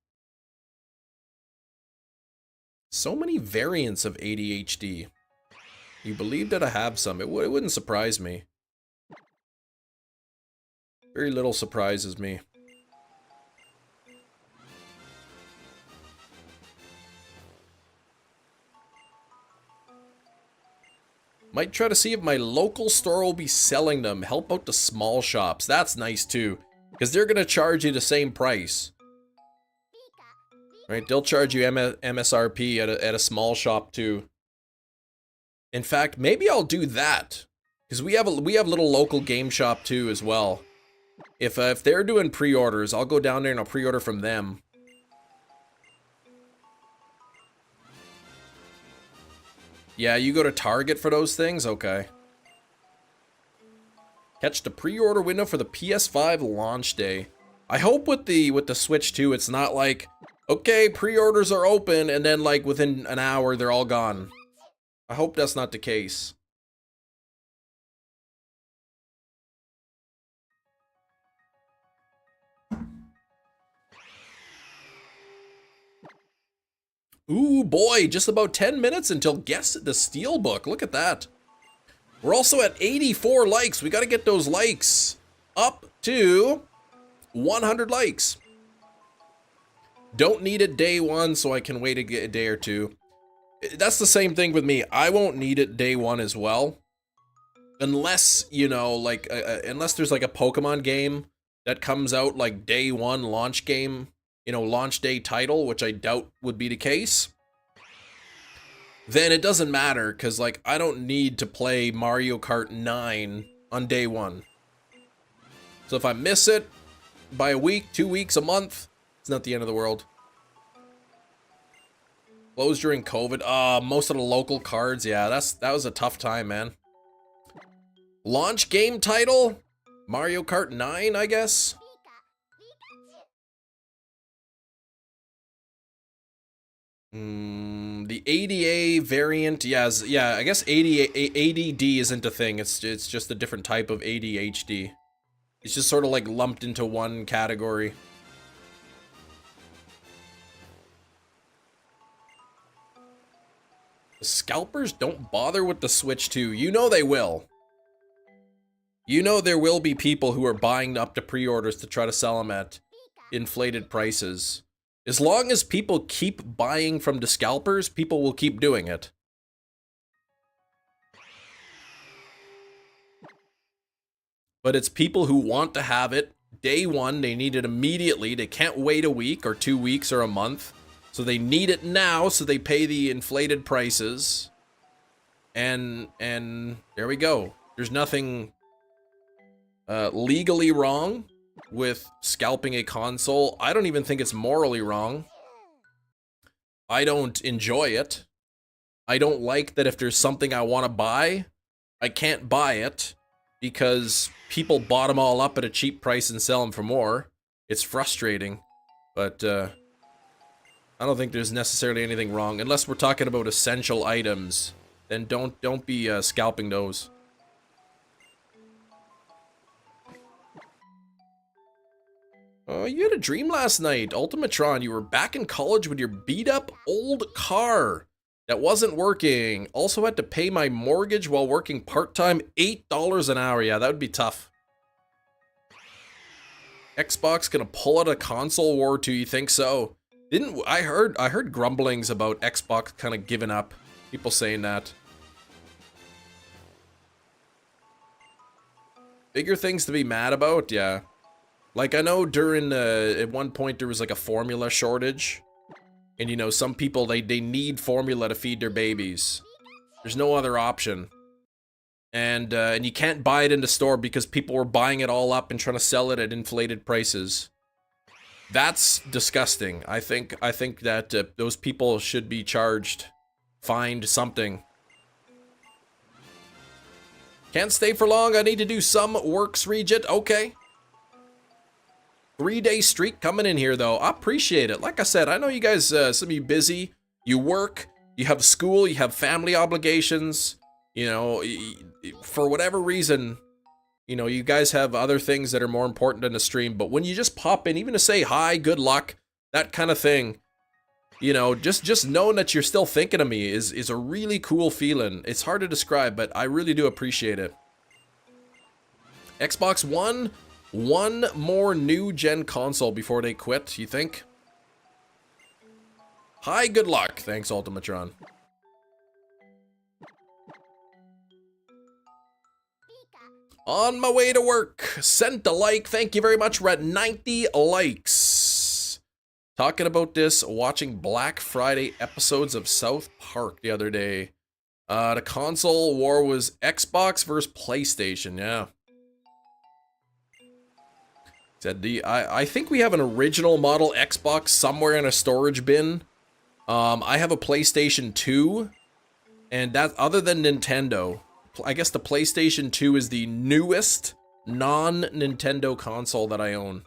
So many variants of ADHD. You believe that I have some. It wouldn't surprise me. Very little surprises me. Might try to see if my local store will be selling them. Help out the small shops. That's nice too. Because they're going to charge you the same price. Right? They'll charge you MSRP at a small shop too. In fact, maybe I'll do that because we have a little local game shop too as well. If they're doing pre-orders, I'll go down there and I'll pre-order from them. Yeah, you go to Target for those things? Okay. Catch the pre-order window for the PS5 launch day. I hope with the Switch too, it's not like, okay, pre-orders are open and then like within an hour they're all gone. I hope that's not the case. Ooh, boy, just about 10 minutes until Guess the Steelbook. Look at that. We're also at 84 likes. We got to get those likes up to 100 likes. Don't need it day one, so I can wait a day or two. That's the same thing with me. I won't need it day one as well. Unless, you know, like, unless there's like a Pokemon game that comes out like day one launch game, you know, launch day title, which I doubt would be the case, then it doesn't matter, because, like, I don't need to play Mario Kart 9 on day one. So if I miss it by a week, 2 weeks, a month, it's not the end of the world. Closed during COVID. Most of the local cards, yeah, that was a tough time, man. Launch game title? Mario Kart 9, I guess? The ADA variant, yeah, I guess ADD isn't a thing. It's just a different type of ADHD. It's just sort of like lumped into one category. The scalpers don't bother with the Switch 2. You know they will. You know there will be people who are buying up the pre-orders to try to sell them at inflated prices. As long as people keep buying from the scalpers, people will keep doing it. But it's people who want to have it day one. They need it immediately. They can't wait a week or 2 weeks or a month. So they need it now, so they pay the inflated prices. And there we go. There's nothing legally wrong with scalping a console. I don't even think it's morally wrong. I don't enjoy it. I don't like that if there's something I want to buy, I can't buy it because people bought them all up at a cheap price and sell them for more. It's frustrating, but I don't think there's necessarily anything wrong. Unless we're talking about essential items, then don't be scalping those. Oh, you had a dream last night, Ultimatron. You were back in college with your beat-up old car that wasn't working. Also had to pay my mortgage while working part-time, $8 an hour. Yeah, that would be tough. Xbox gonna pull out a console war too, you think so? I heard grumblings about Xbox kind of giving up. People saying that. Bigger things to be mad about, yeah. Like, I know during, at one point there was like a formula shortage. And, you know, some people, they need formula to feed their babies. There's no other option. And you can't buy it in the store because people were buying it all up and trying to sell it at inflated prices. That's disgusting. I think that those people should be charged, fined, something. Can't stay for long. I need to do some works, Regent. Okay. 3-day streak coming in here, though. I appreciate it. Like I said, I know you guys, some of you busy. You work, you have school, you have family obligations. You know, for whatever reason, you know, you guys have other things that are more important than the stream. But when you just pop in, even to say hi, good luck, that kind of thing, you know, just knowing that you're still thinking of me is a really cool feeling. It's hard to describe, but I really do appreciate it. Xbox One. One more new gen console before they quit, you think? Hi, good luck. Thanks, Ultimatron. On my way to work. Sent a like. Thank you very much. We're at 90 likes. Talking about this, watching Black Friday episodes of South Park the other day. The console war was Xbox versus PlayStation, yeah. Said I think we have an original model Xbox somewhere in a storage bin. I have a PlayStation 2, and that, other than Nintendo, I guess the PlayStation 2 is the newest non-Nintendo console that I own.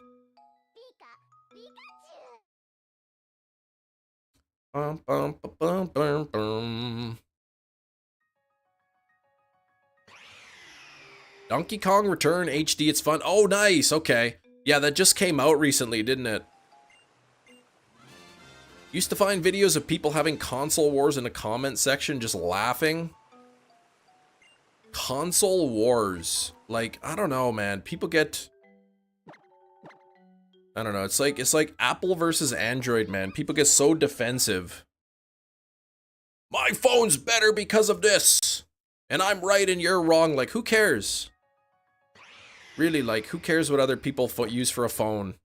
Bum, bum, bum, bum, bum. Donkey Kong Return HD, it's fun. Oh, nice, okay. Yeah, that just came out recently, didn't it? Used to find videos of people having console wars in the comment section, just laughing. Console wars. Like, I don't know, man. People get... I don't know, it's like Apple versus Android, man. People get so defensive. My phone's better because of this! And I'm right and you're wrong. Like, who cares? Really, like, who cares what other people use for a phone?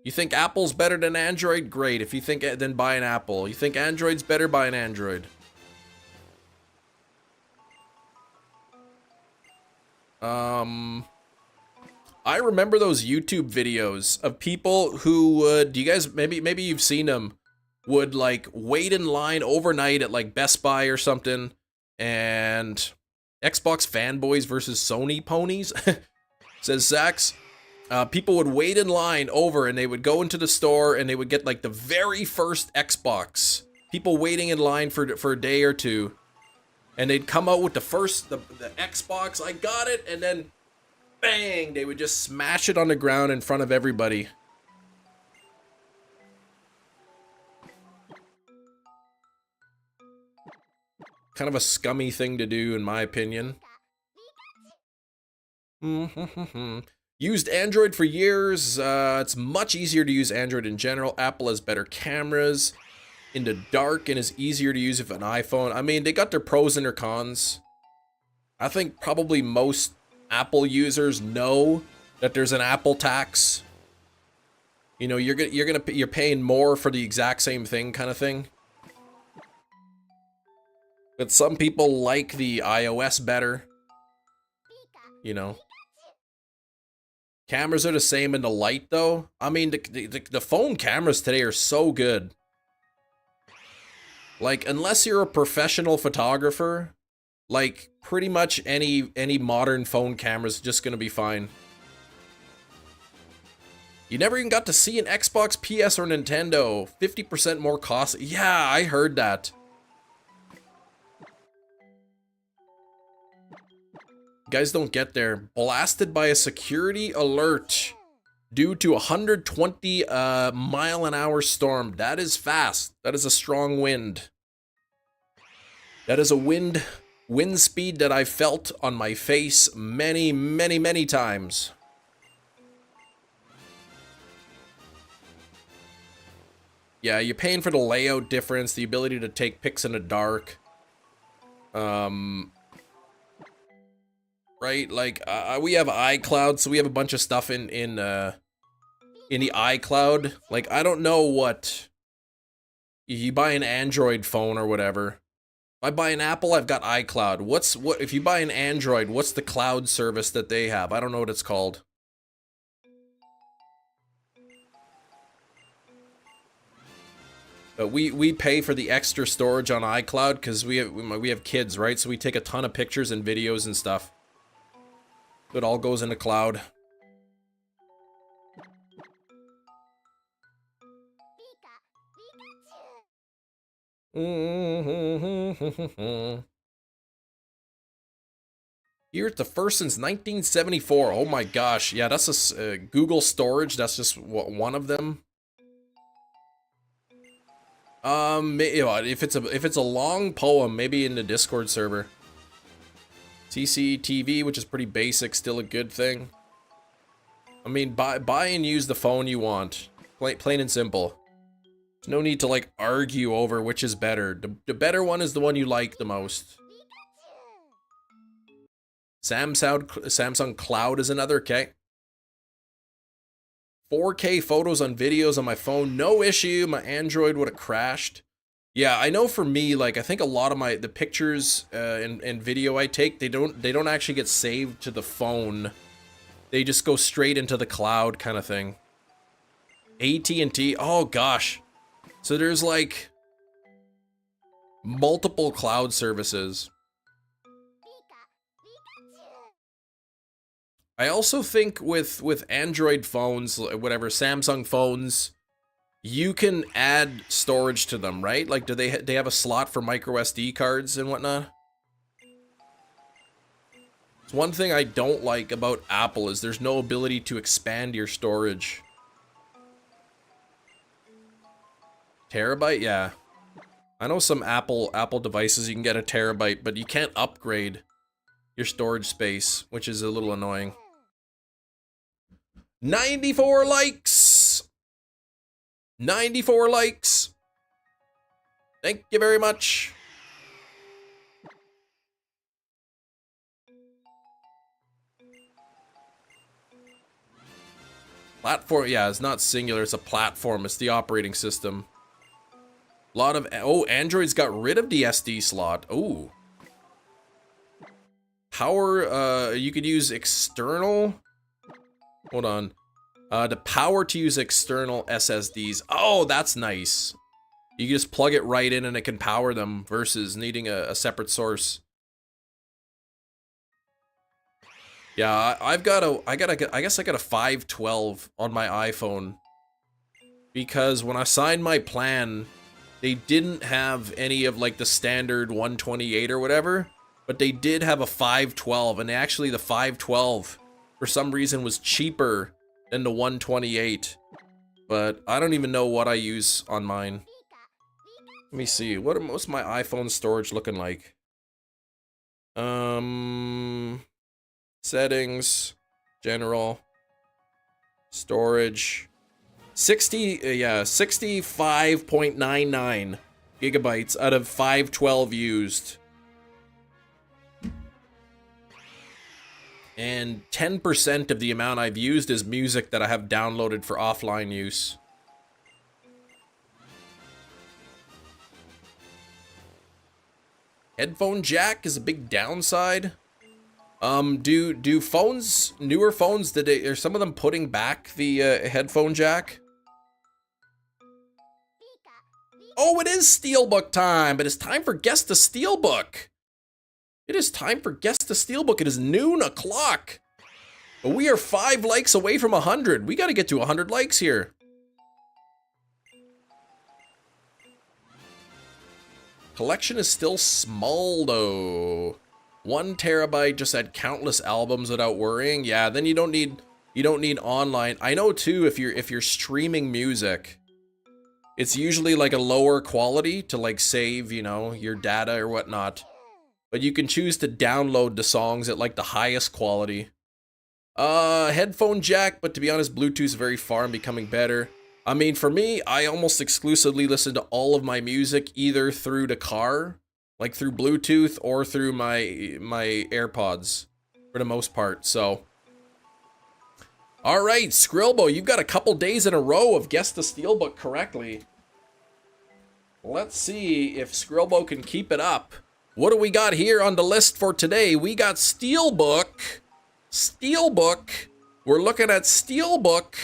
You think Apple's better than Android? Great. If you think, then buy an Apple. You think Android's better? Buy an Android. I remember those YouTube videos of people who would, do you guys, maybe you've seen them, would like wait in line overnight at like Best Buy or something, and Xbox fanboys versus Sony ponies, says Zax. People would wait in line over and they would go into the store and they would get like the very first Xbox. People waiting in line for a day or two. And they'd come out with the Xbox, I got it, and then bang, they would just smash it on the ground in front of everybody. Kind of a scummy thing to do, in my opinion. Used Android for years. It's much easier to use Android in general. Apple has better cameras in the dark and is easier to use with an iPhone. I mean, they got their pros and their cons. I think probably most Apple users know that there's an Apple tax. You know, you're paying more for the exact same thing, kind of thing. But some people like the iOS better. You know. Cameras are the same in the light, though. I mean, the phone cameras today are so good. Like, unless you're a professional photographer, like, pretty much any modern phone camera is just gonna be fine. You never even got to see an Xbox, PS, or Nintendo. 50% more costly. Yeah, I heard that. Guys don't get there. Blasted by a security alert due to 120 mile-an-hour storm. That is fast. That is a strong wind. That is a wind speed that I felt on my face many, many, many times. Yeah, you're paying for the layout difference, the ability to take pics in the dark. Right, like, we have iCloud, so we have a bunch of stuff in the iCloud. Like, I don't know what... You buy an Android phone or whatever. If I buy an Apple, I've got iCloud. If you buy an Android, what's the cloud service that they have? I don't know what it's called. But we pay for the extra storage on iCloud because we have kids, right? So we take a ton of pictures and videos and stuff. It all goes in the cloud. Here it's the first since 1974. Oh my gosh. Yeah, that's a Google storage. That's just one of them. If it's a long poem, maybe in the Discord server. CCTV, which is pretty basic, still a good thing. I mean, buy and use the phone you want. Plain and simple. There's no need to, like, argue over which is better. The better one is the one you like the most. Samsung Cloud is another, okay. 4K photos on videos on my phone, no issue. My Android would have crashed. Yeah, I know for me, like, I think a lot of the pictures and video I take, they don't actually get saved to the phone. They just go straight into the cloud kind of thing. AT&T, oh gosh. So there's like multiple cloud services. I also think with Android phones, whatever, Samsung phones, you can add storage to them, right? Like, do they have a slot for micro SD cards and whatnot? It's one thing I don't like about Apple is there's no ability to expand your storage. Terabyte, yeah. I know some Apple devices you can get a terabyte, but you can't upgrade your storage space, which is a little annoying. 94 likes! 94 likes! Thank you very much. Platform, yeah, it's not singular, it's a platform, it's the operating system. A lot of, oh, Android's got rid of the SD slot. Oh. Power, you could use external. Hold on. The power to use external SSDs. Oh, that's nice. You can just plug it right in and it can power them versus needing a separate source. Yeah, I guess I got a 512 on my iPhone. Because when I signed my plan, they didn't have any of like the standard 128 or whatever, but they did have a 512, and actually the 512 for some reason was cheaper than the 128. But I don't even know what I use on mine. Let me see. What's my iPhone storage looking like? Settings, general, storage. 65.99 gigabytes out of 512 used. And 10% of the amount I've used is music that I have downloaded for offline use. Headphone jack is a big downside. Do phones, newer phones, are some of them putting back the headphone jack? Oh, it is Steelbook time, but it's time for Guess the Steelbook. It is time for Guess the Steelbook. It is noon o'clock. But we are 5 likes away from 100. We got to get to 100 likes here. Collection is still small though. 1 terabyte just had countless albums without worrying. Yeah, then you don't need online. I know too, if you're streaming music, it's usually like a lower quality to like save, you know, your data or whatnot. But you can choose to download the songs at like the highest quality. Headphone jack, but to be honest, Bluetooth's very far and becoming better. I mean, for me, I almost exclusively listen to all of my music either through the car, like through Bluetooth, or through my AirPods for the most part. So, all right, Skrillbo, you've got a couple days in a row of Guess the Steelbook correctly. Let's see if Skrillbo can keep it up. What do we got here on the list for today? We got Steelbook. Steelbook. We're looking at Steelbook.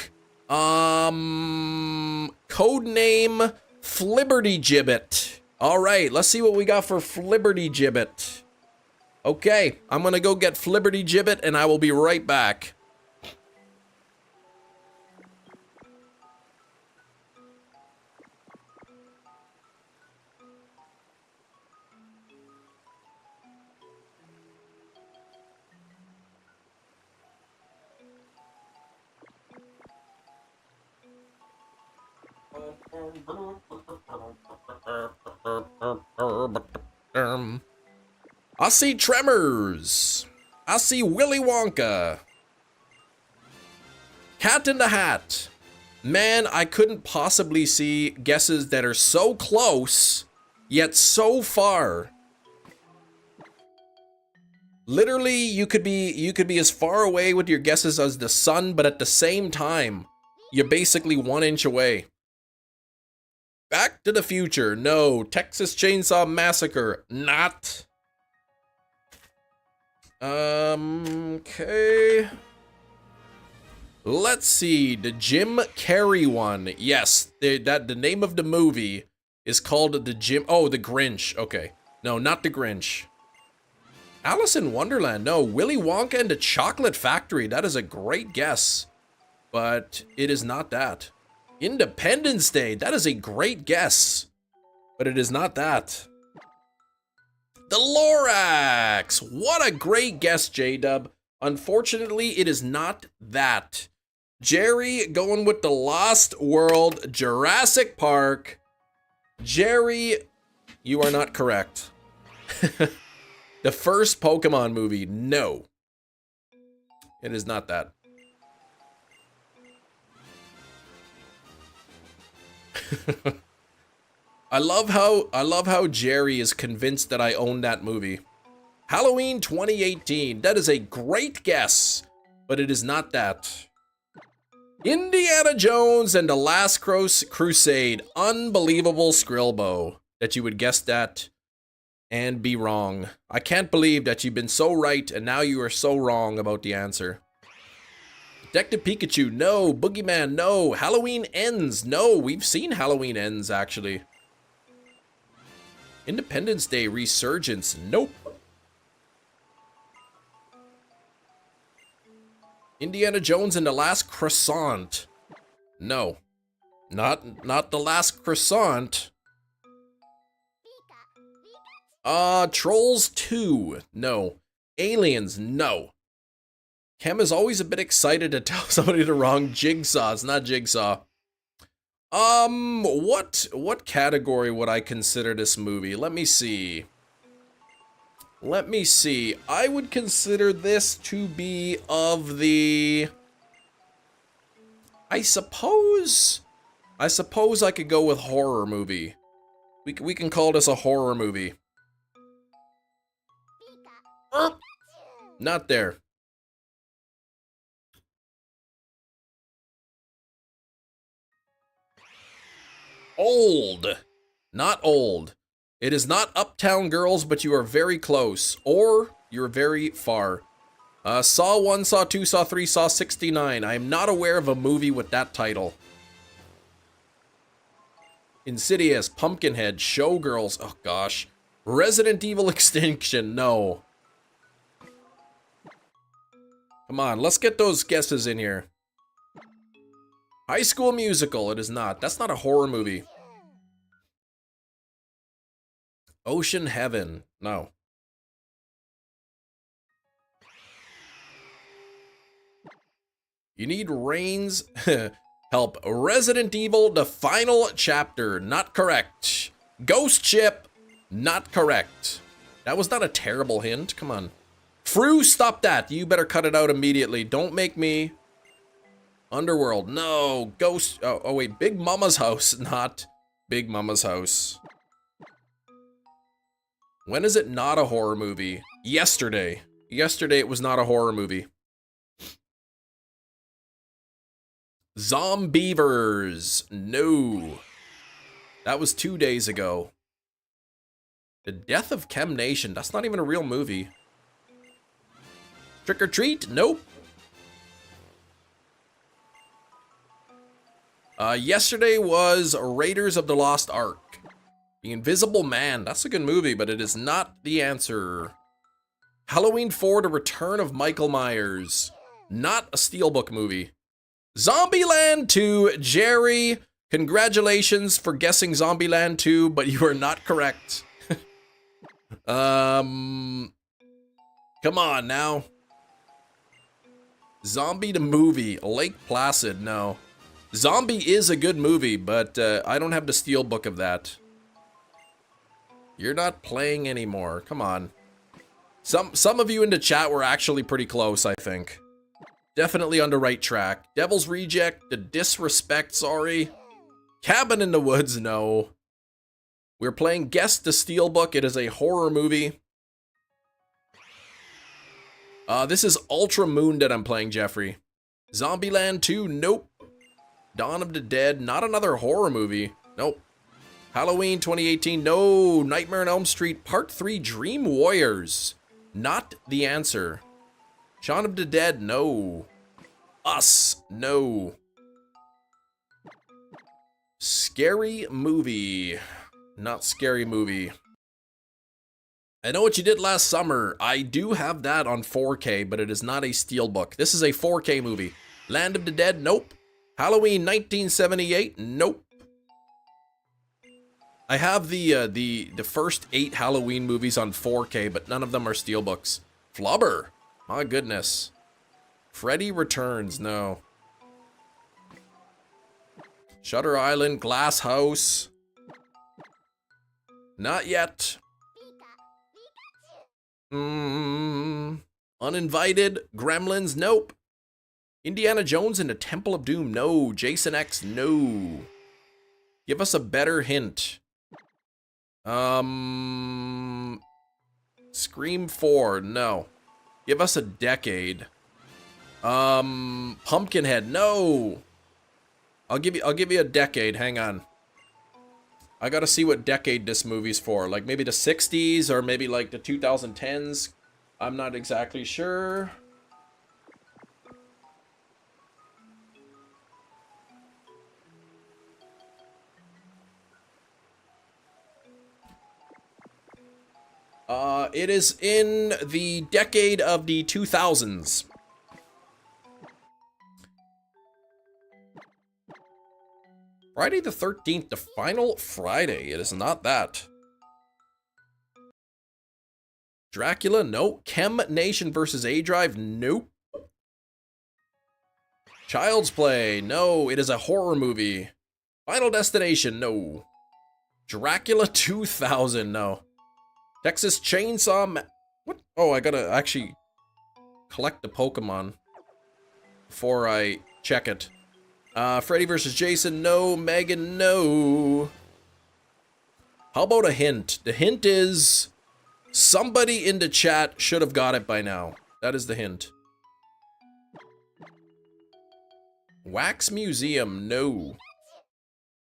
Codename Flibberty Gibbet. All right, let's see what we got for Flibberty Gibbet. Okay, I'm gonna go get Flibberty Gibbet and I will be right back. I see Tremors. I see Willy Wonka. Cat in the Hat. Man, I couldn't possibly see guesses that are so close, yet so far. Literally, you could be as far away with your guesses as the sun, but at the same time, You're basically 1 inch away. Back to the Future, no. Texas Chainsaw Massacre, not. Okay. Let's see, the Jim Carrey one. Yes, the name of the movie is called the Grinch. Okay, no, not the Grinch. Alice in Wonderland, no. Willy Wonka and the Chocolate Factory, that is a great guess, but it is not that. Independence Day, that is a great guess, but it is not that. The Lorax, what a great guess, J-Dub. Unfortunately, it is not that. Jerry going with the Lost World, Jurassic Park. Jerry, you are not correct. The first Pokemon movie, no. It is not that. I love how Jerry is convinced that I own that movie. Halloween 2018, that is a great guess, but it is not that. Indiana Jones and the Last Crusade, unbelievable Skrilbo that you would guess that and be wrong. I can't believe that you've been so right and now you are so wrong about the answer. Detective Pikachu, no. Boogeyman, no. Halloween Ends, no. We've seen Halloween Ends, actually. Independence Day Resurgence, nope. Indiana Jones and the Last Croissant, no. Not the Last Croissant. Trolls 2, no. Aliens, no. Cam is always a bit excited to tell somebody the wrong Jigsaw. It's not Jigsaw. What category would I consider this movie? Let me see. I would consider this to be of the... I suppose I could go with horror movie. We can call this a horror movie. Not there. Old. Not old. It is not Uptown Girls, but you are very close. Or you're very far. Saw 1, Saw 2, Saw 3, Saw 69. I am not aware of a movie with that title. Insidious, Pumpkinhead, Showgirls. Oh gosh. Resident Evil Extinction. No. Come on, let's get those guesses in here. High School Musical, it is not. That's not a horror movie. Ocean Heaven, no. You need Rain's help. Resident Evil, the final chapter, not correct. Ghost Ship, not correct. That was not a terrible hint, come on. Frew, stop that. You better cut it out immediately. Don't make me... Underworld, no. Ghost, oh wait, Big Mama's House, not Big Mama's House. When is it not a horror movie? Yesterday. Yesterday it was not a horror movie. Zombievers, no. That was 2 days ago. The Death of Chem Nation, that's not even a real movie. Trick or Treat, nope. Yesterday was Raiders of the Lost Ark. The Invisible Man, that's a good movie, but it is not the answer. Halloween 4, The Return of Michael Myers. Not a Steelbook movie. Zombieland 2, Jerry, congratulations for guessing Zombieland 2, but you are not correct. Come on now. Zombie the movie, Lake Placid, no. Zombie is a good movie, but I don't have the Steelbook of that. You're not playing anymore, come on. Some of you in the chat were actually pretty close, I think. Definitely on the right track. Devil's Reject, The Disrespect, sorry. Cabin in the Woods, no. We're playing Guess the Steelbook, it is a horror movie. This is Ultra Moon that I'm playing, Jeffrey. Zombieland 2, nope. Dawn of the Dead, not another horror movie. Nope. Halloween 2018, no. Nightmare on Elm Street Part 3 Dream Warriors, not the answer. Shaun of the Dead, no. Us, no. Scary Movie, not Scary Movie. I Know What You Did Last Summer. I do have that on 4K, but it is not a Steelbook. This is a 4K movie. Land of the Dead, nope. Halloween 1978, nope. I have the first 8 Halloween movies on 4K, but none of them are Steelbooks. Flubber, my goodness. Freddy Returns, no. Shutter Island, Glass House. Not yet. Uninvited, Gremlins, nope. Indiana Jones and the Temple of Doom, no. Jason X, no. Give us a better hint. Scream 4, no. Give us a decade. Pumpkinhead, no. I'll give you a decade, hang on. I gotta see what decade this movie's for. Like maybe the 60s or maybe like the 2010s. I'm not exactly sure. It is in the decade of the 2000s. Friday the 13th, the final Friday. It is not that. Dracula, no. Chem Nation versus A-Drive, nope. Child's Play, no. It is a horror movie. Final Destination, no. Dracula 2000, no. Texas Chainsaw what? Oh, I gotta actually collect the Pokemon before I check it. Freddy vs. Jason, no. Megan, no. How about a hint? The hint is somebody in the chat should have got it by now. That is the hint. Wax Museum, no.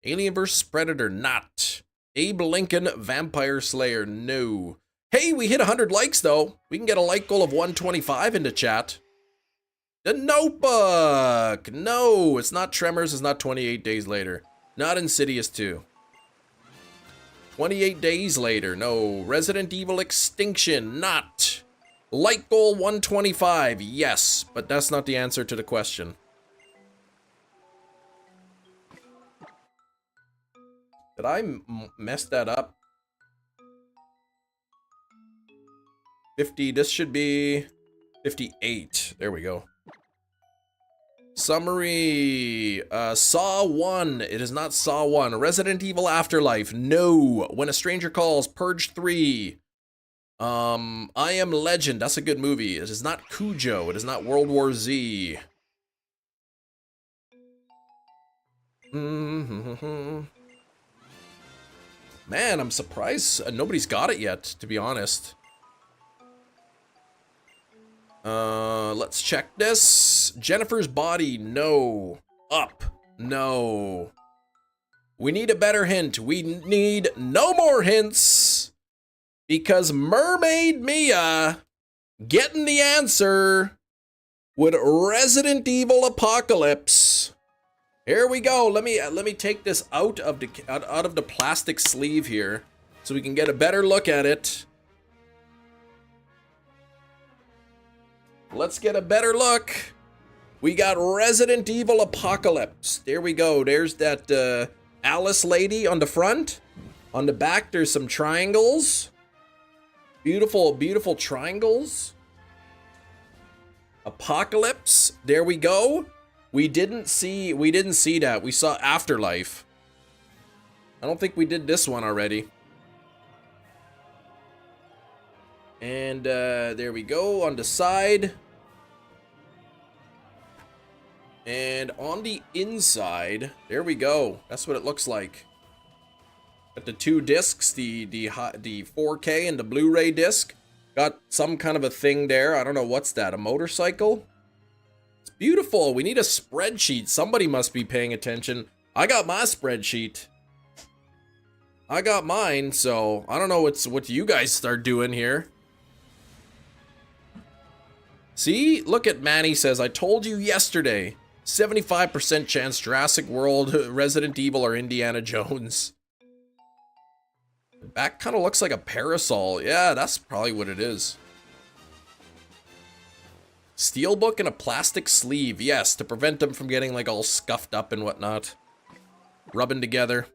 Alien vs. Predator, not. Abe Lincoln, Vampire Slayer, no. Hey, we hit 100 likes though. We can get a like goal of 125 in the chat. The Notebook! No, it's not Tremors, it's not 28 Days Later. Not Insidious 2. 28 Days Later, no. Resident Evil Extinction, not. Like goal 125, yes, but that's not the answer to the question. Did I mess that up? 50, this should be 58. There we go. Summary, Saw 1, it is not Saw 1. Resident Evil Afterlife, no. When a Stranger Calls, Purge 3. I Am Legend, that's a good movie. It is not Cujo, it is not World War Z. Man, I'm surprised nobody's got it yet, to be honest. Let's check this. Jennifer's Body, no. Up, no. We need a better hint. We need no more hints. Because Mermaid Mia getting the answer with Resident Evil Apocalypse. Here we go. Let me take this out of the plastic sleeve here so we can get a better look at it. Let's get a better look. We got Resident Evil Apocalypse. There we go. There's that Alice lady on the front. On the back, there's some triangles. Beautiful, beautiful triangles. Apocalypse. There we go. We didn't see that. We saw Afterlife. I don't think we did this one already. And there we go on the side. And on the inside, there we go. That's what it looks like. Got the two discs, the 4K and the Blu-ray disc. Got some kind of a thing there. I don't know what's that. A motorcycle? It's Beautiful. We need a spreadsheet. Somebody must be paying attention. I got my spreadsheet. I got mine, so I don't know what you guys start doing here. See? Look at Manny says, I told you yesterday. 75% chance Jurassic World, Resident Evil, or Indiana Jones. The back kind of looks like a parasol. Yeah, that's probably what it is. Steelbook and a plastic sleeve. Yes, to prevent them from getting like all scuffed up and whatnot. Rubbing together.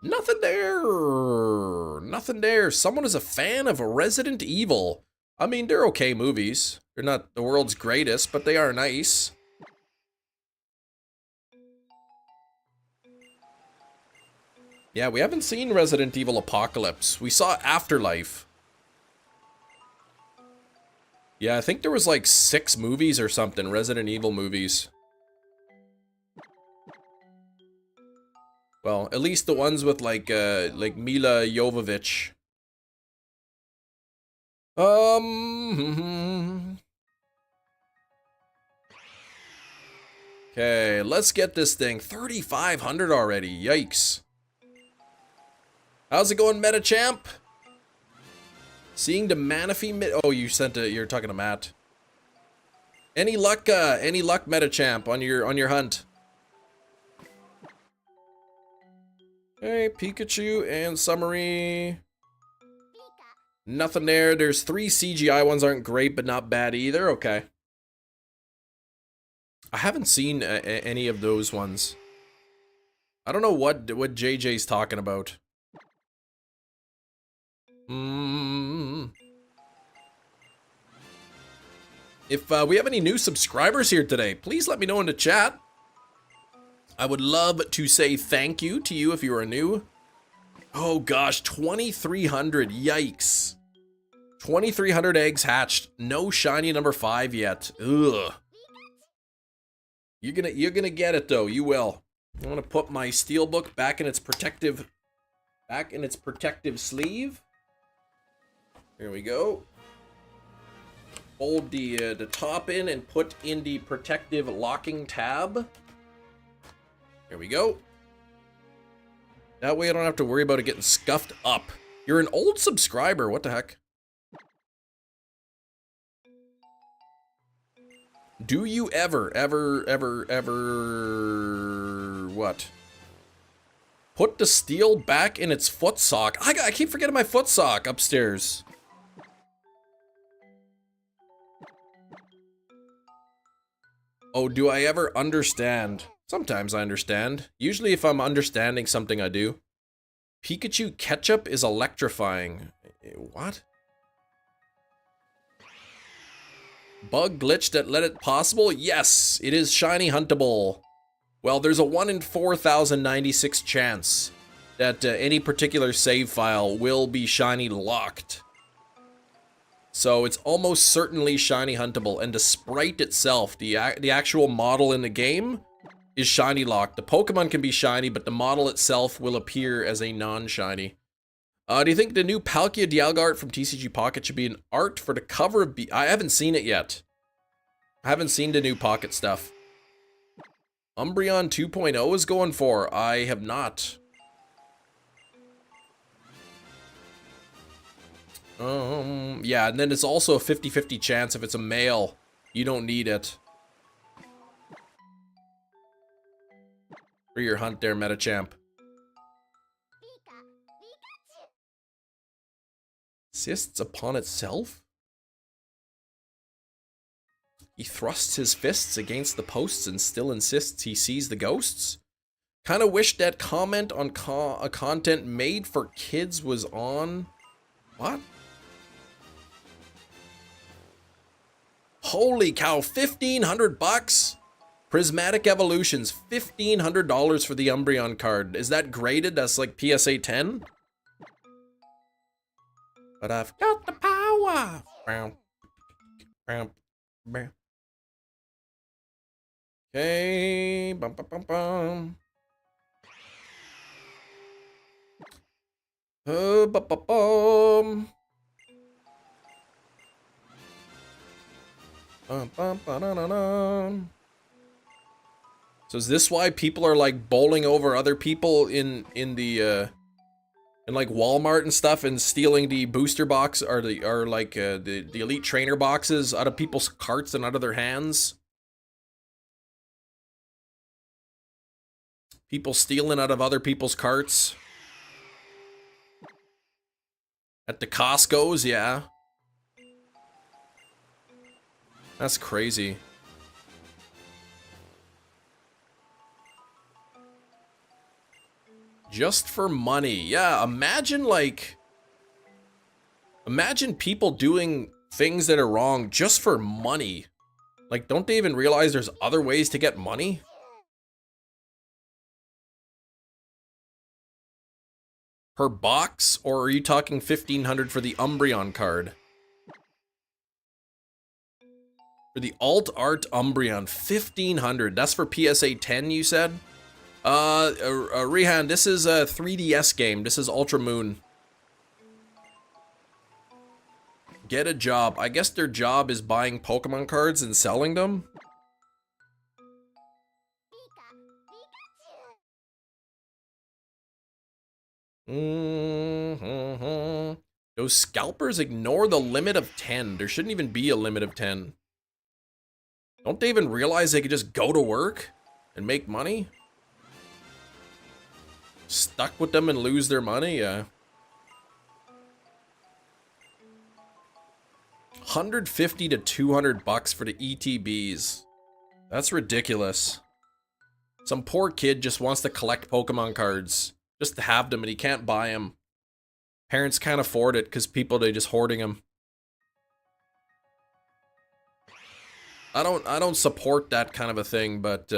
Nothing there. Nothing there. Someone is a fan of Resident Evil. I mean, they're okay movies. They're not the world's greatest, but they are nice. Yeah, we haven't seen Resident Evil Apocalypse. We saw Afterlife. Yeah, I think there was like 6 movies or something, Resident Evil movies. Well, at least the ones with like Mila Jovovich. Okay, let's get this thing. 3,500 already. Yikes. How's it going, Metachamp? Seeing the Manaphy oh, you sent a, you're talking to Matt. Any luck, Metachamp on your hunt? Okay, Pikachu and summary. Nothing there. There's 3 CGI ones, aren't great, but not bad either. Okay. I haven't seen any of those ones. I don't know what JJ's talking about. If we have any new subscribers here today, please let me know in the chat. I would love to say thank you to you if you are new. Oh gosh, 2,300, yikes. 2,300 eggs hatched, no shiny number 5 yet. Ugh. You're gonna get it though, you will. I'm gonna put my Steelbook back in its protective sleeve. Here we go. Fold the top in and put in the protective locking tab. Here we go. That way I don't have to worry about it getting scuffed up. You're an old subscriber, what the heck? Do you ever, what? Put the steel back in its foot sock. I keep forgetting my foot sock upstairs. Oh, do I ever understand? Sometimes I understand. Usually if I'm understanding something, I do. Pikachu ketchup is electrifying. What? Bug glitch that let it possible? Yes, it is shiny huntable. Well, there's a 1 in 4,096 chance that any particular save file will be shiny locked. So it's almost certainly shiny huntable, and the sprite itself, the actual model in the game, is shiny locked. The Pokemon can be shiny, but the model itself will appear as a non-shiny. Do you think the new Palkia Dialga art from TCG Pocket should be an art for the cover of I haven't seen it yet. I haven't seen the new Pocket stuff. Umbreon 2.0 is going for. I have not. Yeah, and then it's also a 50-50 chance if it's a male. You don't need it. For your hunt there, Metachamp. Insists upon itself? He thrusts his fists against the posts and still insists he sees the ghosts? Kinda wish that comment on content made for kids was on... What? Holy cow, 1,500 bucks? Prismatic Evolutions, $1,500 for the Umbreon card. Is that graded? That's like PSA 10? But I've got the power. Okay. Bum, bum, bum, bum. Bum, bum, bum. Bum, so is this why people are like bowling over other people in the in like Walmart and stuff and stealing the booster box or the elite trainer boxes out of people's carts and out of their hands? People stealing out of other people's carts. At the Costco's, yeah. That's crazy. Just for money. Yeah, imagine people doing things that are wrong just for money. Like, don't they even realize there's other ways to get money? Per box? Or are you talking 1,500 for the Umbreon card? For the Alt Art Umbreon, 1,500. That's for PSA 10, you said? Rehan, this is a 3DS game. This is Ultra Moon. Get a job. I guess their job is buying Pokemon cards and selling them? Those scalpers ignore the limit of 10. There shouldn't even be a limit of 10. Don't they even realize they could just go to work and make money? Stuck with them and lose their money? Yeah. 150 to 200 bucks for the ETBs. That's ridiculous. Some poor kid just wants to collect Pokemon cards. Just to have them and he can't buy them. Parents can't afford it because they just hoarding them. I don't support that kind of a thing, but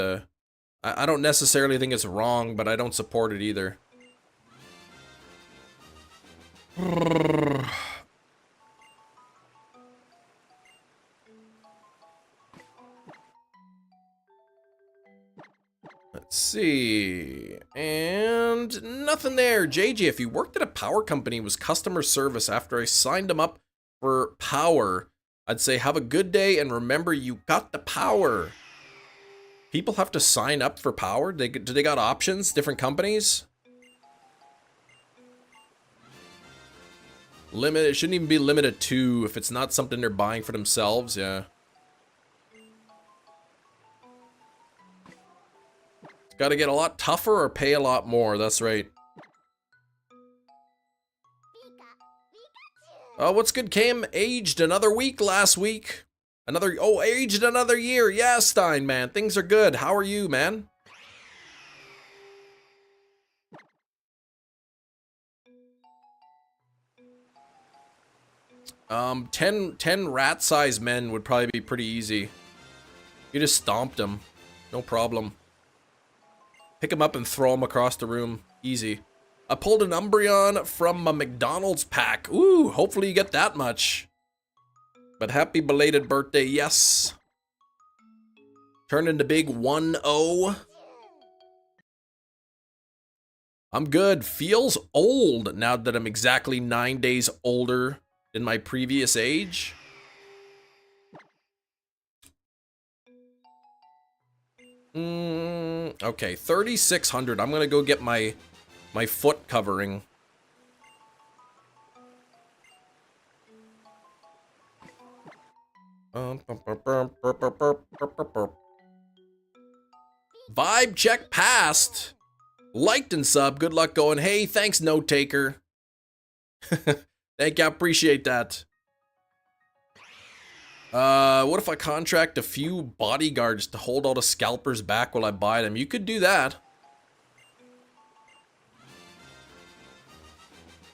I don't necessarily think it's wrong, but I don't support it either. Let's see. And nothing there. JJ, if you worked at a power company, was customer service after I signed them up for power, I'd say have a good day and remember you got the power. People have to sign up for power? Do they got options? Different companies? Limit, it shouldn't even be limited to if it's not something they're buying for themselves, yeah. It's gotta get a lot tougher or pay a lot more, that's right. Oh, what's good, Cam? Aged another week last week. Aged another year. Yeah, Stein, man. Things are good. How are you, man? Um, 10 rat-sized men would probably be pretty easy. You just stomped them. No problem. Pick them up and throw them across the room. Easy. I pulled an Umbreon from a McDonald's pack. Ooh, hopefully you get that much. But happy belated birthday, yes. Turn into big 1-0. I'm good. Feels old now that I'm exactly 9 days older than my previous age. Okay, 3,600. I'm gonna go get my foot covering. Vibe check passed. Liked and sub. Good luck going. Hey, thanks, note taker. Thank you. I appreciate that. What if I contract a few bodyguards to hold all the scalpers back while I buy them? You could do that.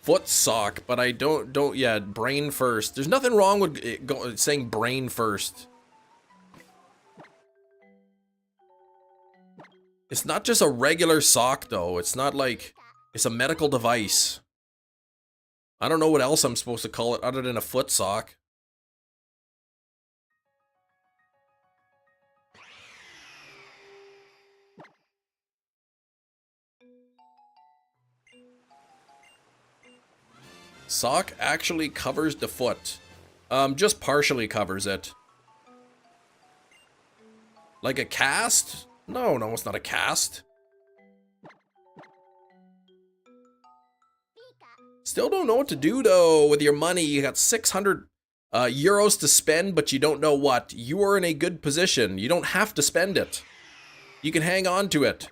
Foot sock, but I don't, yeah, brain first. There's nothing wrong with saying brain first. It's not just a regular sock, though. It's not like, it's a medical device. I don't know what else I'm supposed to call it other than a foot sock. Sock actually covers the foot. Just partially covers it. Like a cast? No, it's not a cast. Still don't know what to do though with your money. You got 600 euros to spend, but you don't know what. You are in a good position. You don't have to spend it. You can hang on to it.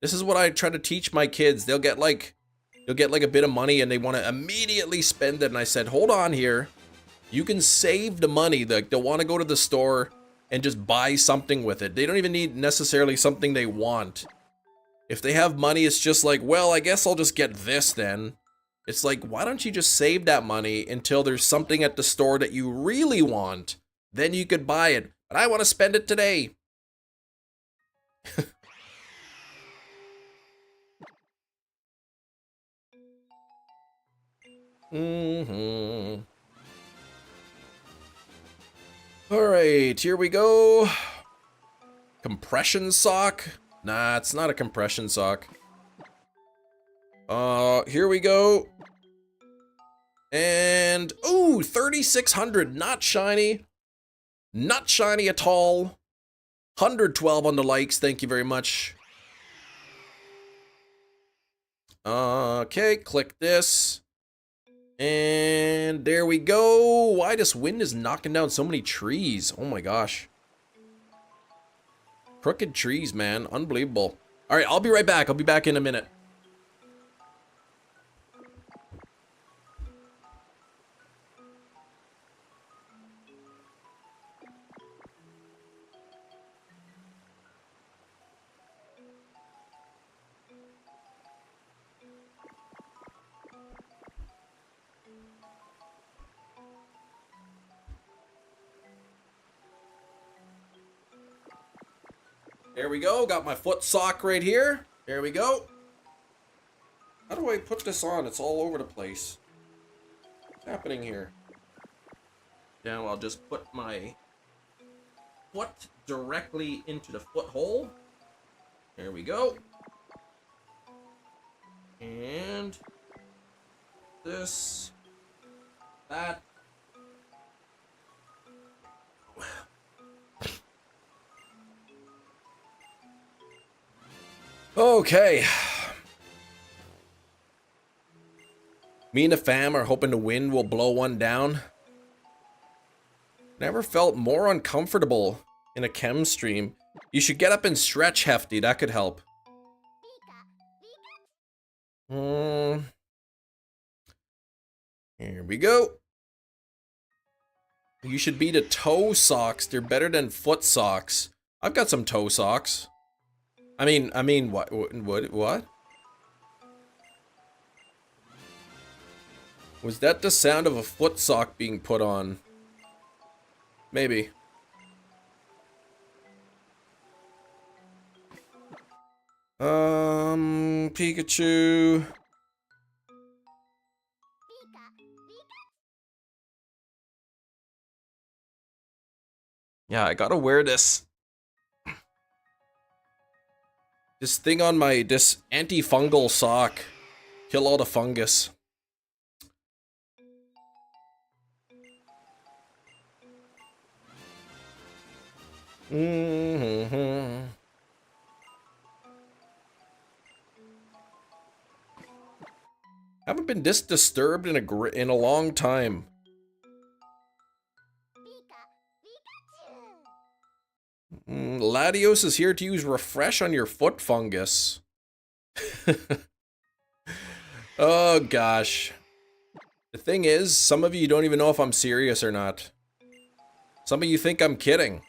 This is what I try to teach my kids. They'll get like a bit of money and they want to immediately spend it. And I said, hold on here. You can save the money. They'll want to go to the store and just buy something with it. They don't even need necessarily something they want. If they have money, it's just like, well, I guess I'll just get this then. It's like, why don't you just save that money until there's something at the store that you really want? Then you could buy it. But I want to spend it today. Alright, here we go. Compression sock? Nah, it's not a compression sock. Here we go. And, ooh, 3,600, not shiny. Not shiny at all. 112 on the likes, thank you very much. Okay, click this. And there we go. Why this wind is knocking down so many trees? Oh my gosh. Crooked trees, man. Unbelievable. Alright, I'll be right back. I'll be back in a minute. There we go. Got my foot sock right here. There we go. How do I put this on? It's all over the place. What's happening here? Now I'll just put my foot directly into the foot hole. There we go. And this, that. Okay. Me and the fam are hoping the wind will blow one down. Never felt more uncomfortable in a chem stream. You should get up and stretch, Hefty. That could help. Here we go. You should be the toe socks. They're better than foot socks. I've got some toe socks. I mean, what? Was that the sound of a foot sock being put on? Maybe. Pikachu. Yeah, I gotta wear this thing on this antifungal sock. Kill all the fungus. Haven't been this disturbed in a long time. Latios is here to use refresh on your foot fungus. Oh gosh. The thing is, some of you don't even know if I'm serious or not. Some of you think I'm kidding,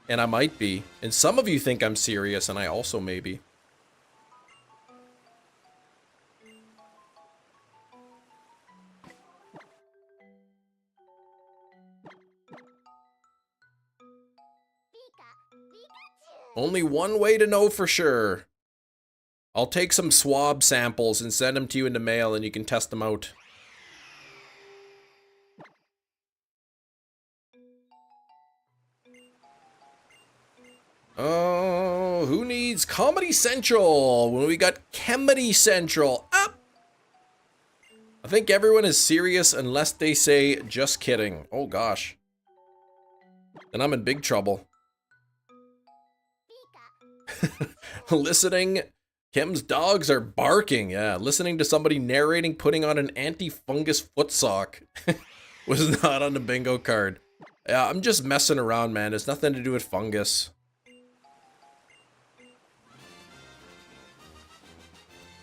and I might be. And some of you think I'm serious, and I also may be. Only one way to know for sure. I'll take some swab samples and send them to you in the mail and you can test them out. Oh, who needs Comedy Central when we got Chemedy Central? Up! I think everyone is serious unless they say, just kidding. Oh gosh. Then I'm in big trouble. Listening. Kim's dogs are barking. Yeah, listening to somebody narrating putting on an anti-fungus foot sock was not on the bingo card. Yeah, I'm just messing around, man. It's nothing to do with fungus.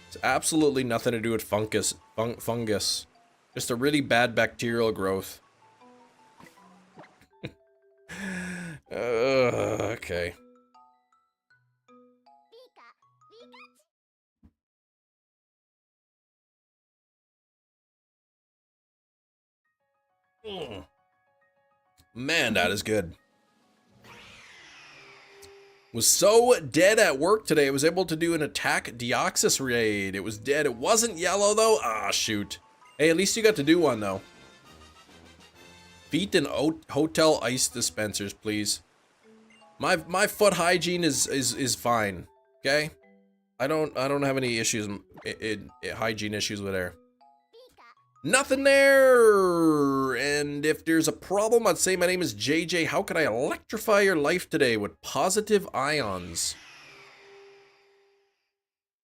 It's absolutely nothing to do with fungus. Fungus. Just a really bad bacterial growth. Okay. Man, that is good. Was so dead at work today, I was able to do an attack Deoxys raid. It was dead. It wasn't yellow though. Ah, shoot. Hey, at least you got to do one though. Feet and hotel ice dispensers, please. My foot hygiene is fine. Okay? I don't have any issues hygiene issues with there. Nothing there! And if there's a problem, I'd say my name is JJ. How could I electrify your life today with positive ions?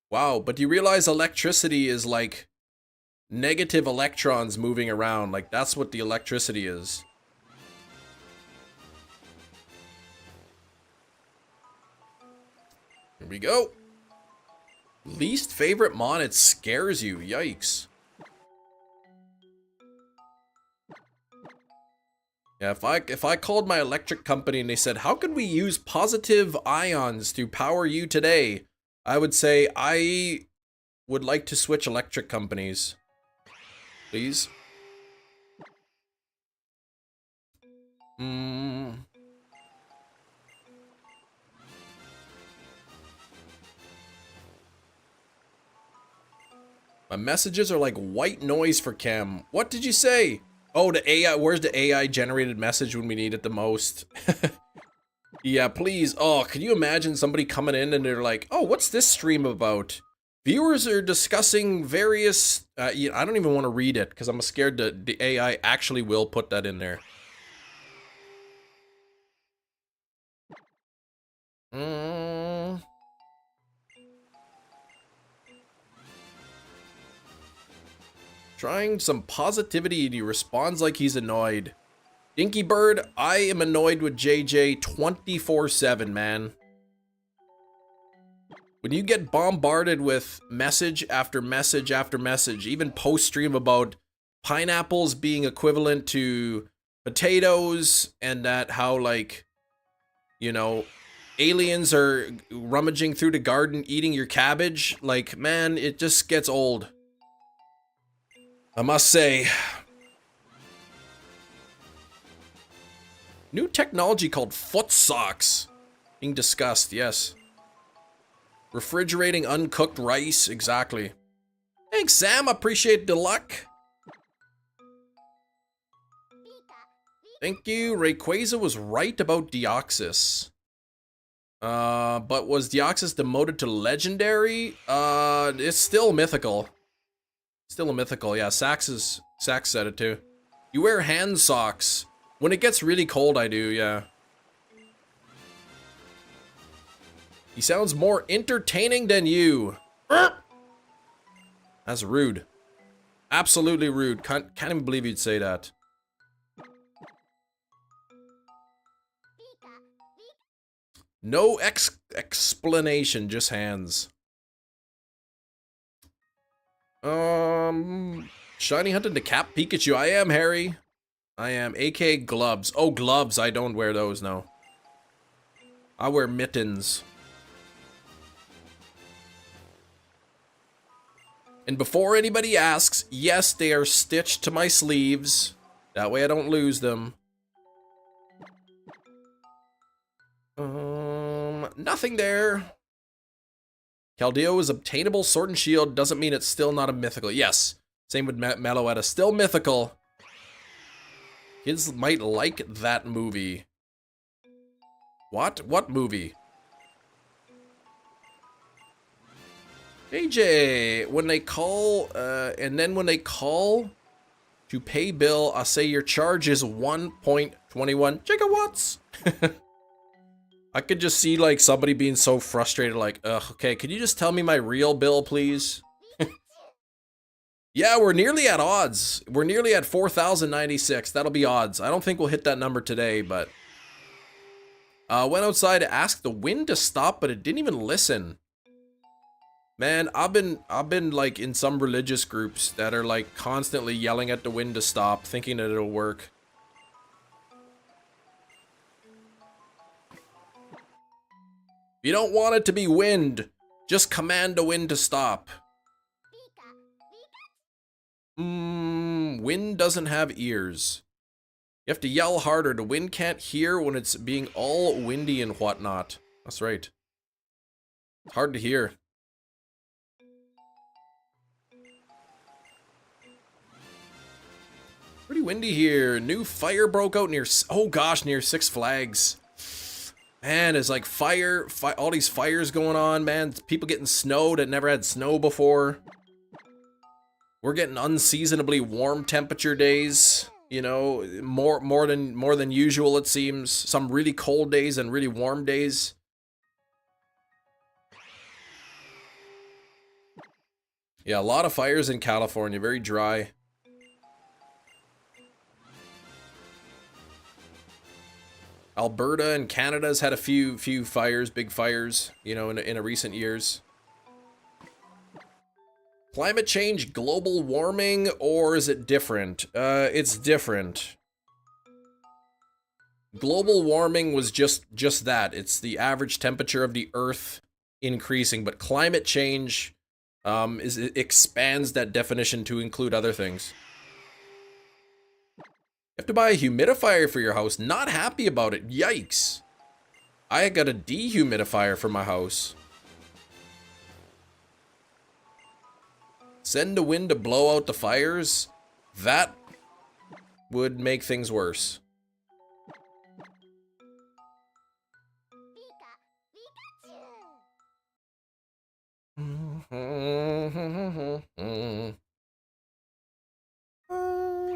Wow, but do you realize electricity is like negative electrons moving around? Like, that's what the electricity is. Here we go. Least favorite mon, it scares you. Yikes. Yeah, if I called my electric company and they said, how can we use positive ions to power you today? I would say, I would like to switch electric companies. Please. My messages are like white noise for Cam. What did you say? Oh, the AI, where's the AI generated message when we need it the most? Yeah, please. Oh, can you imagine somebody coming in and they're like, oh, what's this stream about? Viewers are discussing various, I don't even want to read it because I'm scared that the AI actually will put that in there. Trying some positivity and he responds like he's annoyed. Dinky Bird, I am annoyed with JJ 24/7, man. When you get bombarded with message after message after message, even post-stream about pineapples being equivalent to potatoes and that how, like, you know, aliens are rummaging through the garden eating your cabbage, like, man, it just gets old. I must say. New technology called foot socks being discussed, yes. Refrigerating uncooked rice, exactly. Thanks, Sam, appreciate the luck. Thank you, Rayquaza was right about Deoxys. But was Deoxys demoted to legendary? It's still mythical. Still a mythical, yeah, Sax said it too. You wear hand socks. When it gets really cold, I do, yeah. He sounds more entertaining than you. That's rude. Absolutely rude. Can't even believe you'd say that. No explanation, just hands. Shiny hunting the Cap Pikachu. I am, Harry. I am. AK gloves. Oh, gloves. I don't wear those, no. I wear mittens. And before anybody asks, yes, they are stitched to my sleeves. That way I don't lose them. Nothing there. Caldeo is obtainable. Sword and Shield doesn't mean it's still not a mythical. Yes. Same with Meloetta. Still mythical. Kids might like that movie. What? What movie? AJ, when they call, and then when they call to pay bill, I say your charge is 1.21 gigawatts. I could just see like somebody being so frustrated, like, ugh, okay, can you just tell me my real bill, please? Yeah, we're nearly at odds. We're nearly at 4,096. That'll be odds. I don't think we'll hit that number today, but went outside to ask the wind to stop, but it didn't even listen. Man, I've been like in some religious groups that are like constantly yelling at the wind to stop, thinking that it'll work. You don't want it to be wind. Just command the wind to stop. Wind doesn't have ears. You have to yell harder. The wind can't hear when it's being all windy and whatnot. That's right. It's hard to hear. Pretty windy here. New fire broke out near, oh gosh, near Six Flags. Man, there's like all these fires going on, man. People getting snow that never had snow before. We're getting unseasonably warm temperature days. You know, more than usual, it seems. Some really cold days and really warm days. Yeah, a lot of fires in California, very dry. Alberta and Canada's had a few fires, big fires, you know, in a recent years. Climate change, global warming, or is it different? It's different. Global warming was just that. It's the average temperature of the Earth increasing, but climate change it expands that definition to include other things. You have to buy a humidifier for your house. Not happy about it. Yikes. I got a dehumidifier for my house. Send the wind to blow out the fires. That would make things worse.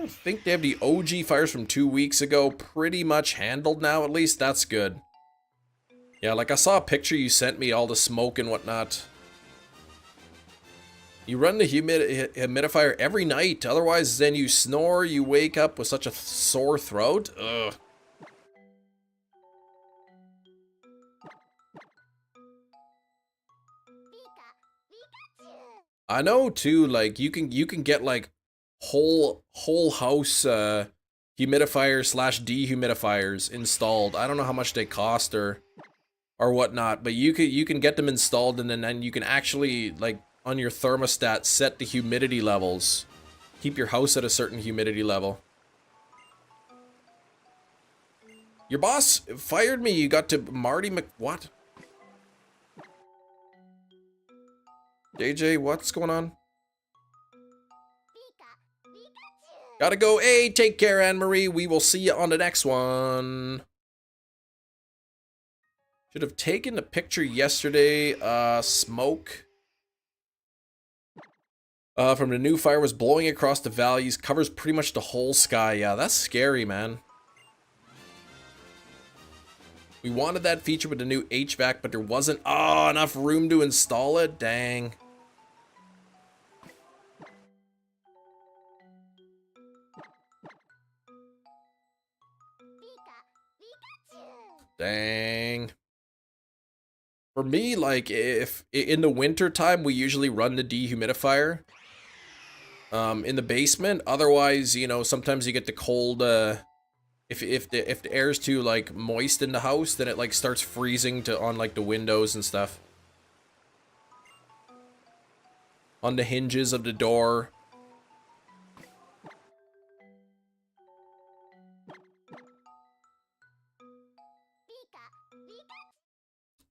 I think they have the OG fires from 2 weeks ago pretty much handled now, at least. That's good. Yeah, like I saw a picture you sent me, all the smoke and whatnot. You run the humidifier every night, otherwise then you snore, you wake up with such a sore throat. Ugh. I know too, like you can get like whole house humidifiers / dehumidifiers installed. I don't know how much they cost or whatnot, but you can get them installed, and then you can actually, like, on your thermostat set the humidity levels. Keep your house at a certain humidity level. Your boss fired me. You got to Marty what? JJ, what's going on? Gotta go. Hey, take care, Anne-Marie. We will see you on the next one. Should have taken the picture yesterday. Smoke from the new fire was blowing across the valleys. Covers pretty much the whole sky. Yeah, that's scary, man. We wanted that feature with the new HVAC, but there wasn't enough room to install it. Dang. Dang. For me, like, if in the winter time, we usually run the dehumidifier in the basement. Otherwise, you know, sometimes you get the cold. If the air's too like moist in the house, then it like starts freezing on like the windows and stuff, on the hinges of the door.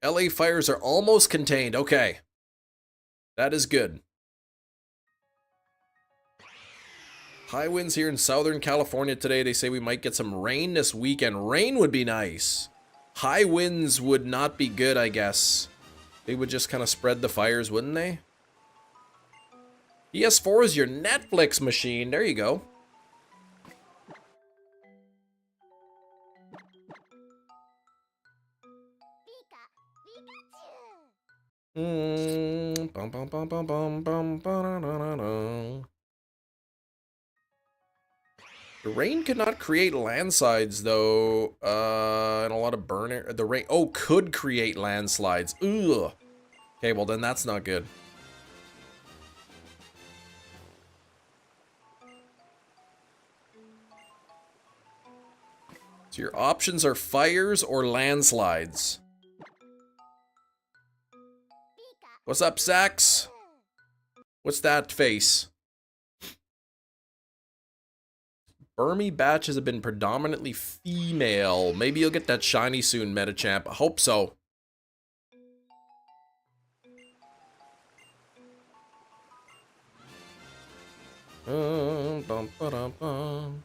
LA fires are almost contained. Okay. That is good. High winds here in Southern California today. They say we might get some rain this weekend. Rain would be nice. High winds would not be good, I guess. They would just kind of spread the fires, wouldn't they? PS4 is your Netflix machine. There you go. Bum, bum, bum, bum, bum, bum, ba-da-da-da-da. The rain could not create landslides, though, and a lot of burning. The rain, oh, could create landslides. Ugh. Okay, well then that's not good. So your options are fires or landslides. What's up, Sax? What's that face? Burmy batches have been predominantly female. Maybe you'll get that shiny soon, Metachamp. I hope so. Bum, ba-dum, bum.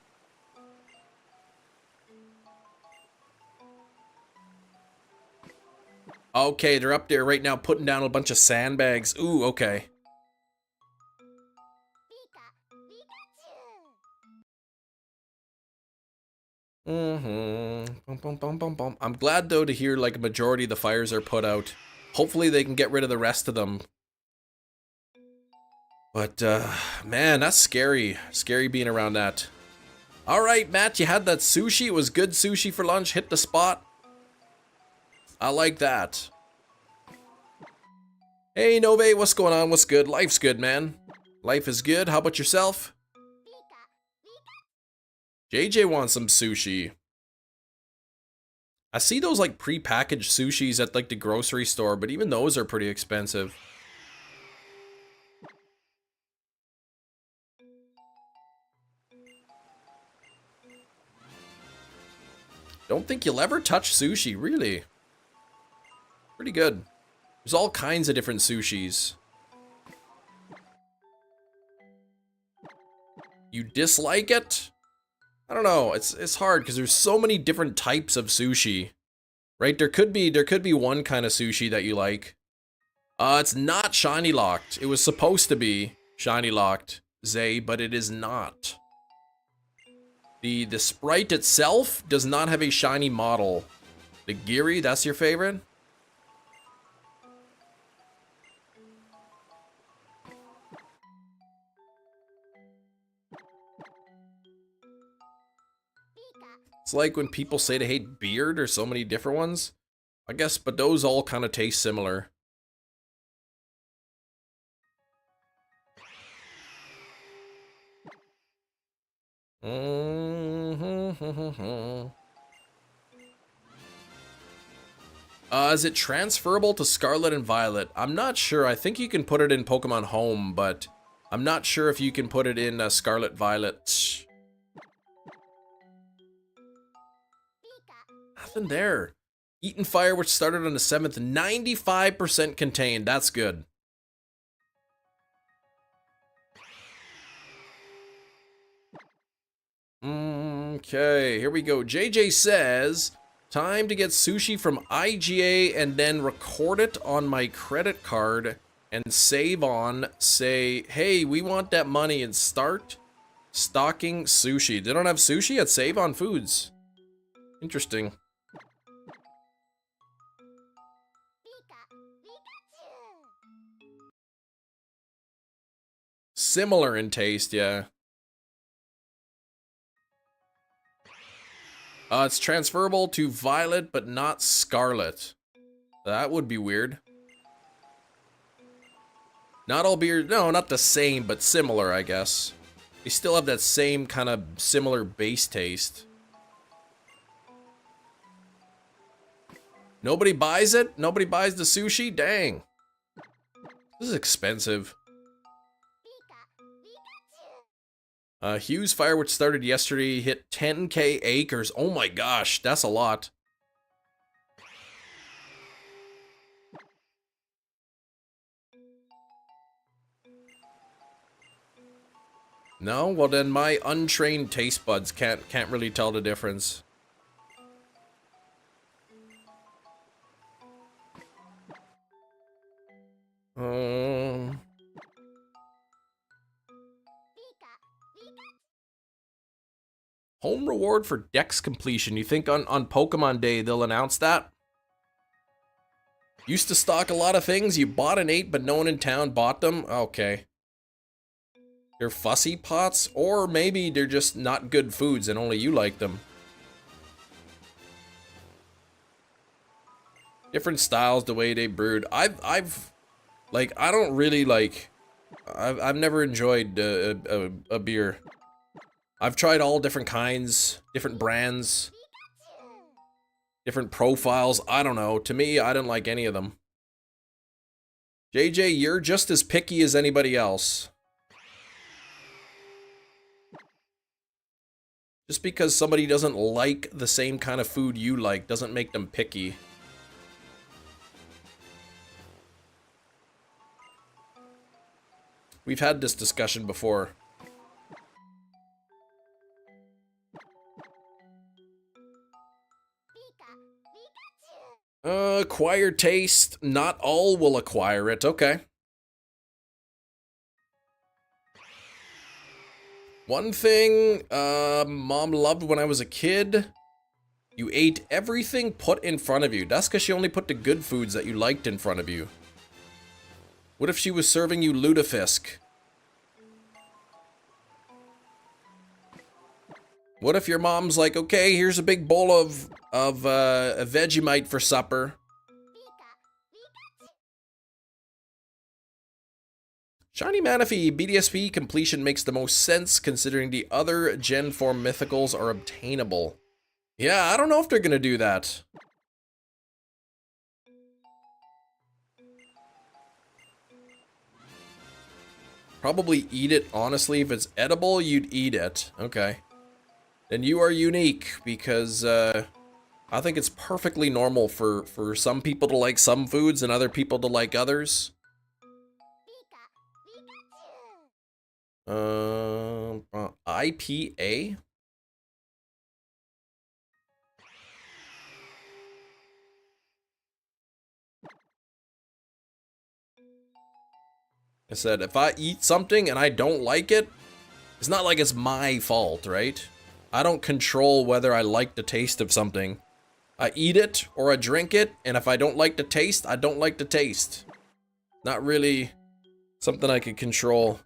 Okay, they're up there right now putting down a bunch of sandbags. Ooh, okay. Bum, bum, bum, bum, bum. I'm glad, though, to hear, like, a majority of the fires are put out. Hopefully they can get rid of the rest of them. But, man, that's scary. Scary being around that. Alright, Matt, you had that sushi. It was good sushi for lunch. Hit the spot. I like that. Hey, Nove, what's going on? What's good? Life's good, man. Life is good. How about yourself? JJ wants some sushi. I see those, like, pre-packaged sushis at, like, the grocery store, but even those are pretty expensive. Don't think you'll ever touch sushi, really. Pretty good. There's all kinds of different sushis. You dislike it? I don't know. It's hard because there's so many different types of sushi. Right? There could be one kind of sushi that you like. It's not shiny locked. It was supposed to be shiny locked, Zay, but it is not. The sprite itself does not have a shiny model. The Giri, that's your favorite? It's like when people say they hate beard or so many different ones. I guess, but those all kind of taste similar. Is it transferable to Scarlet and Violet? I'm not sure. I think you can put it in Pokemon Home, but I'm not sure if you can put it in Scarlet Violet. Nothing there. Eaten Fire, which started on the 7th, 95% contained. That's good. Okay, here we go. JJ says, time to get sushi from IGA and then record it on my credit card and save on, say, hey, we want that money and start stocking sushi. They don't have sushi at Save On Foods. Interesting. Similar in taste, yeah. It's transferable to Violet, but not Scarlet. That would be weird. Not all beers, no, not the same, but similar, I guess. They still have that same kind of similar base taste. Nobody buys it? Nobody buys the sushi? Dang. This is expensive. Hughes Fire, which started yesterday, hit 10k acres. Oh my gosh, that's a lot. No? Well then my untrained taste buds can't really tell the difference. Home reward for Dex completion. You think on Pokemon Day they'll announce that? Used to stock a lot of things you bought and ate, but no one in town bought them? Okay. They're fussy pots, or maybe they're just not good foods and only you like them. Different styles, the way they brewed. I've like, I don't really like, I've never enjoyed a beer. I've tried all different kinds, different brands, different profiles. I don't know. To me, I don't like any of them. JJ, you're just as picky as anybody else. Just because somebody doesn't like the same kind of food you like doesn't make them picky. We've had this discussion before. Acquire taste. Not all will acquire it. Okay. One thing Mom loved when I was a kid, you ate everything put in front of you. That's because she only put the good foods that you liked in front of you. What if she was serving you lutefisk? What if your mom's like, okay, here's a big bowl of a Vegemite for supper. Shiny Manaphy, BDSP completion makes the most sense considering the other Gen 4 mythicals are obtainable. Yeah, I don't know if they're gonna do that. Probably eat it, honestly. If it's edible, you'd eat it. Okay. Then you are unique because I think it's perfectly normal for some people to like some foods and other people to like others. IPA? I said, if I eat something and I don't like it, it's not like it's my fault, right? I don't control whether I like the taste of something. I eat it or I drink it, and if I don't like the taste, I don't like the taste. Not really something I could control.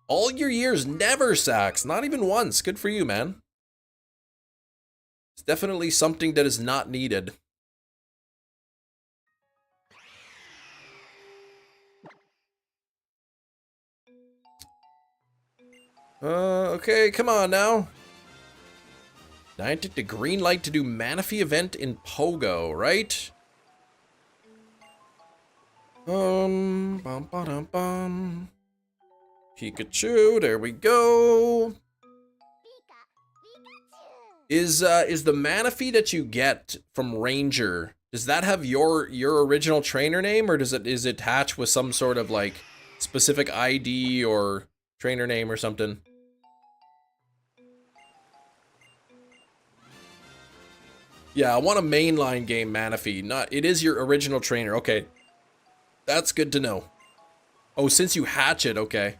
All your years, never sacks. Not even once. Good for you, man. It's definitely something that is not needed. Okay, come on now. I took the green light to do Manaphy event in Pogo, right? Bum. Pikachu, there we go. Is the Manaphy that you get from Ranger, does that have your original trainer name, or is it hatched with some sort of like specific ID or trainer name or something? Yeah, I want a mainline game Manaphy. Not, it is your original trainer. Okay. That's good to know. Oh, since you hatch it, okay.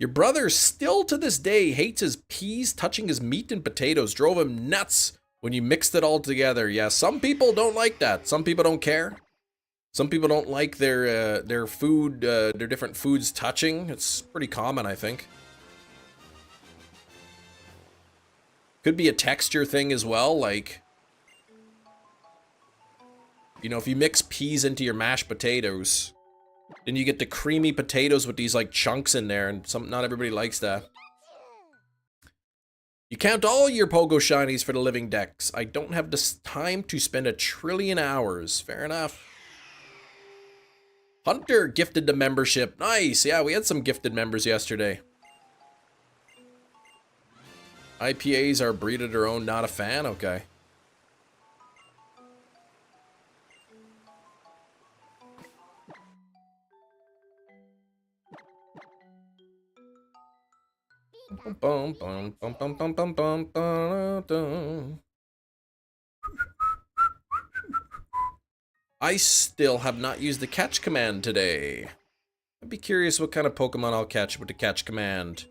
Your brother still to this day hates his peas touching his meat and potatoes. Drove him nuts when you mixed it all together. Yeah, some people don't like that. Some people don't care. Some people don't like their food, their different foods touching. It's pretty common, I think. Could be a texture thing as well, like, you know, if you mix peas into your mashed potatoes, then you get the creamy potatoes with these like chunks in there, and not everybody likes that. You count all your Pogo Shinies for the living decks. I don't have this time to spend 1 trillion hours. Fair enough. Hunter gifted the membership. Nice. Yeah, we had some gifted members yesterday. IPAs are breed of their own, not a fan? Okay. I still have not used the catch command today. I'd be curious what kind of Pokemon I'll catch with the catch command.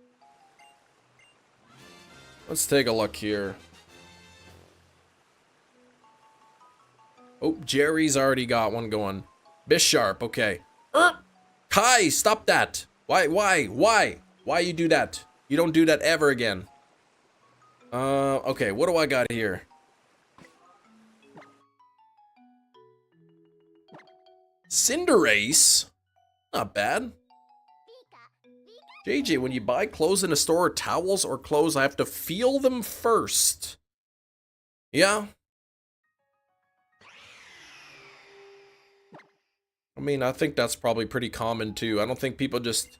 Let's take a look here. Oh, Jerry's already got one going. Bisharp, okay. Kai, stop that. Why you do that? You don't do that ever again. Okay, what do I got here? Cinderace? Not bad. JJ, when you buy clothes in a store, towels or clothes, I have to feel them first. Yeah. I mean, I think that's probably pretty common too. I don't think people just,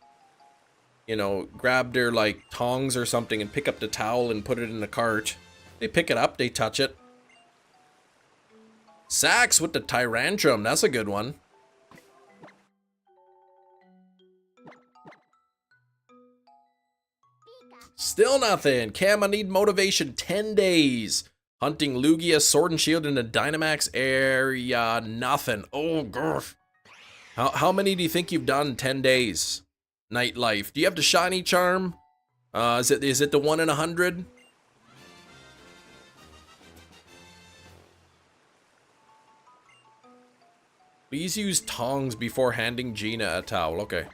you know, grab their like tongs or something and pick up the towel and put it in the cart. They pick it up, they touch it. Sax with the Tyrantrum, that's a good one. Still nothing. Cam, I need motivation. 10 days. Hunting Lugia, Sword and Shield in the Dynamax area. Nothing. Oh, gosh. How many do you think you've done in 10 days? Nightlife. Do you have the shiny charm? Is it the 1 in 100? Please use tongs before handing Gina a towel. Okay.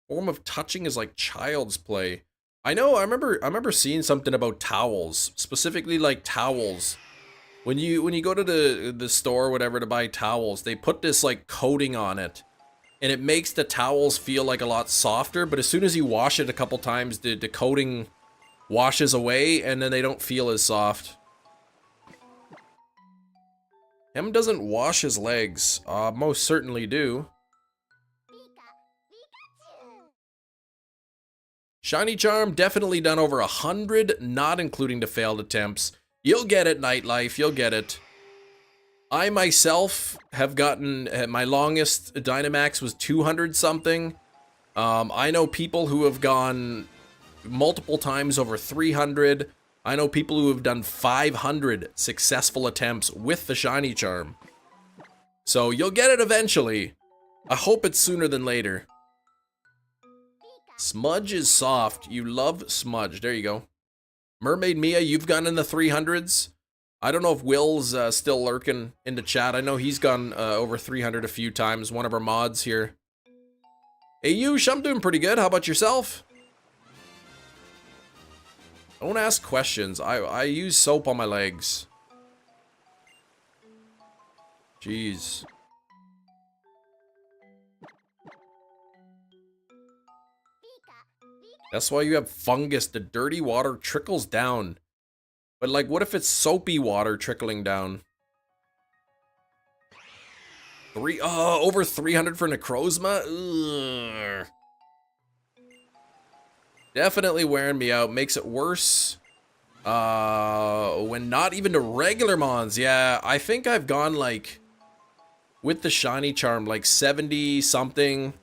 Form of touching is like child's play. I know, I remember seeing something about towels, specifically like towels. When you go to the store or whatever to buy towels, they put this like coating on it. And it makes the towels feel like a lot softer, but as soon as you wash it a couple times, the coating washes away and then they don't feel as soft. Em doesn't wash his legs. Most certainly do. Shiny Charm, definitely done over 100, not including the failed attempts. You'll get it, Nightlife, you'll get it. I myself have gotten, my longest Dynamax was 200 something. I know people who have gone multiple times over 300. I know people who have done 500 successful attempts with the Shiny Charm. So you'll get it eventually. I hope it's sooner than later. Smudge is soft. You love Smudge. There you go. Mermaid Mia, you've gone in the 300s. I don't know if Will's still lurking in the chat. I know he's gone over 300 a few times. One of our mods here. Hey, Yush, I'm doing pretty good. How about yourself? Don't ask questions. I use soap on my legs. Jeez. That's why you have fungus. The dirty water trickles down. But like, what if it's soapy water trickling down? Over 300 for Necrozma? Ugh. Definitely wearing me out. Makes it worse. When not even the regular mons. Yeah, I think I've gone like, with the shiny charm, like 70 something,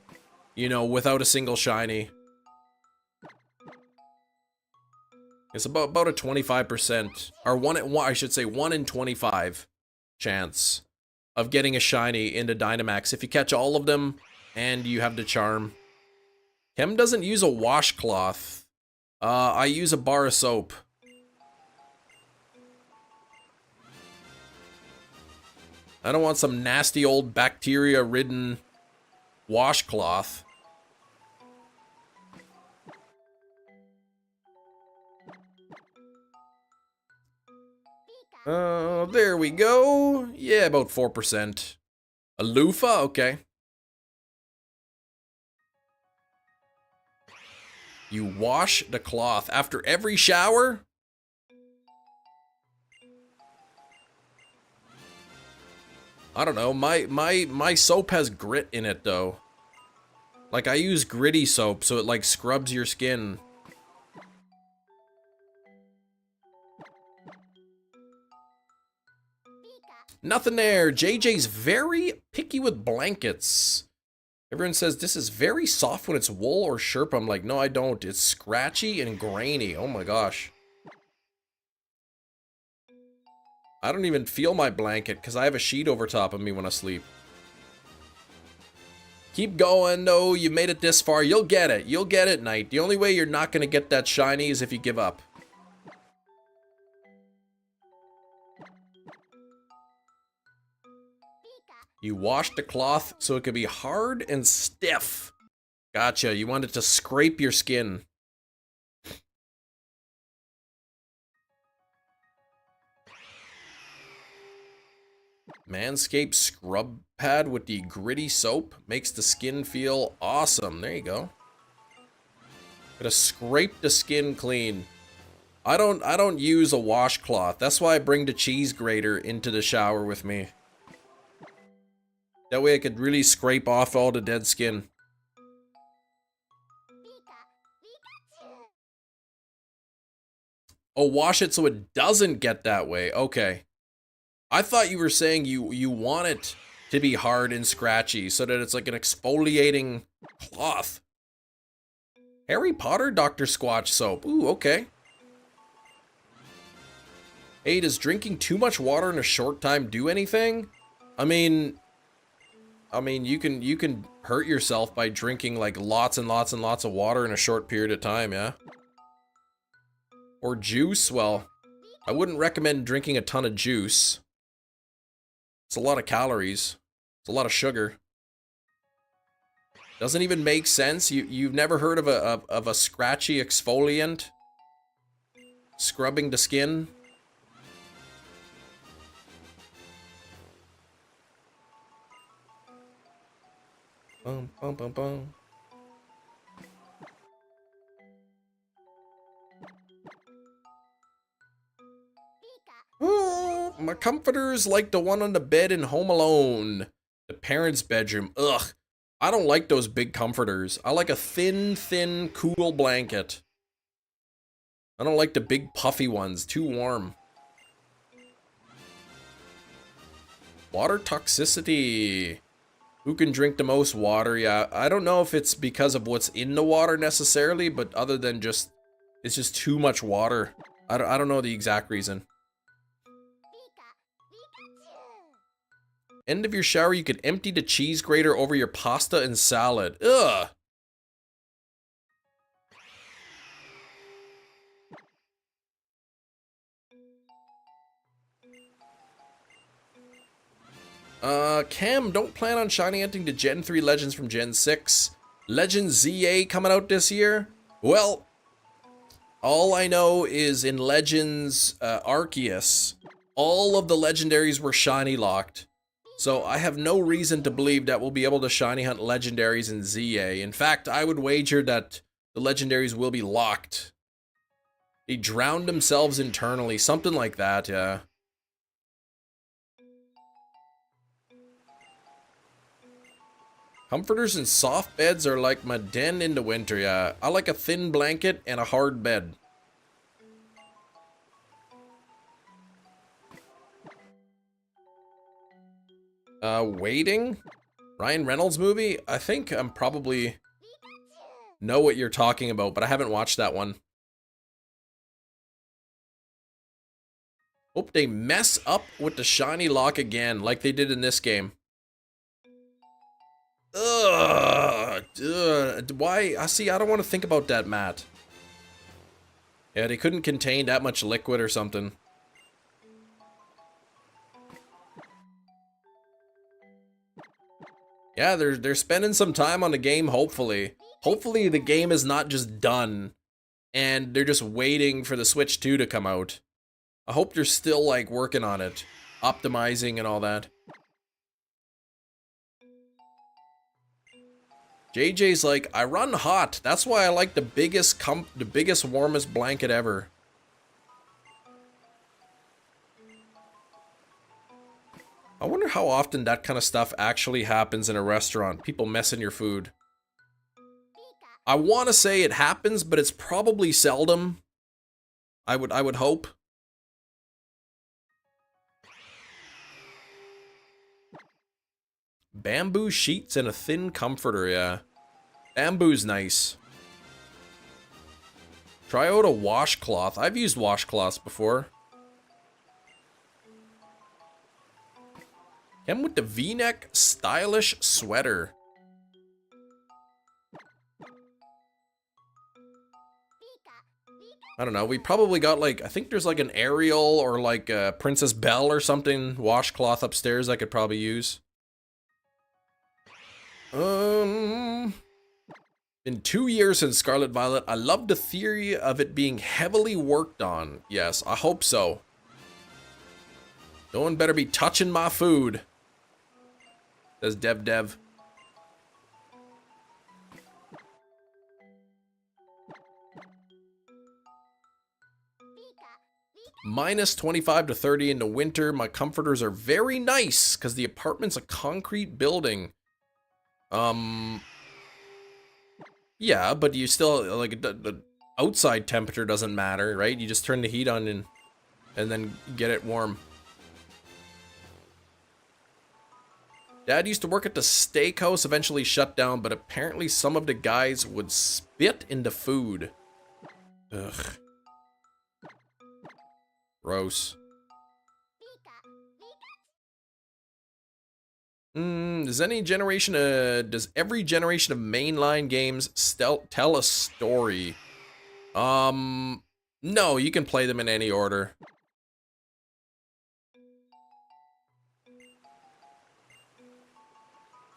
you know, without a single shiny. It's about a 25%, or I should say 1 in 25 chance of getting a shiny into Dynamax if you catch all of them and you have the charm. Kem doesn't use a washcloth. I use a bar of soap. I don't want some nasty old bacteria-ridden washcloth. There we go. Yeah, about 4%. A loofah? Okay. You wash the cloth after every shower? I don't know. My soap has grit in it though. Like I use gritty soap so it like scrubs your skin. Nothing there. JJ's very picky with blankets. Everyone says this is very soft when it's wool or Sherpa. I'm like, no, I don't. It's scratchy and grainy. Oh my gosh. I don't even feel my blanket because I have a sheet over top of me when I sleep. Keep going. No, you made it this far. You'll get it. You'll get it, Knight. The only way you're not going to get that shiny is if you give up. You washed the cloth so it could be hard and stiff. Gotcha. You wanted to scrape your skin. Manscaped scrub pad with the gritty soap makes the skin feel awesome. There you go. Gotta scrape the skin clean. I don't use a washcloth. That's why I bring the cheese grater into the shower with me. That way I could really scrape off all the dead skin. Oh, wash it so it doesn't get that way. Okay. I thought you were saying you want it to be hard and scratchy so that it's like an exfoliating cloth. Harry Potter Dr. Squatch soap. Ooh, okay. Hey, does drinking too much water in a short time do anything? I mean you can hurt yourself by drinking like lots and lots and lots of water in a short period of time, yeah? Or juice, well, I wouldn't recommend drinking a ton of juice. It's a lot of calories. It's a lot of sugar. Doesn't even make sense. You've never heard of a scratchy exfoliant scrubbing the skin? Boom, boom, boom, boom. Oh, my comforter's like the one on the bed in Home Alone. The parents' bedroom. Ugh. I don't like those big comforters. I like a thin, cool blanket. I don't like the big puffy ones. Too warm. Water toxicity. Who can drink the most water? Yeah, I don't know if it's because of what's in the water necessarily, but other than just, it's just too much water. I don't know the exact reason. End of your shower, you could empty the cheese grater over your pasta and salad. Ugh. Cam, don't plan on shiny hunting the Gen 3 Legends from Gen 6. Legend ZA coming out this year? Well, all I know is in Legends Arceus, all of the legendaries were shiny locked. So I have no reason to believe that we'll be able to shiny hunt legendaries in ZA. In fact, I would wager that the legendaries will be locked. They drowned themselves internally, something like that, yeah. Comforters and soft beds are like my den in the winter, yeah. I like a thin blanket and a hard bed. Waiting? Ryan Reynolds movie? I think I'm probably know what you're talking about, but I haven't watched that one. Hope they mess up with the shiny lock again, like they did in this game. Ugh. Why? I see, I don't want to think about that, Matt. Yeah, they couldn't contain that much liquid or something. Yeah, they're spending some time on the game, hopefully. Hopefully the game is not just done, and they're just waiting for the Switch 2 to come out. I hope they're still, like, working on it. Optimizing and all that. JJ's like, I run hot. That's why I like the biggest, warmest blanket ever. I wonder how often that kind of stuff actually happens in a restaurant. People messing your food. I want to say it happens, but it's probably seldom. I would hope. Bamboo sheets and a thin comforter, yeah. Bamboo's nice. Try out a washcloth. I've used washcloths before. Him with the V-neck stylish sweater. I don't know. We probably got like, I think there's like an Ariel or like a Princess Belle or something washcloth upstairs I could probably use. In 2 years since Scarlet Violet, I love the theory of it being heavily worked on. Yes, I hope so. No one better be touching my food. Says Dev. Minus 25 to 30 in the winter. My comforters are very nice because the apartment's a concrete building. Yeah, but you still, like, the outside temperature doesn't matter, right? You just turn the heat on and then get it warm. Dad used to work at the steakhouse, eventually shut down, but apparently some of the guys would spit into food. Ugh. Gross. Does every generation of mainline games tell a story? No, you can play them in any order.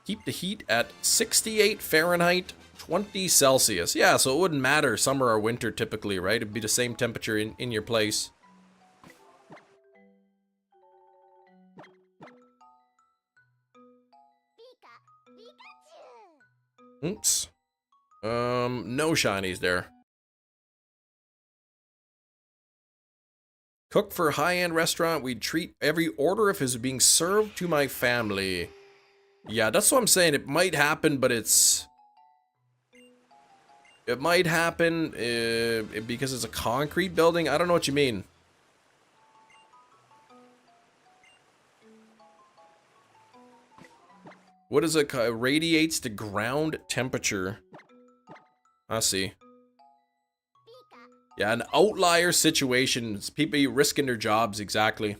Keep the heat at 68 Fahrenheit, 20 Celsius. Yeah, so it wouldn't matter summer or winter typically, right? It'd be the same temperature in your place. Oops. No shinies there. Cook for a high-end restaurant. We'd treat every order if it was being served to my family. Yeah, that's what I'm saying. It might happen, but it might happen because it's a concrete building. I don't know what you mean. What is it? Radiates to ground temperature. I see. Yeah, an outlier situation. It's people risking their jobs, exactly.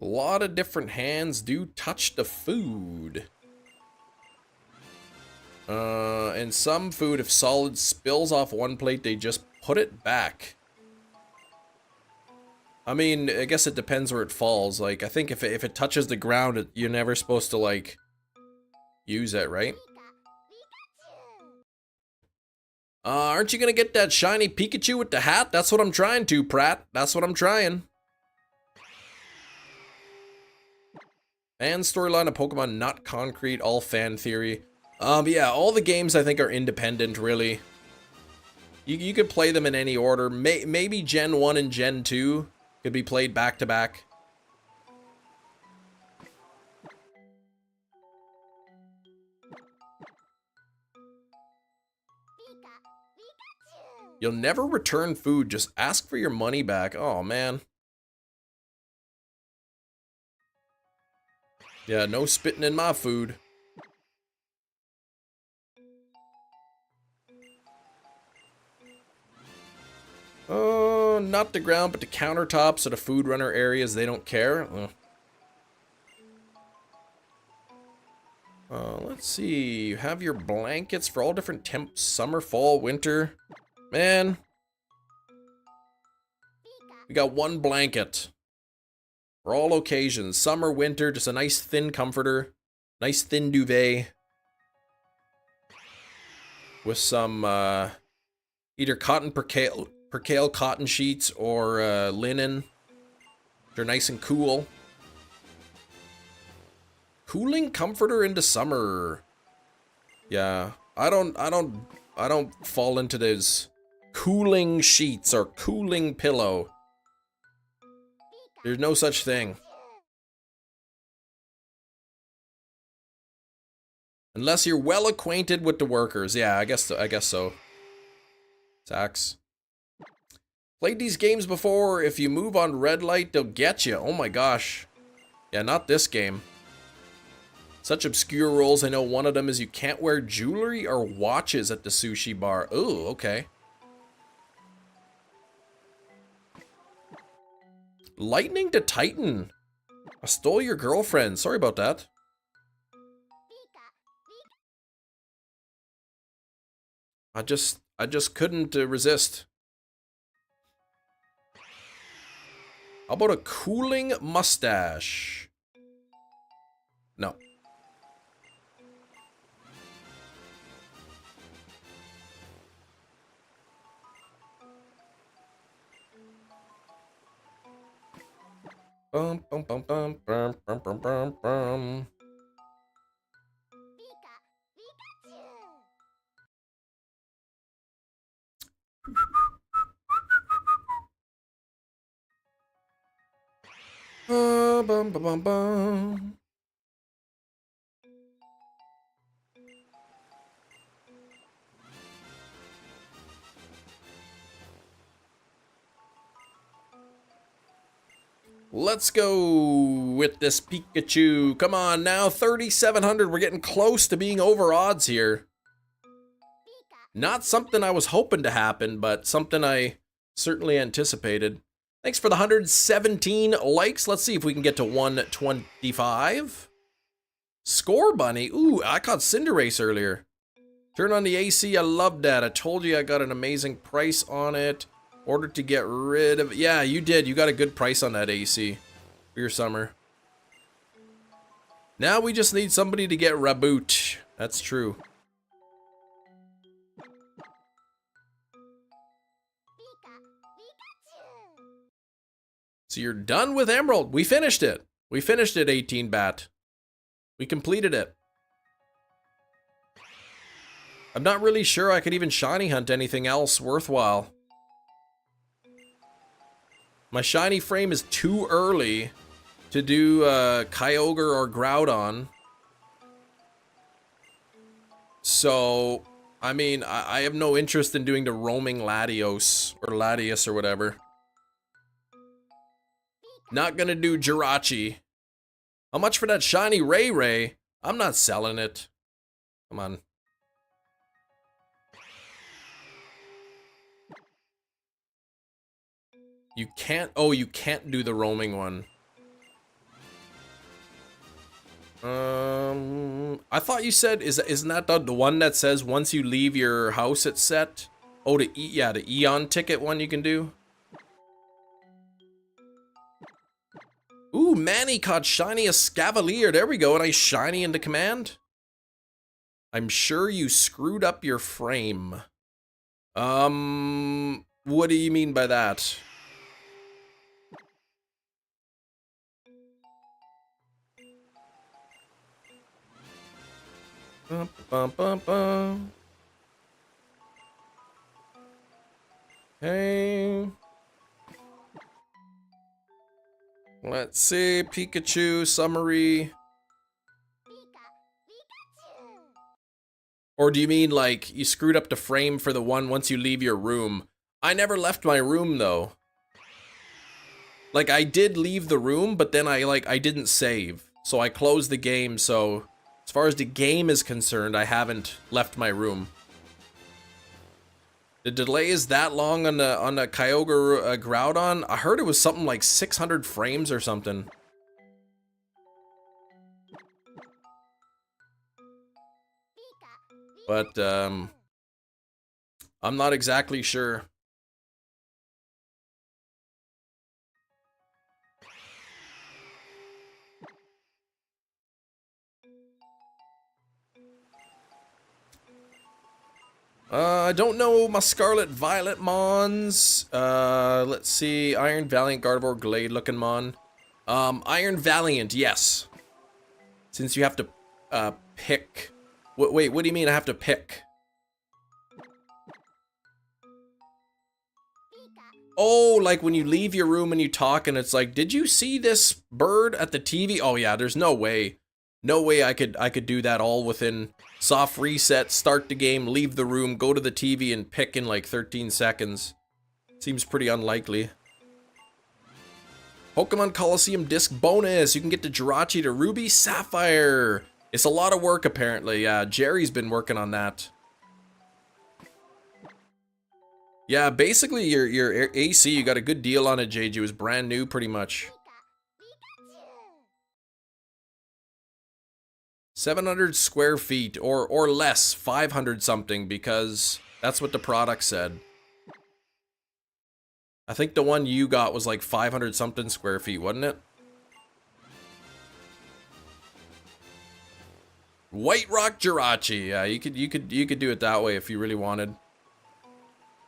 A lot of different hands do touch the food. And some food, if solid spills off one plate, they just put it back. I mean, I guess it depends where it falls. Like, I think if it touches the ground, you're never supposed to, like, use it, right? Aren't you gonna get that shiny Pikachu with the hat? That's what I'm trying to, Pratt. That's what I'm trying. And storyline of Pokemon, not concrete, all fan theory. Yeah, all the games I think are independent, really. You could play them in any order. Maybe Gen 1 and Gen 2 could be played back to back. You'll never return food, just ask for your money back. Oh, man. Yeah, no spitting in my food. Not the ground, but the countertops or the food runner areas, they don't care. Let's see. You have your blankets for all different temps, summer, fall, winter. Man. We got one blanket. For all occasions. Summer, winter, just a nice thin comforter. Nice thin duvet. With some, either cotton percale cotton sheets or linen. They're nice and cool. Cooling comforter into summer. Yeah, I don't fall into those cooling sheets or cooling pillow. There's no such thing. Unless you're well acquainted with the workers. Yeah, I guess so. Sax. Played these games before. If you move on red light, they'll get you. Oh my gosh. Yeah, not this game. Such obscure rules. I know one of them is you can't wear jewelry or watches at the sushi bar. Ooh, okay. Lightning to Titan. I stole your girlfriend. Sorry about that. I just couldn't resist. How about a cooling mustache? No. Bum bum bum bum bum bum bum bum bum. Bum bum bum bum. Let's go with this Pikachu. Come on now, 3,700. We're getting close to being over odds here. Not something I was hoping to happen, but something I certainly anticipated. Thanks for the 117 likes. Let's see if we can get to 125. Score Bunny. Ooh, I caught Cinderace earlier. Turn on the AC. I love that. I told you I got an amazing price on it. Ordered to get rid of... Yeah, you did. You got a good price on that AC for your summer. Now we just need somebody to get Raboot. That's true. So you're done with Emerald. We finished it. We finished it, 18-bat. We completed it. I'm not really sure I could even shiny hunt anything else worthwhile. My shiny frame is too early to do Kyogre or Groudon. So, I mean, I have no interest in doing the roaming Latios or Latias or whatever. Not gonna do Jirachi. How much for that shiny Ray? I'm not selling it. Come on. You can't, oh, you can't do the roaming one. I thought you said, isn't that the one that says once you leave your house it's set? Oh, yeah, the Eon ticket one you can do. Ooh, Manny caught shiniest Scavalier. There we go, a nice shiny into command. I'm sure you screwed up your frame. What do you mean by that? Bum, bum, bum, bum. Okay. Let's see, Pikachu summary. Or do you mean like you screwed up the frame for the one once you leave your room? I never left my room though. Like I did leave the room, but then I didn't save. So I closed the game, so as far as the game is concerned, I haven't left my room. The delay is that long on the Kyogre Groudon? I heard it was something like 600 frames or something. But I'm not exactly sure. I don't know my Scarlet Violet Mons. Let's see. Iron Valiant, Gardevoir, Glade looking Mon. Iron Valiant, yes. Since you have to pick. Wait, what do you mean I have to pick? Oh, like when you leave your room and you talk and it's like, did you see this bird at the TV? Oh yeah, there's no way. No way I could do that all within soft reset, start the game, leave the room, go to the TV and pick in like 13 seconds. Seems pretty unlikely. Pokemon Coliseum Disc Bonus. You can get the Jirachi to Ruby Sapphire. It's a lot of work apparently. Yeah, Jerry's been working on that. Yeah, basically your AC, you got a good deal on it, JJ. It was brand new pretty much. 700 square feet or less, 500 something, because that's what the product said. I think the one you got was like 500 something square feet, wasn't it? White Rock Jirachi. Yeah, you could do it that way if you really wanted.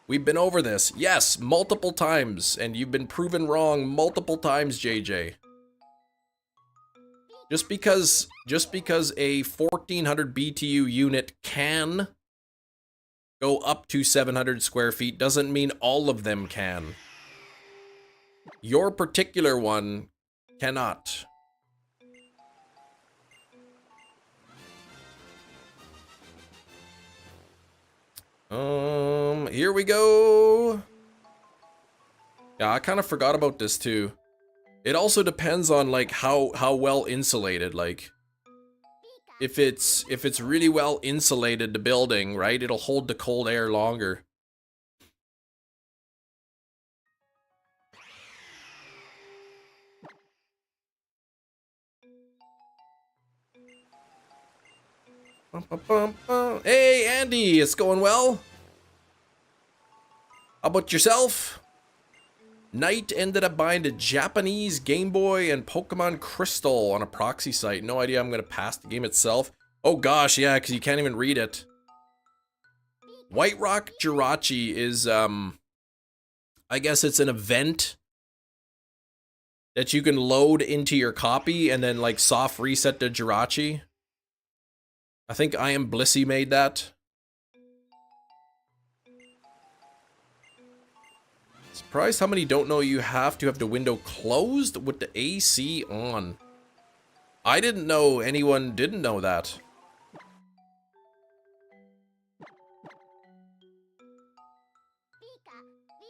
We've been over this. Yes, multiple times, and you've been proven wrong multiple times, JJ. Just because a 1400 BTU unit can go up to 700 square feet doesn't mean all of them can. Your particular one cannot. Here we go. Yeah, I kind of forgot about this too. It also depends on like how well insulated, like if it's really well insulated, the building, right? It'll hold the cold air longer. Hey Andy, it's going well. How about yourself? Knight ended up buying a Japanese Game Boy and Pokemon Crystal on a proxy site. No idea I'm gonna pass the game itself. Oh gosh, yeah, because you can't even read it. White Rock Jirachi is, I guess it's an event that you can load into your copy and then like soft reset the Jirachi. I think I Am Blissey made that. Surprised how many don't know you have to have the window closed with the AC on. I didn't know anyone didn't know that.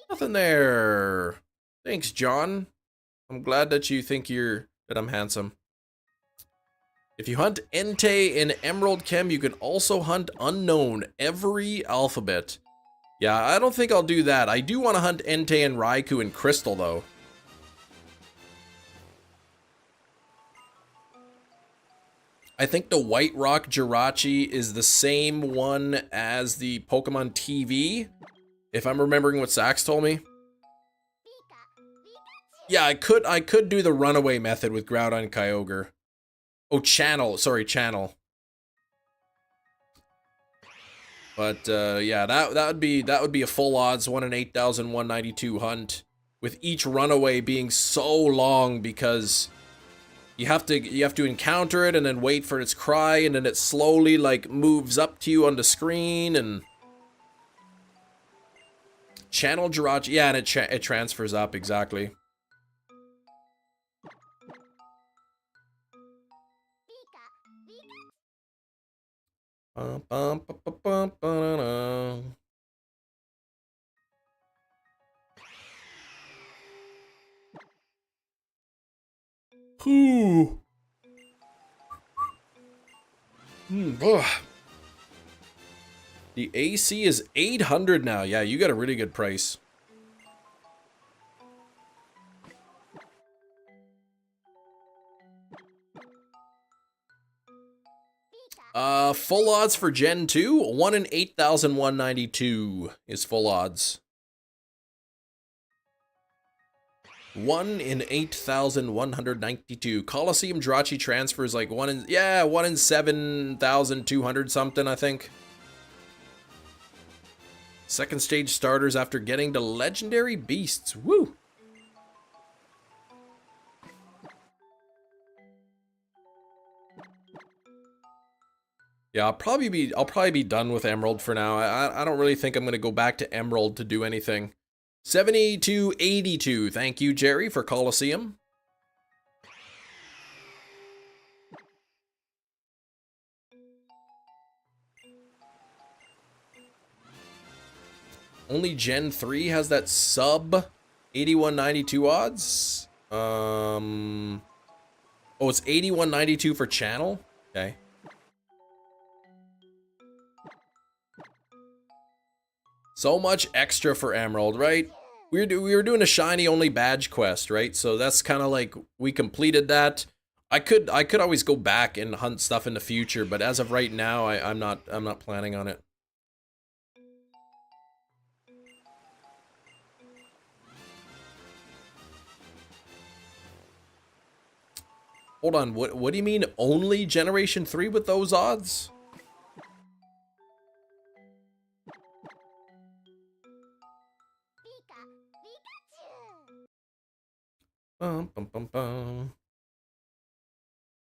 Nothing there. Thanks, John. I'm glad that you think that I'm handsome. If you hunt Entei in Emerald Chem, you can also hunt Unknown every alphabet. Yeah, I don't think I'll do that. I do want to hunt Entei and Raikou in Crystal, though. I think the White Rock Jirachi is the same one as the Pokemon TV, if I'm remembering what Sax told me. Yeah, I could do the runaway method with Groudon Kyogre. Oh, Channel. Sorry, Channel. But yeah, that would be a full odds 1 in 8,192 hunt, with each runaway being so long because you have to encounter it and then wait for its cry, and then it slowly like moves up to you on the screen and Channel Jirachi. Yeah, and it transfers up exactly. Ooh. The AC is 800 now. Yeah, you got a really good price. Full odds for Gen 2, 1 in 8,192 is full odds. 1 in 8,192. Coliseum Jirachi transfers like 1 in 7,200 something, I think. Second stage starters after getting the legendary beasts. Woo! Yeah, I'll probably be done with Emerald for now. I don't really think I'm gonna go back to Emerald to do anything. 7282. Thank you, Jerry, for Coliseum. Only Gen 3 has that sub 8192 odds. Oh, it's 8192 for channel. Okay. So much extra for Emerald, right? We were doing a shiny only badge quest, right? So that's kind of like we completed that. I could always go back and hunt stuff in the future, but as of right now, I'm not planning on it. Hold on, what do you mean only Generation 3 with those odds? Bum, bum, bum, bum.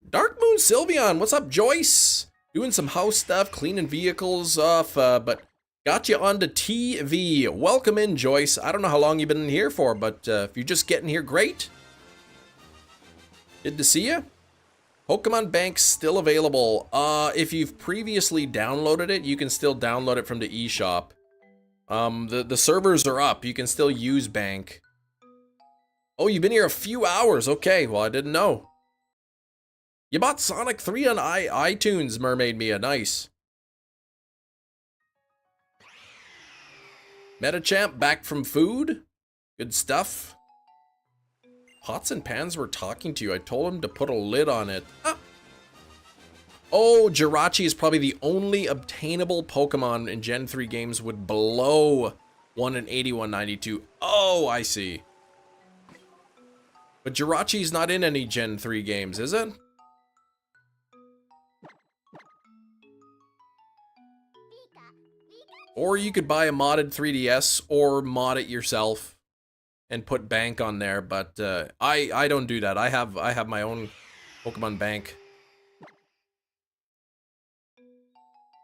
Dark Moon Sylveon, what's up, Joyce? Doing some house stuff, cleaning vehicles off, but got you onto TV. Welcome in, Joyce. I don't know how long you've been in here for, but if you're just getting here, great. Good to see you. Pokemon Bank's still available. If you've previously downloaded it, you can still download it from the eShop. The servers are up. You can still use Bank. Oh, you've been here a few hours. Okay, well, I didn't know. You bought Sonic 3 on iTunes, Mermaid Mia. Nice. Metachamp back from food. Good stuff. Pots and Pans were talking to you. I told him to put a lid on it. Ah. Oh, Jirachi is probably the only obtainable Pokemon in Gen 3 games with below 1 in 8192. Oh, I see. But Jirachi's not in any Gen 3 games, is it? Or you could buy a modded 3DS or mod it yourself and put Bank on there, but I don't do that. I have my own Pokemon Bank.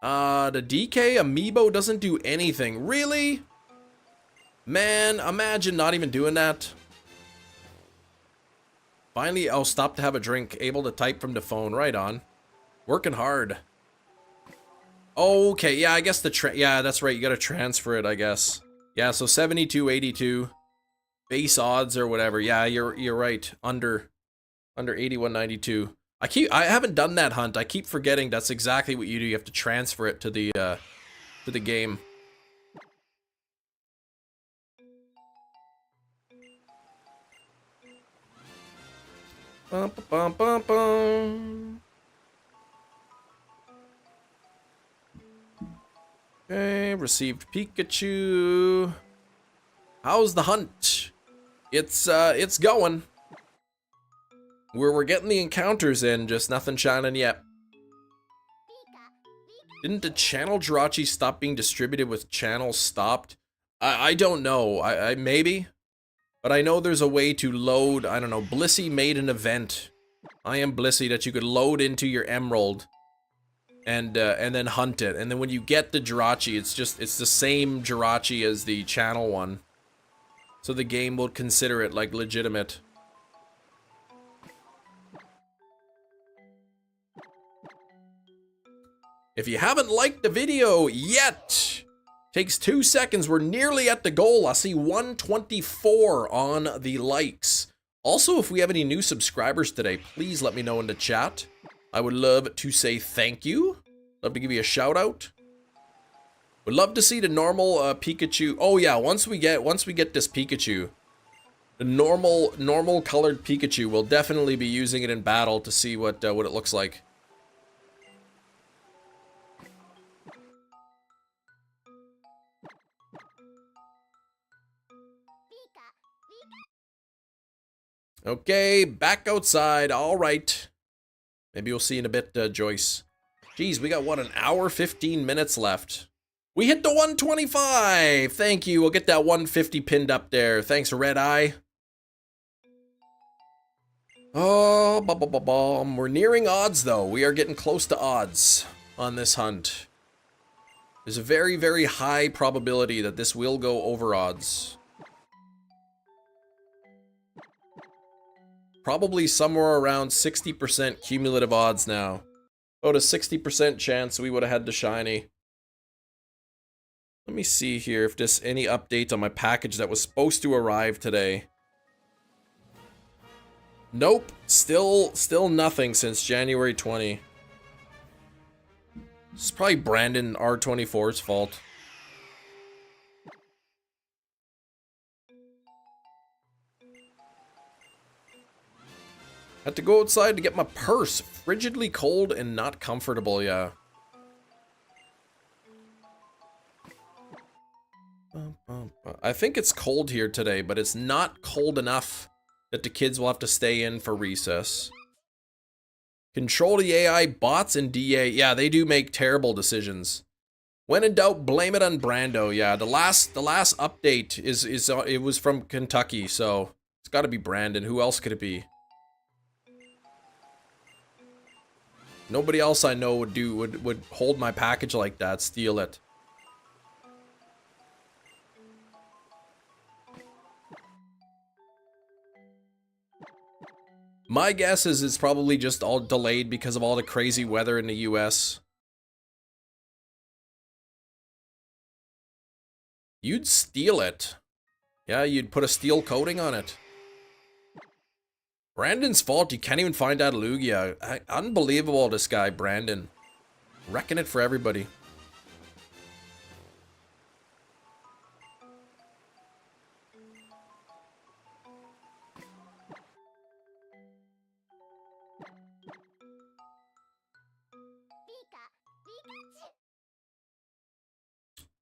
The DK Amiibo doesn't do anything. Really? Man, imagine not even doing that. Finally, I'll stop to have a drink. Able to type from the phone. Right on. Working hard. Okay, yeah, I guess yeah, that's right. You gotta transfer it, I guess. Yeah, so 72.82 base odds or whatever. Yeah, you're right. Under 81.92. I haven't done that hunt. I keep forgetting that's exactly what you do. You have to transfer it to the game. Bum, bum, bum, bum. Okay, received Pikachu. How's the hunt? It's going. We're getting the encounters in, just nothing shining yet. Didn't the channel Jirachi stop being distributed with channels stopped? I don't know. I maybe. But I know there's a way to load, I don't know, Blissey made an event. I am Blissey that you could load into your Emerald and then hunt it. And then when you get the Jirachi, it's the same Jirachi as the channel one. So the game will consider it like legitimate. If you haven't liked the video yet, takes 2 seconds. We're nearly at the goal. I see 124 on the likes. Also, if we have any new subscribers today, please let me know in the chat. I would love to say thank you. Love to give you a shout out. Would love to see the normal Pikachu. Oh yeah, once we get this Pikachu, the normal colored Pikachu, we'll definitely be using it in battle to see what it looks like. Okay, back outside. All right. Maybe we'll see in a bit, Joyce. Geez, we got, what, an hour, 15 minutes left. We hit the 125. Thank you. We'll get that 150 pinned up there. Thanks, Red Eye. Oh, we're nearing odds, though. We are getting close to odds on this hunt. There's a very, very high probability that this will go over odds. Probably somewhere around 60% cumulative odds now. About a 60% chance we would have had the shiny. Let me see here if there's any update on my package that was supposed to arrive today. Nope, still nothing since January 20. This is probably Brandon R24's fault. Had to go outside to get my purse. Frigidly cold and not comfortable, yeah. I think it's cold here today, but it's not cold enough that the kids will have to stay in for recess. Control the AI bots and DA. Yeah, they do make terrible decisions. When in doubt, blame it on Brando. Yeah, the last update it was from Kentucky, so it's got to be Brandon. Who else could it be? Nobody else I know would hold my package like that, steal it. My guess is it's probably just all delayed because of all the crazy weather in the US. You'd steal it. Yeah, you'd put a steel coating on it. Brandon's fault, you can't even find that Lugia. Unbelievable, this guy, Brandon. Wrecking it for everybody.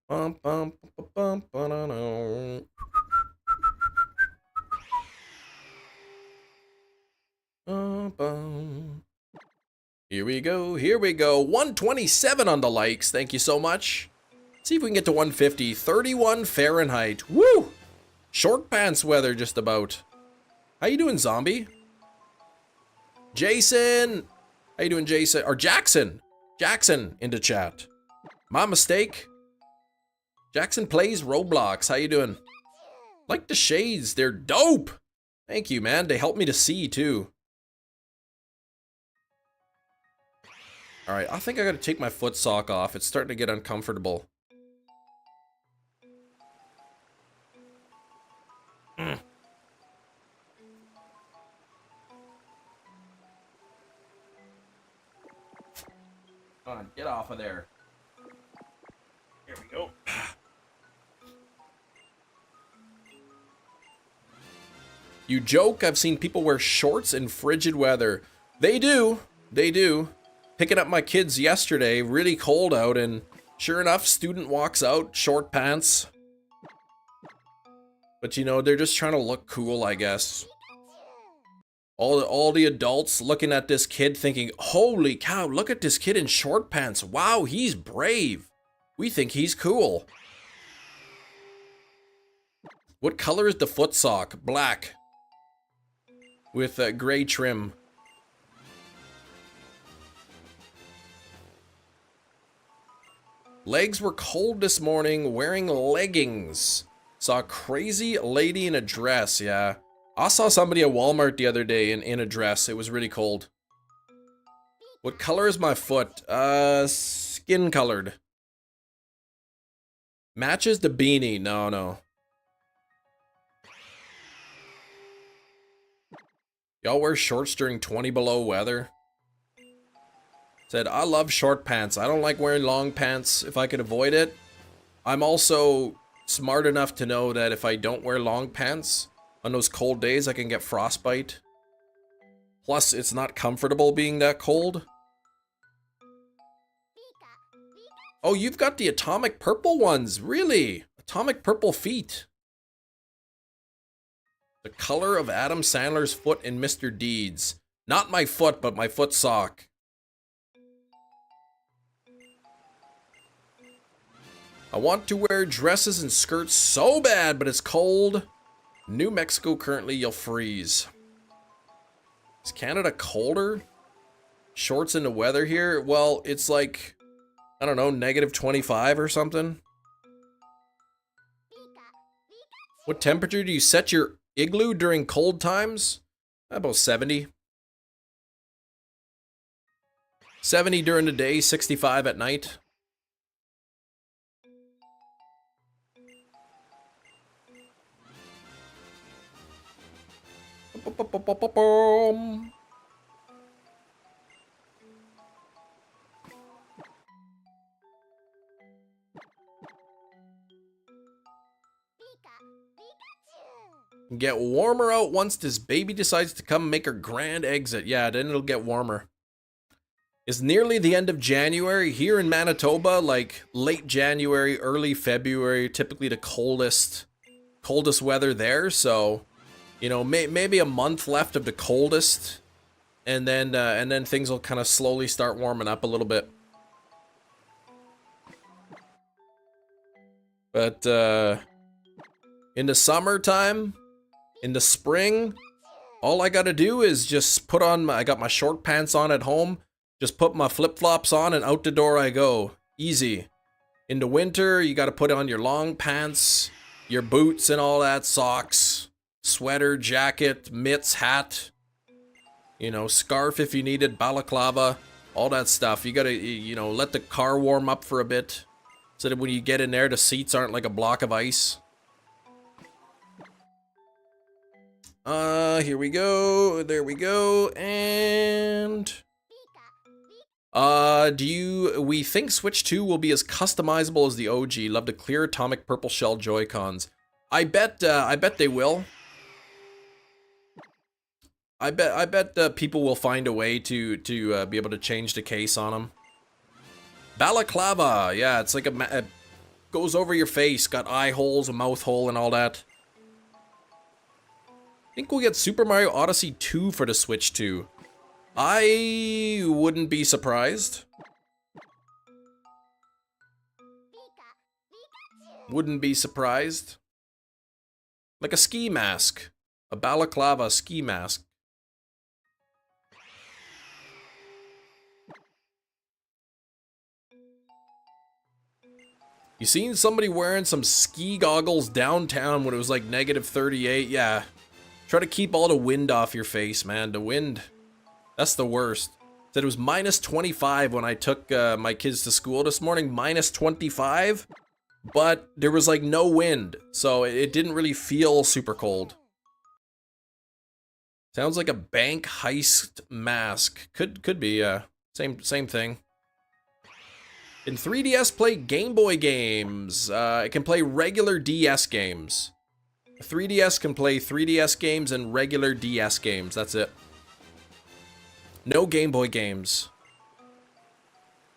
Bum, bum, bum, bum, ba-da-da. Here we go, here we go. 127 on the likes, thank you so much. Let's see if we can get to 150. 31 Fahrenheit. Woo! Short pants weather, just about. How you doing, zombie? Jason! How you doing, Jason? Or Jackson! Jackson into chat. My mistake. Jackson plays Roblox. How you doing? Like the shades, they're dope! Thank you, man. They help me to see, too. Alright, I think I gotta take my foot sock off. It's starting to get uncomfortable. Come on, get off of there. Here we go. You joke, I've seen people wear shorts in frigid weather. They do. They do. Picking up my kids yesterday, really cold out, and sure enough, student walks out, short pants. But you know, they're just trying to look cool, I guess. All the adults looking at this kid thinking, holy cow, look at this kid in short pants. Wow, he's brave. We think he's cool. What color is the foot sock? Black. With gray trim. Legs were cold this morning, wearing leggings. Saw a crazy lady in a dress, yeah. I saw somebody at Walmart the other day in a dress. It was really cold. What color is my foot? Skin colored. Matches the beanie. No, no. Y'all wear shorts during 20 below weather? Said, I love short pants. I don't like wearing long pants if I could avoid it. I'm also smart enough to know that if I don't wear long pants, on those cold days I can get frostbite. Plus, it's not comfortable being that cold. Oh, you've got the atomic purple ones. Really? Atomic purple feet. The color of Adam Sandler's foot in Mr. Deeds. Not my foot, but my foot sock. I want to wear dresses and skirts so bad, but it's cold. New Mexico currently, you'll freeze. Is Canada colder? Shorts in the weather here? Well, it's like, I don't know, -25 or something. What temperature do you set your igloo during cold times? About 70. 70 during the day, 65 at night. Get warmer out once this baby decides to come make her grand exit. Yeah, then it'll get warmer. It's nearly the end of January here in Manitoba, like late January, early February, typically the coldest weather there. So, you know, maybe a month left of the coldest, and then things will kind of slowly start warming up a little bit. But in the summertime, in the spring, all I gotta do is just put on I got my short pants on at home, just put my flip-flops on and out the door I go. Easy. In the winter, you gotta put on your long pants, your boots and all that, socks, sweater, jacket, mitts, hat, you know, scarf if you needed, balaclava, all that stuff. You gotta, you know, let the car warm up for a bit so that when you get in there, the seats aren't like a block of ice. Here we go. There we go. And we think Switch 2 will be as customizable as the OG. Love the clear atomic purple shell Joy-Cons. I bet they will. I bet people will find a way to be able to change the case on them. Balaclava, yeah, it's like it goes over your face, got eye holes, a mouth hole, and all that. I think we'll get Super Mario Odyssey 2 for the Switch 2. I wouldn't be surprised. Wouldn't be surprised. Like a ski mask. A balaclava ski mask. You seen somebody wearing some ski goggles downtown when it was like -38? Yeah. Try to keep all the wind off your face, man. The wind, that's the worst. Said it was -25 when I took my kids to school this morning. -25, but there was like no wind, so it didn't really feel super cold. Sounds like a bank heist mask. Could be, same thing. In 3DS, play Game Boy games. It can play regular DS games. 3DS can play 3DS games and regular DS games. That's it. No Game Boy games.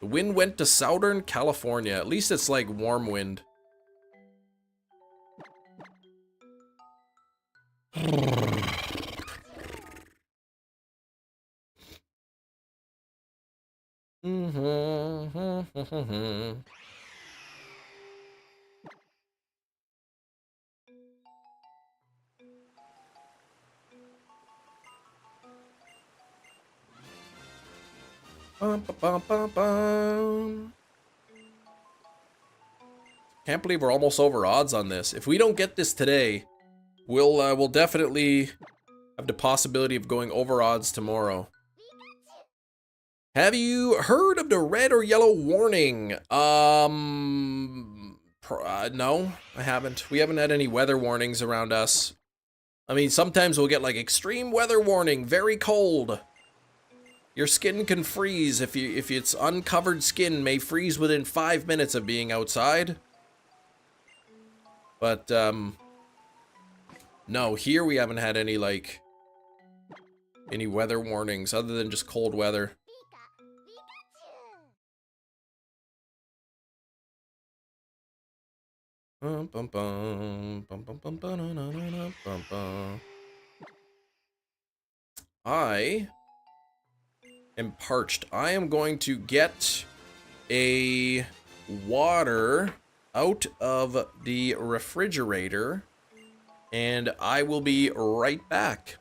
The wind went to Southern California. At least it's like warm wind. Bum, bum, bum, bum. Can't believe we're almost over odds on this. If we don't get this today, we'll definitely have the possibility of going over odds tomorrow. Have you heard of the red or yellow warning? No, I haven't. We haven't had any weather warnings around us. I mean, sometimes we'll get like extreme weather warning, very cold. Your skin can freeze if it's uncovered skin may freeze within 5 minutes of being outside. But no, here we haven't had any like any weather warnings other than just cold weather. I am parched. I am going to get a water out of the refrigerator, and I will be right back.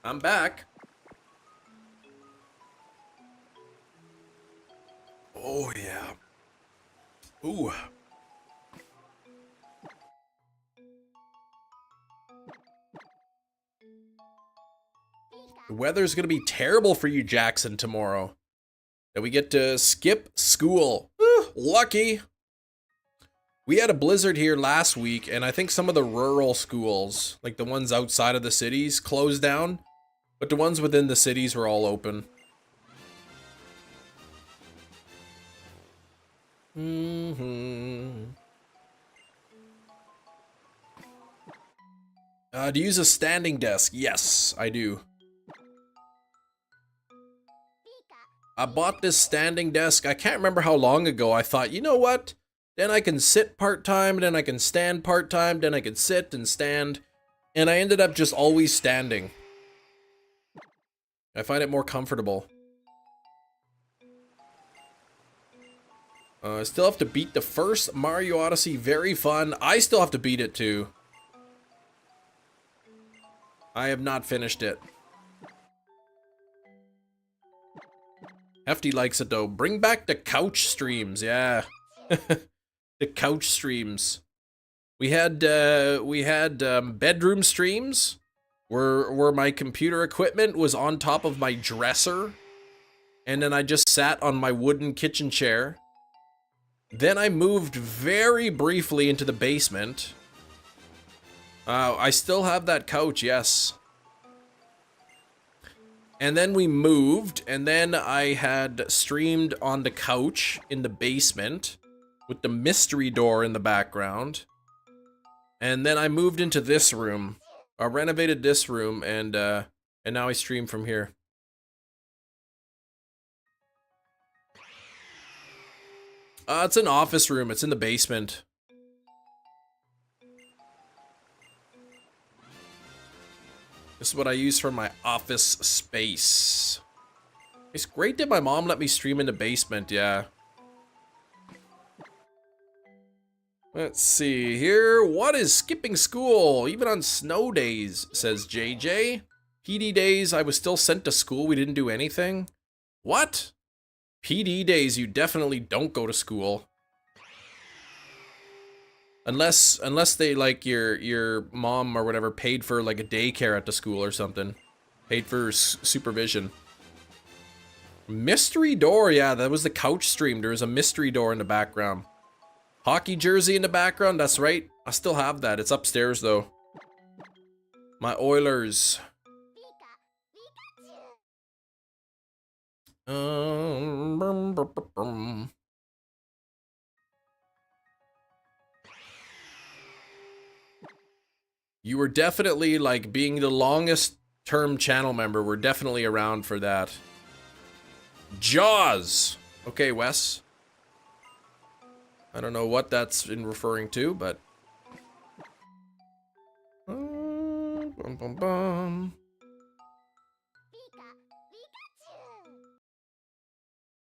I'm back. Oh yeah. Ooh. The weather's gonna be terrible for you, Jackson, tomorrow. And we get to skip school. Lucky. We had a blizzard here last week, and I think some of the rural schools, like the ones outside of the cities, closed down. But the ones within the cities were all open. Do you use a standing desk? Yes, I do. I bought this standing desk. I can't remember how long ago. I thought, you know what? Then I can sit part-time, then I can stand part-time, then I can sit and stand. And I ended up just always standing. I find it more comfortable. I still have to beat the first Mario Odyssey. Very fun. I still have to beat it too. I have not finished it. Hefty likes it though. Bring back the couch streams. Yeah. The couch streams. We had bedroom streams where my computer equipment was on top of my dresser. And then I just sat on my wooden kitchen chair. Then I moved very briefly into the basement. I still have that couch, yes. And then we moved, and then I had streamed on the couch in the basement with the mystery door in the background. And then I moved into this room. I renovated this room, and now I stream from here. It's an office room. It's in the basement. This is what I use for my office space. It's great that my mom let me stream in the basement, yeah. Let's see here. What is skipping school? Even on snow days, says JJ. PD days, I was still sent to school. We didn't do anything. What? PD days, you definitely don't go to school. Unless they, like, your mom or whatever paid for, like, a daycare at the school or something. Paid for supervision. Mystery door, yeah, that was the couch stream. There was a mystery door in the background. Hockey jersey in the background, that's right. I still have that. It's upstairs, though. My Oilers. You were definitely, like, being the longest term channel member. We're definitely around for that. Jaws. Okay, Wes. I don't know what that's in referring to, but...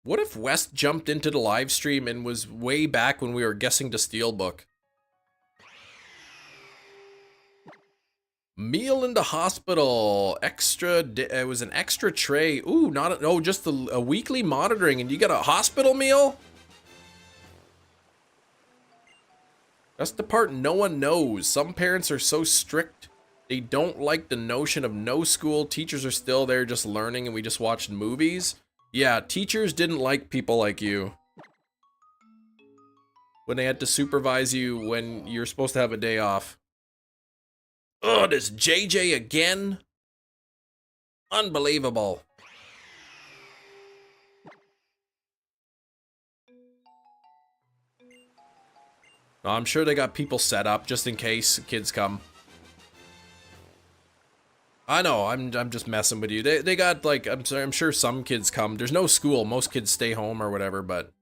What if Wes jumped into the live stream and was way back when we were guessing the Steelbook? Meal in the hospital. Extra, it was an extra tray. Ooh, no, just a weekly monitoring, and you get a hospital meal? That's the part no one knows. Some parents are so strict, they don't like the notion of no school. Teachers are still there just learning, and we just watched movies. Yeah, teachers didn't like people like you. When they had to supervise you when you're supposed to have a day off. Oh, this JJ again? Unbelievable. I'm sure they got people set up just in case kids come. I know, I'm just messing with you. They got, like, I'm sure some kids come. There's no school. Most kids stay home or whatever, but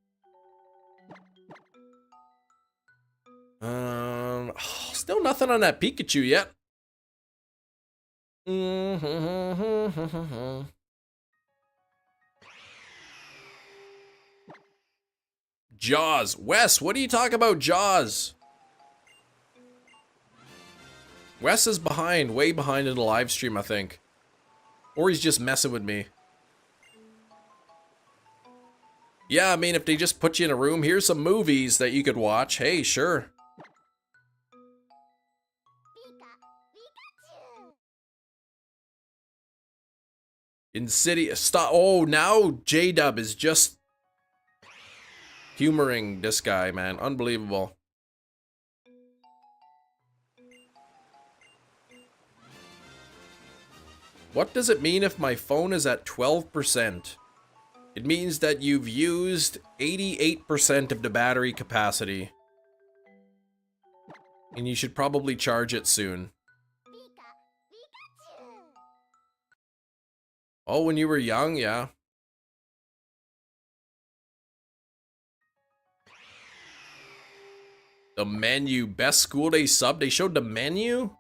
still nothing on that Pikachu yet. Jaws. Wes, what do you talk about Jaws? Wes is behind, way behind in the live stream, I think. Or he's just messing with me. Yeah, I mean, if they just put you in a room, here's some movies that you could watch. Hey, sure. Insidious. Stop. Oh, now J-Dub is just humoring this guy, man. Unbelievable. What does it mean if my phone is at 12%? It means that you've used 88% of the battery capacity. And you should probably charge it soon. Oh, when you were young, yeah. The menu, best school day sub. They showed the menu?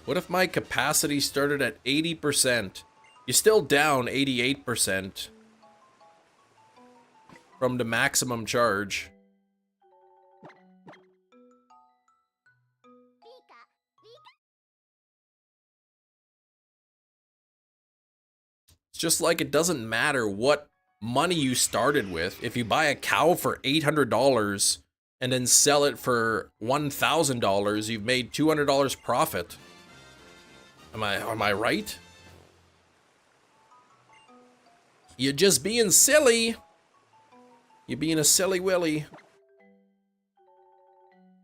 What if my capacity started at 80%? You're still down 88% from the maximum charge. It's just like it doesn't matter what money you started with. If you buy a cow for $800 and then sell it for $1,000, you've made $200 profit. Am I right? You're just being silly. You're being a silly willy.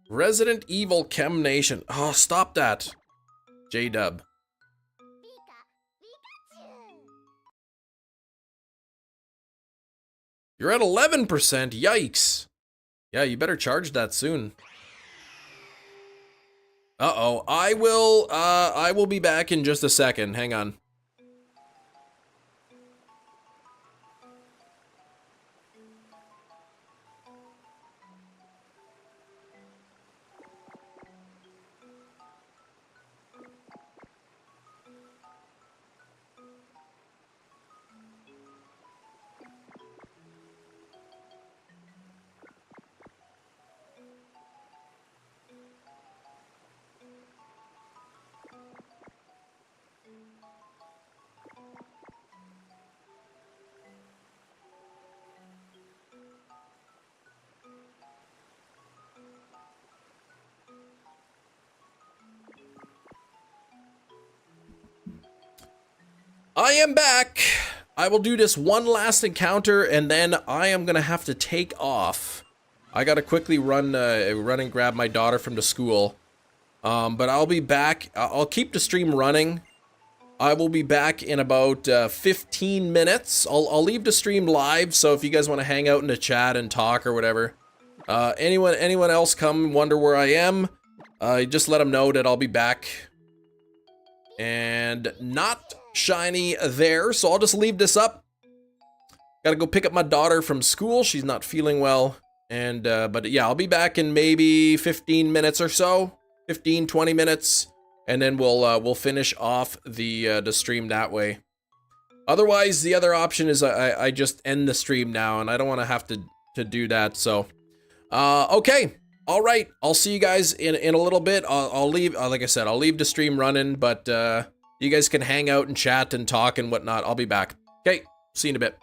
Resident Evil Chem Nation. Oh, stop that. J-Dub. You're at 11%. Yikes. Yeah, you better charge that soon. Uh-oh. I will be back in just a second. Hang on. I am back. I will do this one last encounter and then I am gonna have to take off. I gotta quickly run and grab my daughter from the school. But I'll be back. I'll keep the stream running. I will be back in about 15 minutes. I'll leave the stream live, so if you guys want to hang out in the chat and talk or whatever. Anyone else come wonder where I am, just let them know that I'll be back. And not shiny there, so I'll just leave this up. Gotta go pick up my daughter from school. She's not feeling well. And, but yeah, I'll be back in maybe 15 minutes or so. 15, 20 minutes. And then we'll finish off the stream that way. Otherwise, the other option is I just end the stream now, and I don't want to have to do that, so. Okay. All right. I'll see you guys in a little bit. I'll leave, like I said, I'll leave the stream running, but you guys can hang out and chat and talk and whatnot. I'll be back. Okay. See you in a bit.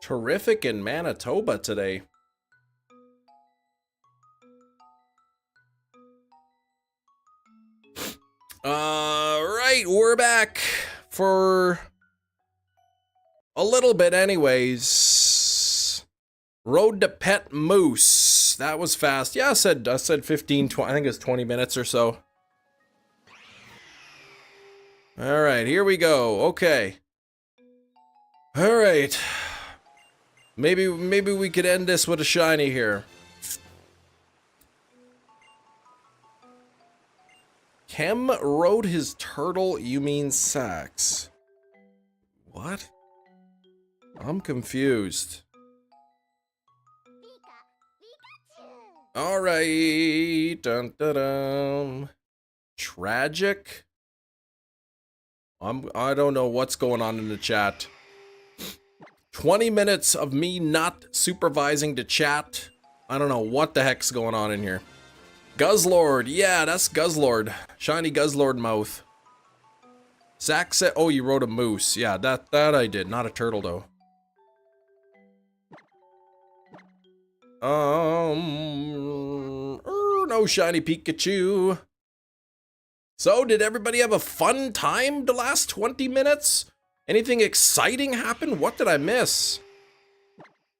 terrific in Manitoba today. Right, we're back for a little bit anyways. Road to Pet Moose. That was fast. Yeah, I said 15, 20, I think it's 20 minutes or so. All right, here we go. Okay. All right. Maybe we could end this with a shiny here. Kem rode his turtle, you mean Sax. What? I'm confused. Alright. Dun dun dun. Tragic? I don't know what's going on in the chat. 20 minutes of me not supervising the chat. I don't know what the heck's going on in here. Guzzlord, yeah, that's Guzzlord. Shiny Guzzlord mouth. Zach said, oh, you wrote a moose. Yeah, that I did, not a turtle though. No shiny Pikachu. So, did everybody have a fun time the last 20 minutes? Anything exciting happen? What did I miss?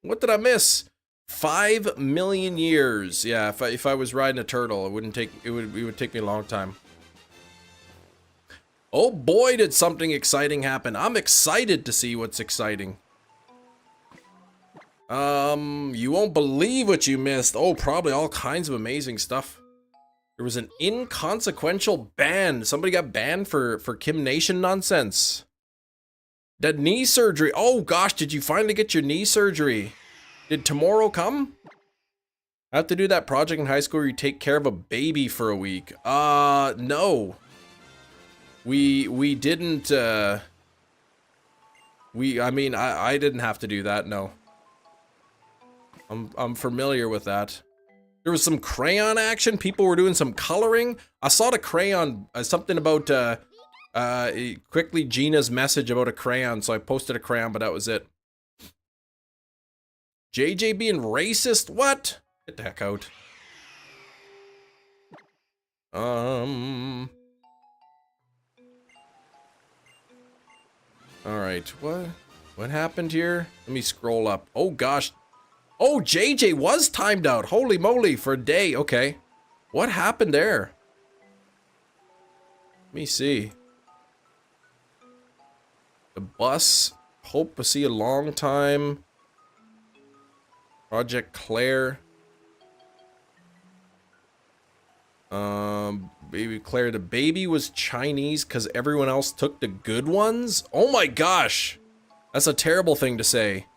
What did I miss? 5 million years. Yeah, if I was riding a turtle, it would take me a long time. Oh boy, did something exciting happen. I'm excited to see what's exciting. You won't believe what you missed. Oh, probably all kinds of amazing stuff. There was an inconsequential ban. Somebody got banned for Kim Nation nonsense. That knee surgery. Oh gosh, did you finally get your knee surgery? Did tomorrow come? I have to do that project in high school where you take care of a baby for a week. No. We didn't, I didn't have to do that, no. I'm familiar with that. There was some crayon action. People were doing some coloring. I saw the crayon, something about, quickly Gina's message about a crayon, so I posted a crayon, but that was it. JJ being racist? What? Get the heck out. Alright, what happened here? Let me scroll up. Oh gosh. Oh, JJ was timed out. Holy moly, for a day. Okay. What happened there? Let me see. The bus. Hope to see a long time. Project Claire. Baby Claire. The baby was Chinese because everyone else took the good ones? Oh my gosh. That's a terrible thing to say.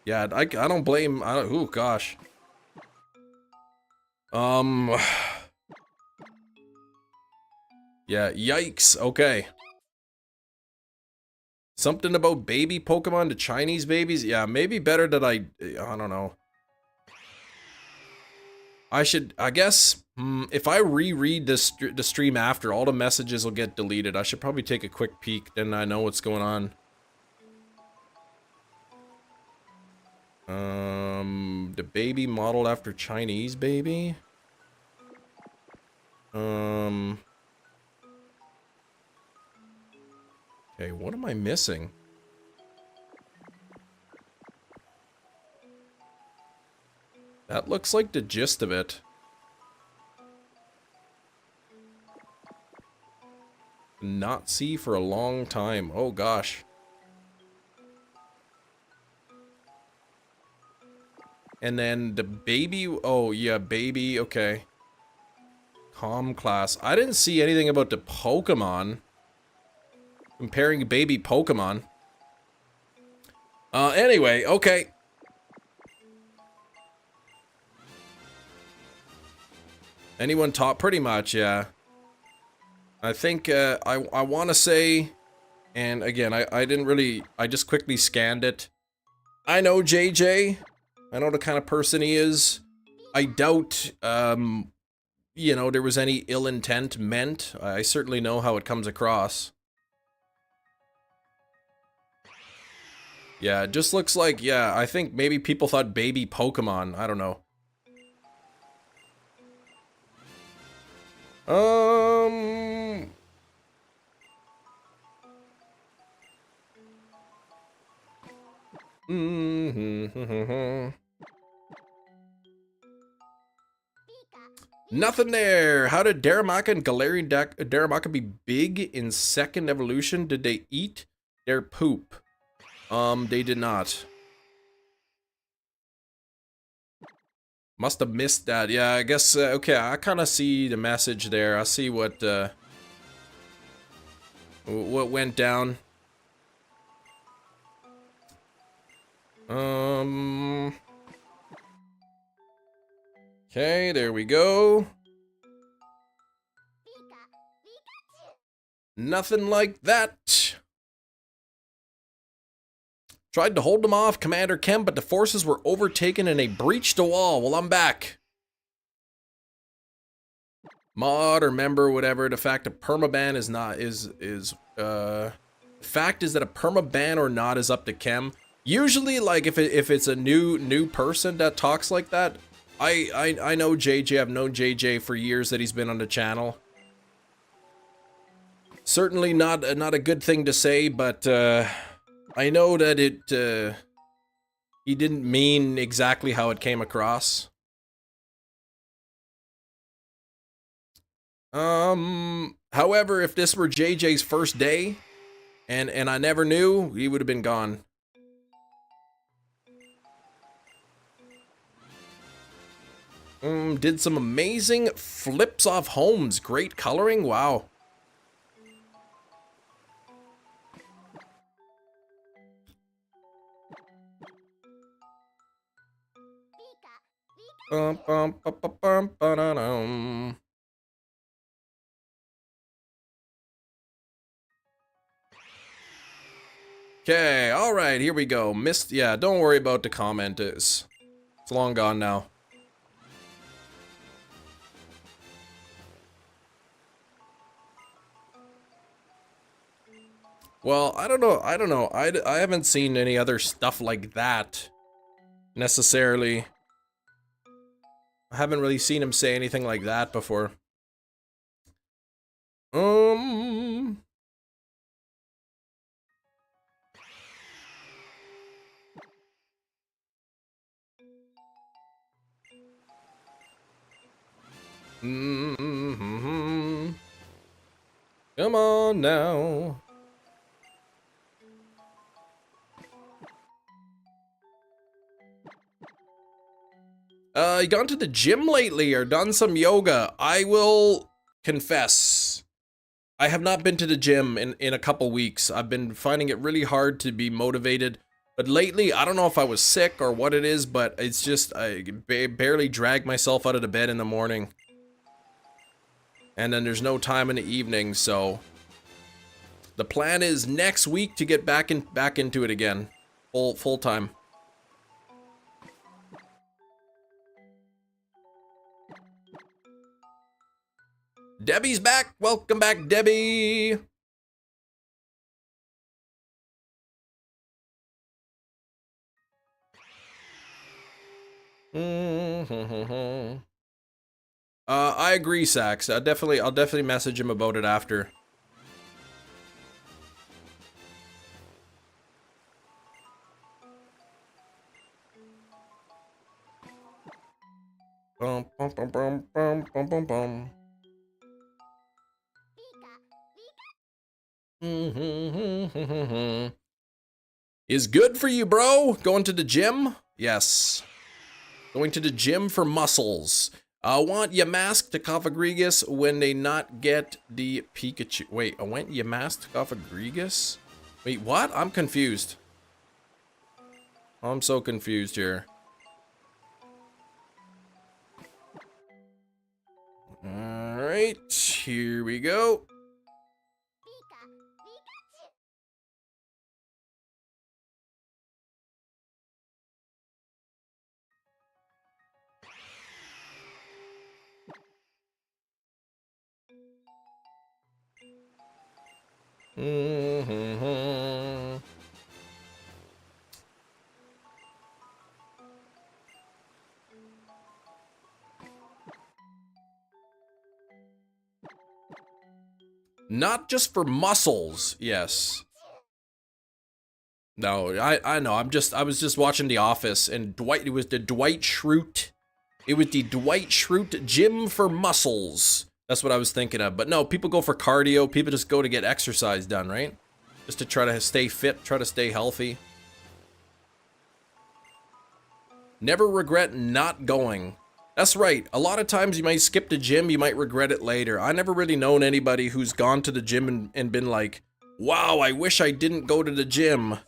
Yeah, I don't blame, oh gosh. Yeah, yikes, okay. Something about baby Pokemon to Chinese babies? Yeah, maybe better that I don't know. I guess, if I reread the stream after, all the messages will get deleted. I should probably take a quick peek, then I know what's going on. The baby modeled after Chinese baby? Okay, what am I missing? That looks like the gist of it. Not see for a long time. Oh gosh. And then the baby, oh yeah, baby, okay. Com class. I didn't see anything about the Pokemon. Comparing baby Pokemon. Anyway, okay. Anyone taught? Pretty much, yeah. I think, I want to say, and again, I didn't really, I just quickly scanned it. I know JJ. I know the kind of person he is. I doubt, you know, there was any ill intent meant. I certainly know how it comes across. Yeah, it just looks like, yeah, I think maybe people thought baby Pokemon. I don't know. Um... Nothing there. How did Darumaka and Galarian Darumaka be big in second evolution? Did they eat their poop? They did not. Must have missed that. Yeah, I guess, okay, I kind of see the message there. I see what went down. Okay, there we go. Nothing like that. Tried to hold them off, Commander Kem, but the forces were overtaken and they breached the wall. Well, I'm back. Mod or member, whatever. The fact that permaban is not fact is that a permaban or not is up to Kem. Usually, like if it's a new person that talks like that, I know JJ. I've known JJ for years that he's been on the channel. Certainly not a good thing to say, but I know that he didn't mean exactly how it came across. However, if this were JJ's first day, and I never knew, he would have been gone. Did some amazing flips off homes. Great coloring, wow. Okay, alright, here we go. Missed, yeah, don't worry about the comment. It's long gone now. Well, I don't know. I haven't seen any other stuff like that necessarily. I haven't really seen him say anything like that before. Come on now. You gone to the gym lately or done some yoga? I will confess, I have not been to the gym in a couple weeks. I've been finding it really hard to be motivated. But lately, I don't know if I was sick or what it is, but it's just, I barely drag myself out of the bed in the morning. And then there's no time in the evening, so the plan is next week to get back into it again, full time. Debbie's back. Welcome back, Debbie. I agree, Sax. I'll definitely message him about it after. Bum, bum, bum, bum, bum, bum, bum, bum. Is good for you, bro. Going to the gym? Yes. Going to the gym for muscles. I want Yamask to Cofagrigus when they not get the Pikachu. Wait, I want Yamask to Cofagrigus? Wait, what? I'm confused. I'm so confused here. Alright, here we go. Not just for muscles, yes. No, I know. I was just watching The Office, and it was the Dwight Schrute. It was the Dwight Schrute gym for muscles. That's what I was thinking of. But no, people go for cardio. People just go to get exercise done, right? Just to try to stay fit, try to stay healthy. Never regret not going. That's right. A lot of times you might skip the gym, you might regret it later. I never really known anybody who's gone to the gym and been like, wow, I wish I didn't go to the gym.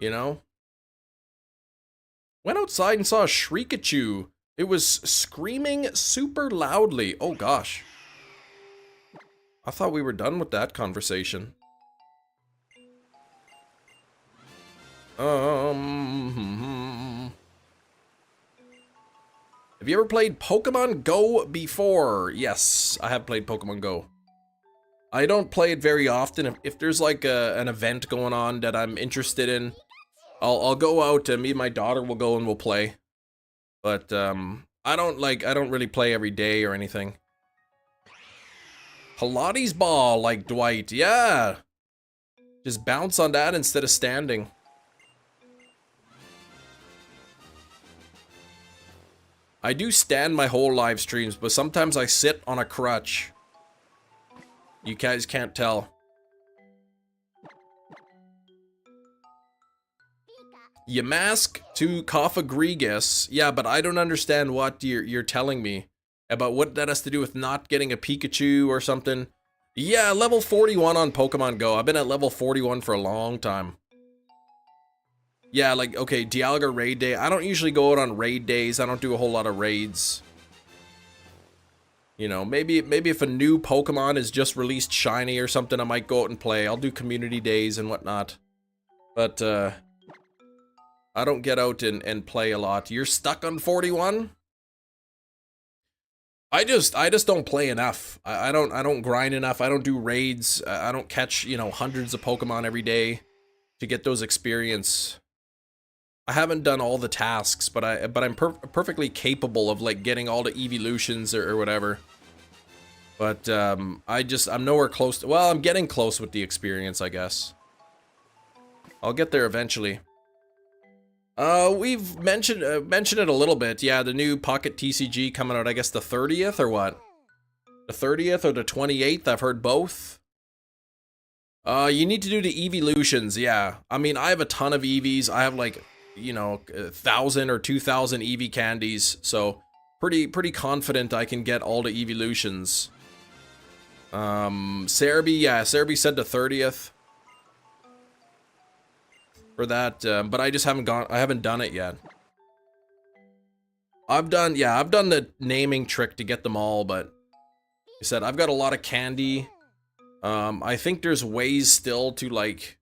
You know? Went outside and saw a Shrikachu. It was screaming super loudly. Oh gosh. I thought we were done with that conversation. Have you ever played Pokemon Go before? Yes, I have played Pokemon Go. I don't play it very often. If there's like an event going on that I'm interested in, I'll go out and me and my daughter will go and we'll play. But I don't really play every day or anything. Pilates ball like Dwight, yeah. Just bounce on that instead of standing. I do stand my whole live streams, but sometimes I sit on a crutch. You guys can't tell. You mask to Coffagrigus. Yeah, but I don't understand what you're telling me about what that has to do with not getting a Pikachu or something. Yeah, level 41 on Pokemon Go. I've been at level 41 for a long time. Yeah, like, okay, Dialga raid day. I don't usually go out on raid days. I don't do a whole lot of raids. You know, maybe if a new Pokemon is just released shiny or something, I might go out and play. I'll do community days and whatnot. But, I don't get out and play a lot. You're stuck on 41? I just don't play enough. I don't grind enough. I don't do raids. I don't catch, you know, hundreds of Pokemon every day to get those experience. I haven't done all the tasks, but I'm perfectly capable of like getting all the evolutions or whatever. But I'm nowhere close to, well, I'm getting close with the experience, I guess. I'll get there eventually. We've mentioned it a little bit. Yeah, the new Pocket TCG coming out, I guess the 30th or what? The 30th or the 28th? I've heard both. You need to do the evolutions, yeah. I mean, I have a ton of EVs. I have like, you know, 1,000 or 2,000 EV candies, so pretty confident I can get all the evolutions. Cerebi, yeah, Cerebi said the 30th. For that, but I just haven't done it yet. I've done the naming trick to get them all, but like I said, I've got a lot of candy. I think there's ways still to like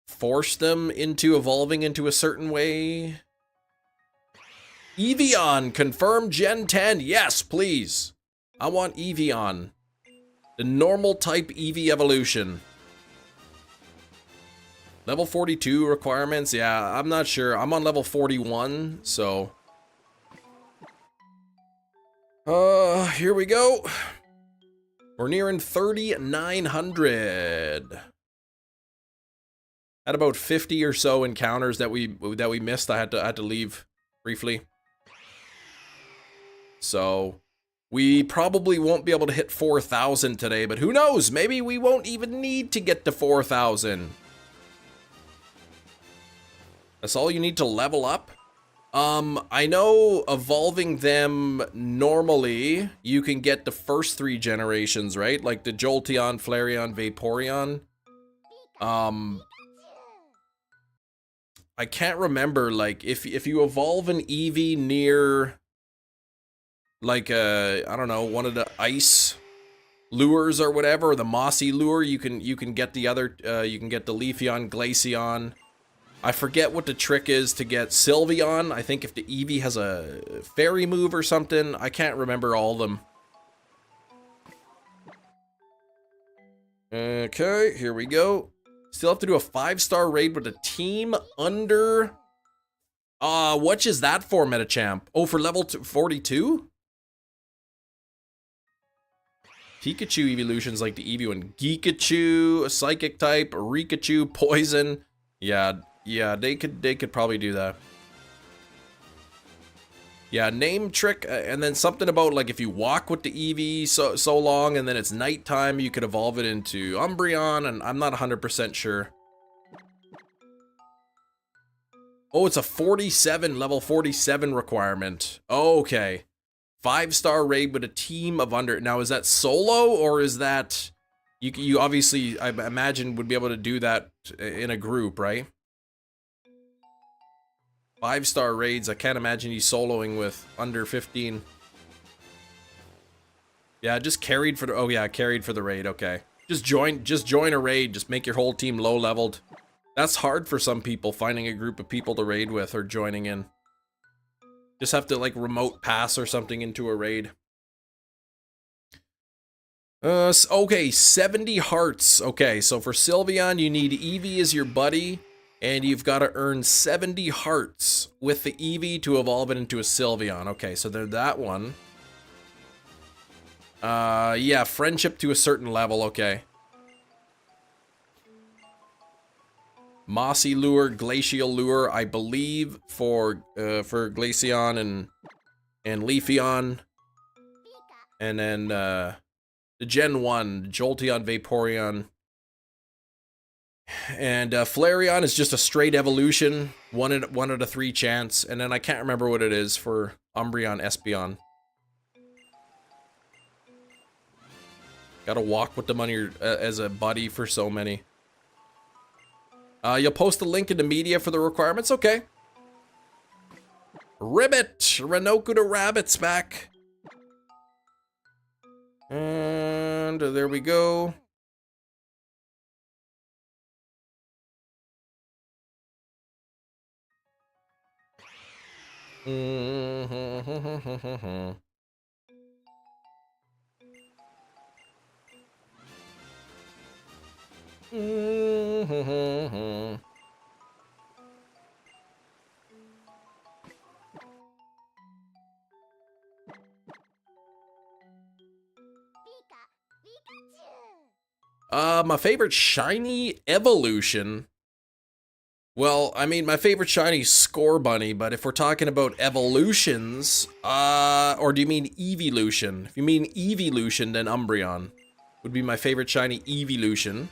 force them into evolving into a certain way. Evian, confirmed Gen 10. Yes, please. I want Evian. The normal type Eevee evolution. Level 42 requirements? Yeah, I'm not sure. I'm on level 41, so... here we go. We're nearing 3,900. Had about 50 or so encounters that we missed. I had to leave briefly. So, we probably won't be able to hit 4,000 today, but who knows? Maybe we won't even need to get to 4,000. That's all you need to level up? I know evolving them normally, you can get the first 3 generations, right? Like the Jolteon, Flareon, Vaporeon. I can't remember, like, if you evolve an Eevee near, like, I don't know, one of the ice lures or whatever, or the mossy lure, you can get the other, you can get the Leafeon, Glaceon. I forget what the trick is to get Sylveon. I think if the Eevee has a fairy move or something. I can't remember all of them. Okay, here we go. Still have to do a 5-star raid with a team under... what is that for, Metachamp? Oh, for level 42? Pikachu evolutions like the Eevee one. Geekachu, a Psychic type, Rikachu, Poison. Yeah, they could probably do that. Yeah, name trick, and then something about like if you walk with the Eevee so long and then it's nighttime, you could evolve it into Umbreon, and I'm not 100% sure. Oh, it's a 47, level 47 requirement. Oh, okay. 5-star raid with a team of under... Now, is that solo, or is that... You obviously, I imagine, would be able to do that in a group, right? 5-star raids, I can't imagine you soloing with under 15. Yeah, just carried for the... Oh, yeah, carried for the raid, okay. Just join a raid, just make your whole team low-leveled. That's hard for some people, finding a group of people to raid with or joining in. Just have to, like, remote pass or something into a raid. Okay, 70 hearts. Okay, so for Sylveon, you need Eevee as your buddy, and you've got to earn 70 hearts with the Eevee to evolve it into a Sylveon. Okay, so there's that one. Yeah, friendship to a certain level, okay. Mossy Lure, Glacial Lure, I believe for Glaceon and Leafeon. And then the Gen 1, Jolteon, Vaporeon. And Flareon is just a straight evolution, 1 out of 3 chance. And then I can't remember what it is for Umbreon, Espeon. Gotta walk with them on your, as a buddy for so many. You'll post the link in the media for the requirements? Okay. Ribbit! Renoku to Rabbit's back. And there we go. My favorite shiny evolution. Well, I mean, my favorite shiny is Score Bunny, but if we're talking about evolutions, or do you mean evolution? If you mean evolution, then Umbreon would be my favorite shiny evolution.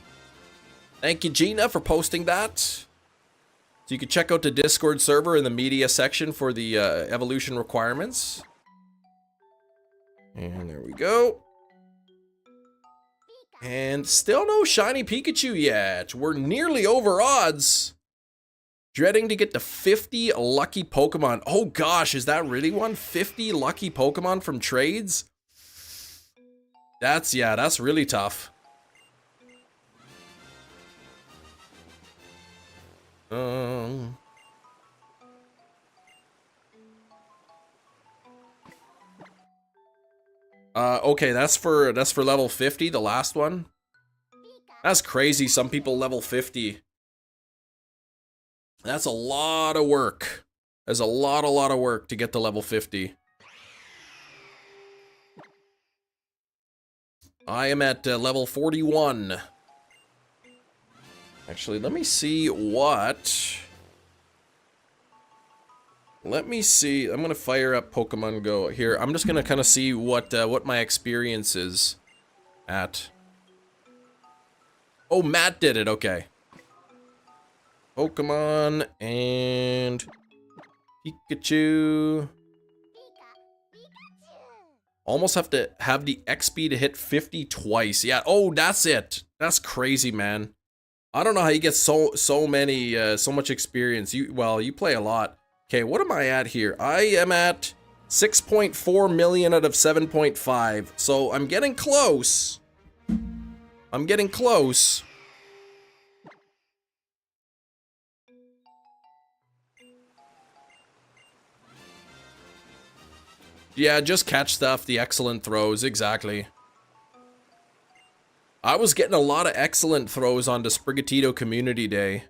Thank you, Gina, for posting that. So you can check out the Discord server in the media section for the evolution requirements. And there we go. And still no shiny Pikachu yet. We're nearly over odds. Dreading to get to 50 lucky Pokemon. Oh gosh, is that really one? 50 lucky Pokemon from trades? That's really tough. Okay, that's for level 50, the last one. That's crazy, some people level 50. That's a lot of work. There's a lot of work to get to level 50. I am at level 41. Actually, let me see what... Let me see. I'm gonna fire up Pokemon Go here. I'm just gonna kind of see what my experience is at. Oh, Matt did it. Okay. Pokemon and Pikachu. Almost have to have the XP to hit 50 twice. Yeah. Oh, that's it. That's crazy, man. I don't know how you get so much experience. You play a lot. Okay, what am I at here? I am at 6.4 million out of 7.5. So I'm getting close. I'm getting close. Yeah, just catch stuff, the excellent throws, exactly. I was getting a lot of excellent throws on the Sprigatito Community Day.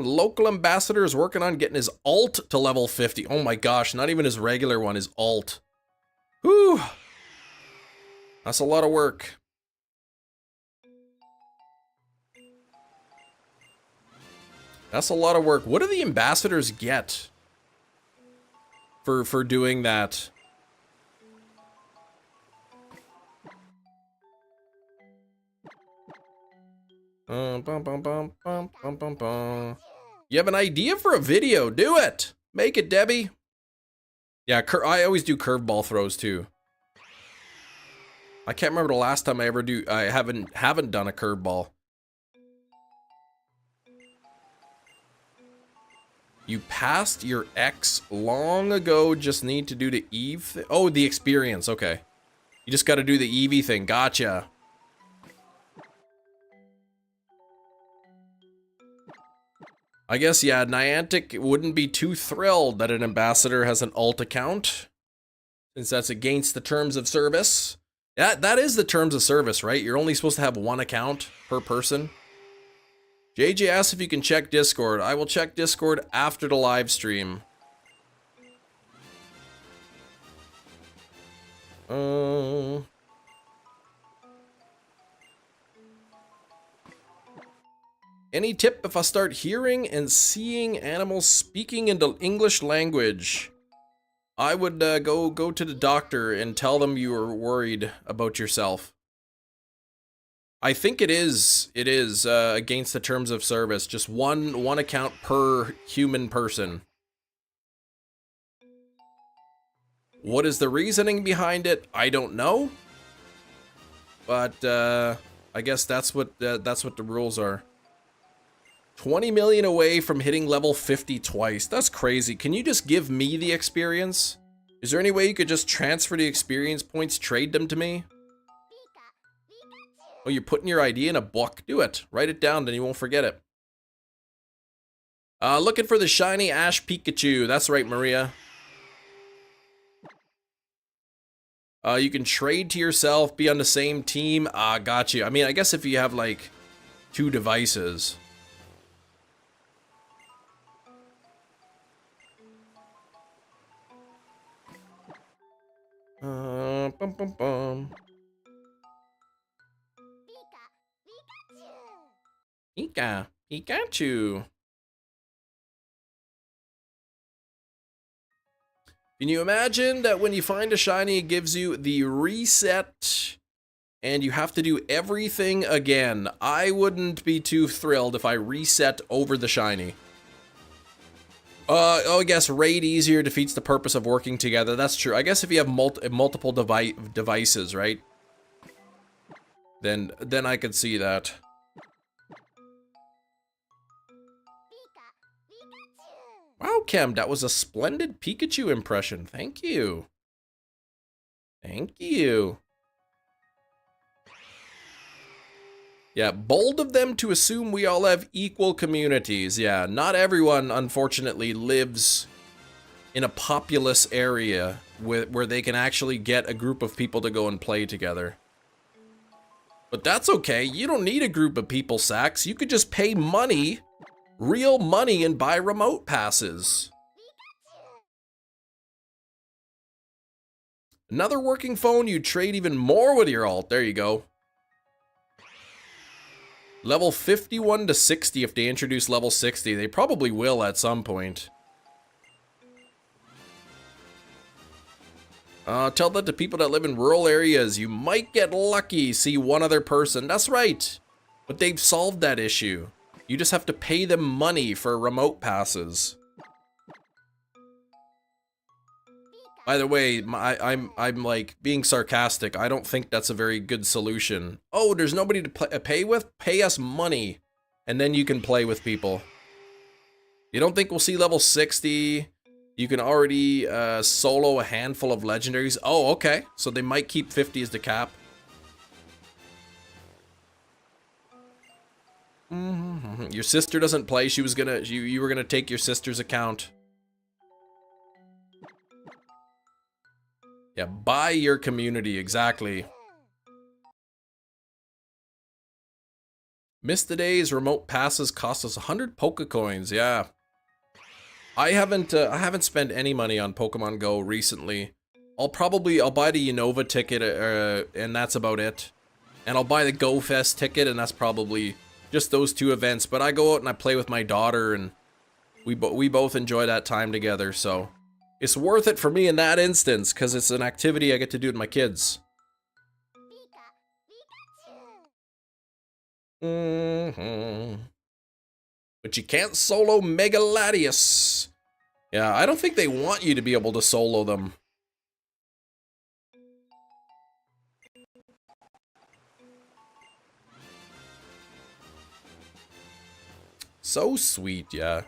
Local ambassador is working on getting his alt to level 50. Oh my gosh, not even his regular one, his alt. Whew. That's a lot of work. That's a lot of work. What do the ambassadors get for doing that? You have an idea for a video? Do it. Make it, Debbie. Yeah, I always do curveball throws too. I can't remember the last time I haven't done a curveball. You passed your ex long ago, just need to do the Eve oh, the experience, okay. You just gotta do the Eevee thing, gotcha. I guess, yeah, Niantic wouldn't be too thrilled that an ambassador has an alt account, since that's against the terms of service. That is the terms of service, right? You're only supposed to have one account per person. JJ asks if you can check Discord. I will check Discord after the live stream. Any tip if I start hearing and seeing animals speaking in the English language? I would go to the doctor and tell them you are worried about yourself. I think it is against the terms of service. Just one account per human person. What is the reasoning behind it? I don't know. But I guess that's what the rules are. 20 million away from hitting level 50 twice. That's crazy. Can you just give me the experience? Is there any way you could just transfer the experience points, trade them to me? Oh, you're putting your idea in a book. Do it. Write it down, then you won't forget it. Looking for the shiny Ash Pikachu. That's right, Maria. You can trade to yourself, be on the same team. Got you. I mean, I guess if you have, like, 2 devices. Bum bum bum. Pikachu. Can you imagine that when you find a shiny, it gives you the reset and you have to do everything again? I wouldn't be too thrilled if I reset over the shiny. Oh, I guess raid easier defeats the purpose of working together. That's true. I guess if you have multiple devices, right? Then I could see that. Wow, Chem, that was a splendid Pikachu impression. Thank you. Thank you. Yeah, bold of them to assume we all have equal communities. Yeah, not everyone, unfortunately, lives in a populous area where they can actually get a group of people to go and play together. But that's okay. You don't need a group of people, Sax. You could just pay money, real money, and buy remote passes. Another working phone, you trade even more with your alt. There you go. Level 51 to 60 if they introduce level 60. They probably will at some point. Tell that to people that live in rural areas. You might get lucky, see one other person. That's right. But they've solved that issue. You just have to pay them money for remote passes. By the way, I'm like being sarcastic. I don't think that's a very good solution. Oh, there's nobody to pay with? Pay us money, and then you can play with people. You don't think we'll see level 60? You can already solo a handful of legendaries. Oh, okay. So they might keep 50 as the cap. Your sister doesn't play. She was gonna. You were gonna take your sister's account. Yeah, buy your community, exactly. Missed the days. Remote passes cost us 100 Pokecoins. Yeah. I haven't spent any money on Pokemon Go recently. I'll buy the Unova ticket, and that's about it. And I'll buy the Go Fest ticket, and that's probably just those two events. But I go out and I play with my daughter, and we both enjoy that time together. So it's worth it for me in that instance, because it's an activity I get to do with my kids. But you can't solo Mega Latias. Yeah, I don't think they want you to be able to solo them. So sweet, yeah.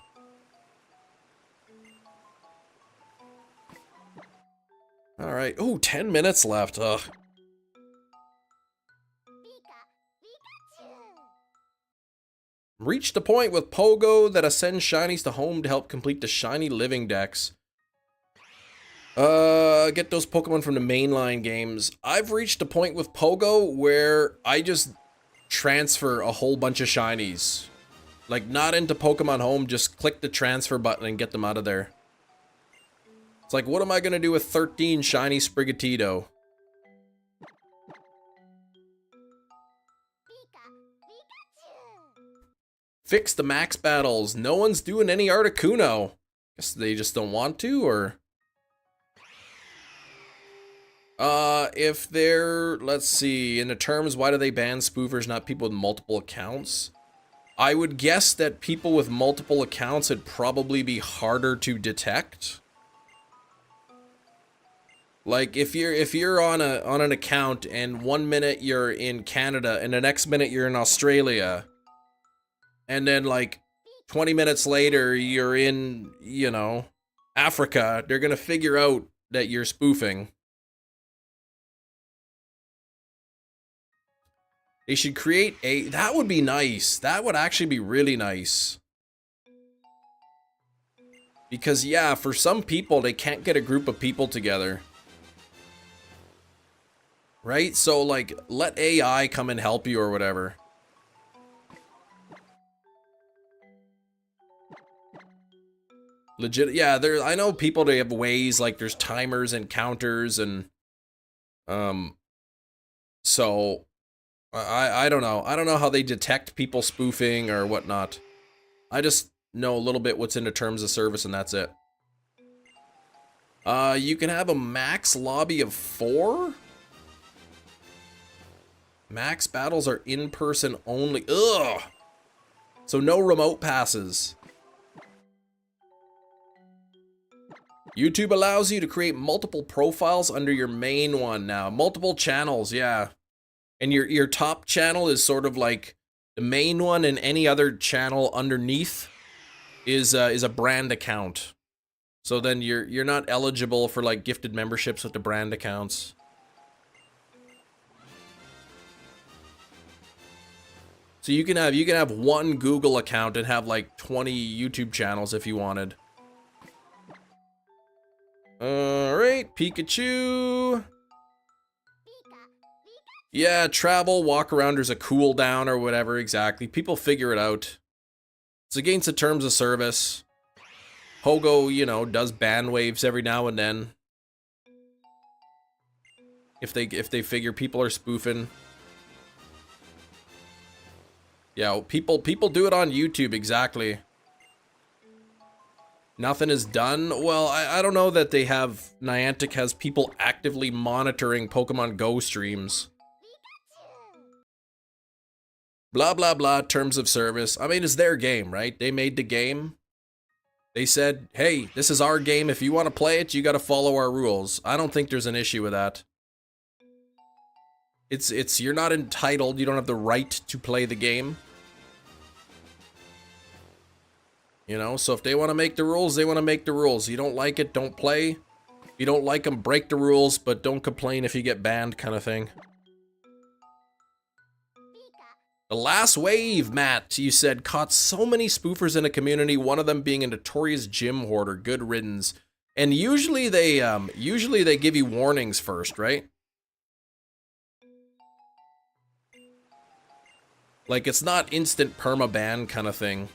Alright, oh, 10 minutes left, ugh. Reached the point with Pogo that ascends shinies to home to help complete the shiny living dex. Get those Pokemon from the mainline games. I've reached a point with Pogo where I just transfer a whole bunch of shinies. Like, not into Pokemon Home, just click the transfer button and get them out of there. It's like, what am I gonna do with 13 shiny Sprigatito? Fix the max battles. No one's doing any Articuno. Guess they just don't want to, or? If they're, let's see, in the terms, why do they ban spoofers, not people with multiple accounts? I would guess that people with multiple accounts would probably be harder to detect. Like, if you're on an account and 1 minute you're in Canada and the next minute you're in Australia, and then like 20 minutes later you're in, you know, Africa, they're gonna figure out that you're spoofing. They should create a, that would be nice. That would actually be really nice. Because yeah, for some people, they can't get a group of people together. Right? So like, let AI come and help you or whatever. Legit, yeah, I know people, they have ways, like there's timers and counters and, so, I don't know. I don't know how they detect people spoofing or whatnot. I just know a little bit what's in the terms of service and that's it. You can have a max lobby of 4? Max battles are in person only. Ugh! So no remote passes. YouTube allows you to create multiple profiles under your main one now. Multiple channels, yeah. And your top channel is sort of like the main one, and any other channel underneath is a brand account. So then you're not eligible for like gifted memberships with the brand accounts. So you can have one Google account and have like 20 YouTube channels if you wanted. Alright, Pikachu. Yeah, travel, walk around, there's a cooldown or whatever, exactly. People figure it out. It's against the terms of service. Pogo, you know, does ban waves every now and then. If they figure people are spoofing. Yeah, people do it on YouTube, exactly. Nothing is done? Well, I don't know that they have, Niantic has people actively monitoring Pokemon Go streams. Blah, blah, blah, terms of service. I mean, it's their game, right? They made the game. They said, hey, this is our game. If you want to play it, you got to follow our rules. I don't think there's an issue with that. You're not entitled. You don't have the right to play the game. You know, so if they want to make the rules, they want to make the rules. You don't like it, don't play. If you don't like them, break the rules, but don't complain if you get banned, kind of thing. The last wave, Matt, you said, caught so many spoofers in a community, one of them being a notorious gym hoarder. Good riddance. And usually they give you warnings first, right? Like, it's not instant permaban kind of thing.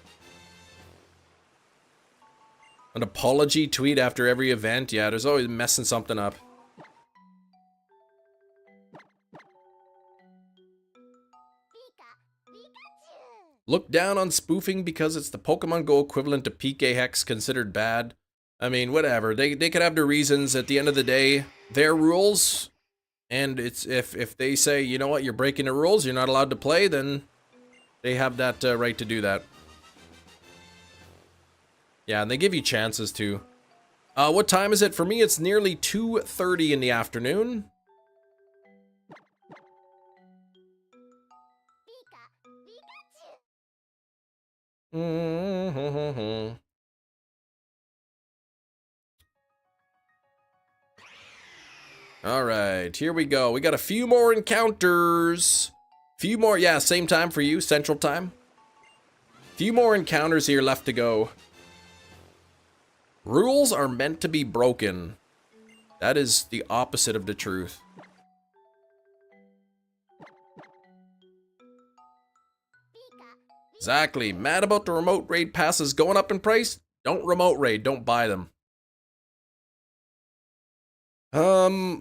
An apology tweet after every event? Yeah, there's always messing something up. Look down on spoofing because it's the Pokemon Go equivalent to PK Hex considered bad. I mean, whatever. They could have their reasons. At the end of the day, their rules. And it's if they say, you know what, you're breaking the rules, you're not allowed to play, then they have that right to do that. Yeah, and they give you chances too. What time is it? For me, it's nearly 2:30 in the afternoon. All right, here we go. We got a few more encounters. Few more, yeah, same time for you, Central Time. Few more encounters here left to go. Rules are meant to be broken. That is the opposite of the truth. Exactly. Mad about the remote raid passes going up in price? Don't remote raid. Don't buy them.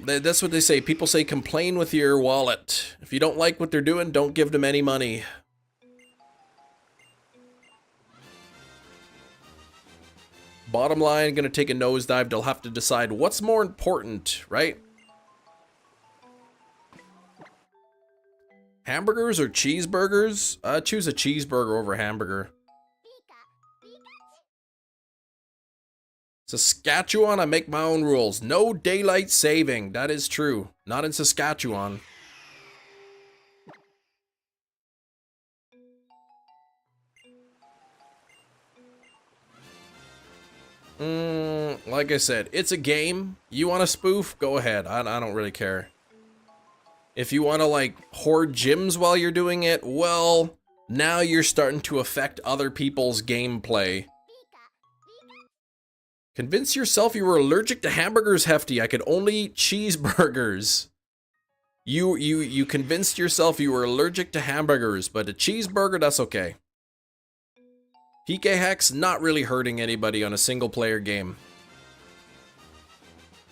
That's what they say. People say complain with your wallet. If you don't like what they're doing, don't give them any money. Bottom line, gonna take a nosedive. They'll have to decide what's more important, right? Hamburgers or cheeseburgers? Choose a cheeseburger over hamburger. Saskatchewan, I make my own rules. No daylight saving. That is true. Not in Saskatchewan. Like I said, it's a game. You want to spoof? Go ahead. I don't really care. If you want to, like, hoard gyms while you're doing it, well, now you're starting to affect other people's gameplay. Convince yourself you were allergic to hamburgers, Hefty. I could only eat cheeseburgers. You convinced yourself you were allergic to hamburgers, but a cheeseburger, that's okay. PK Hex, not really hurting anybody on a single player game.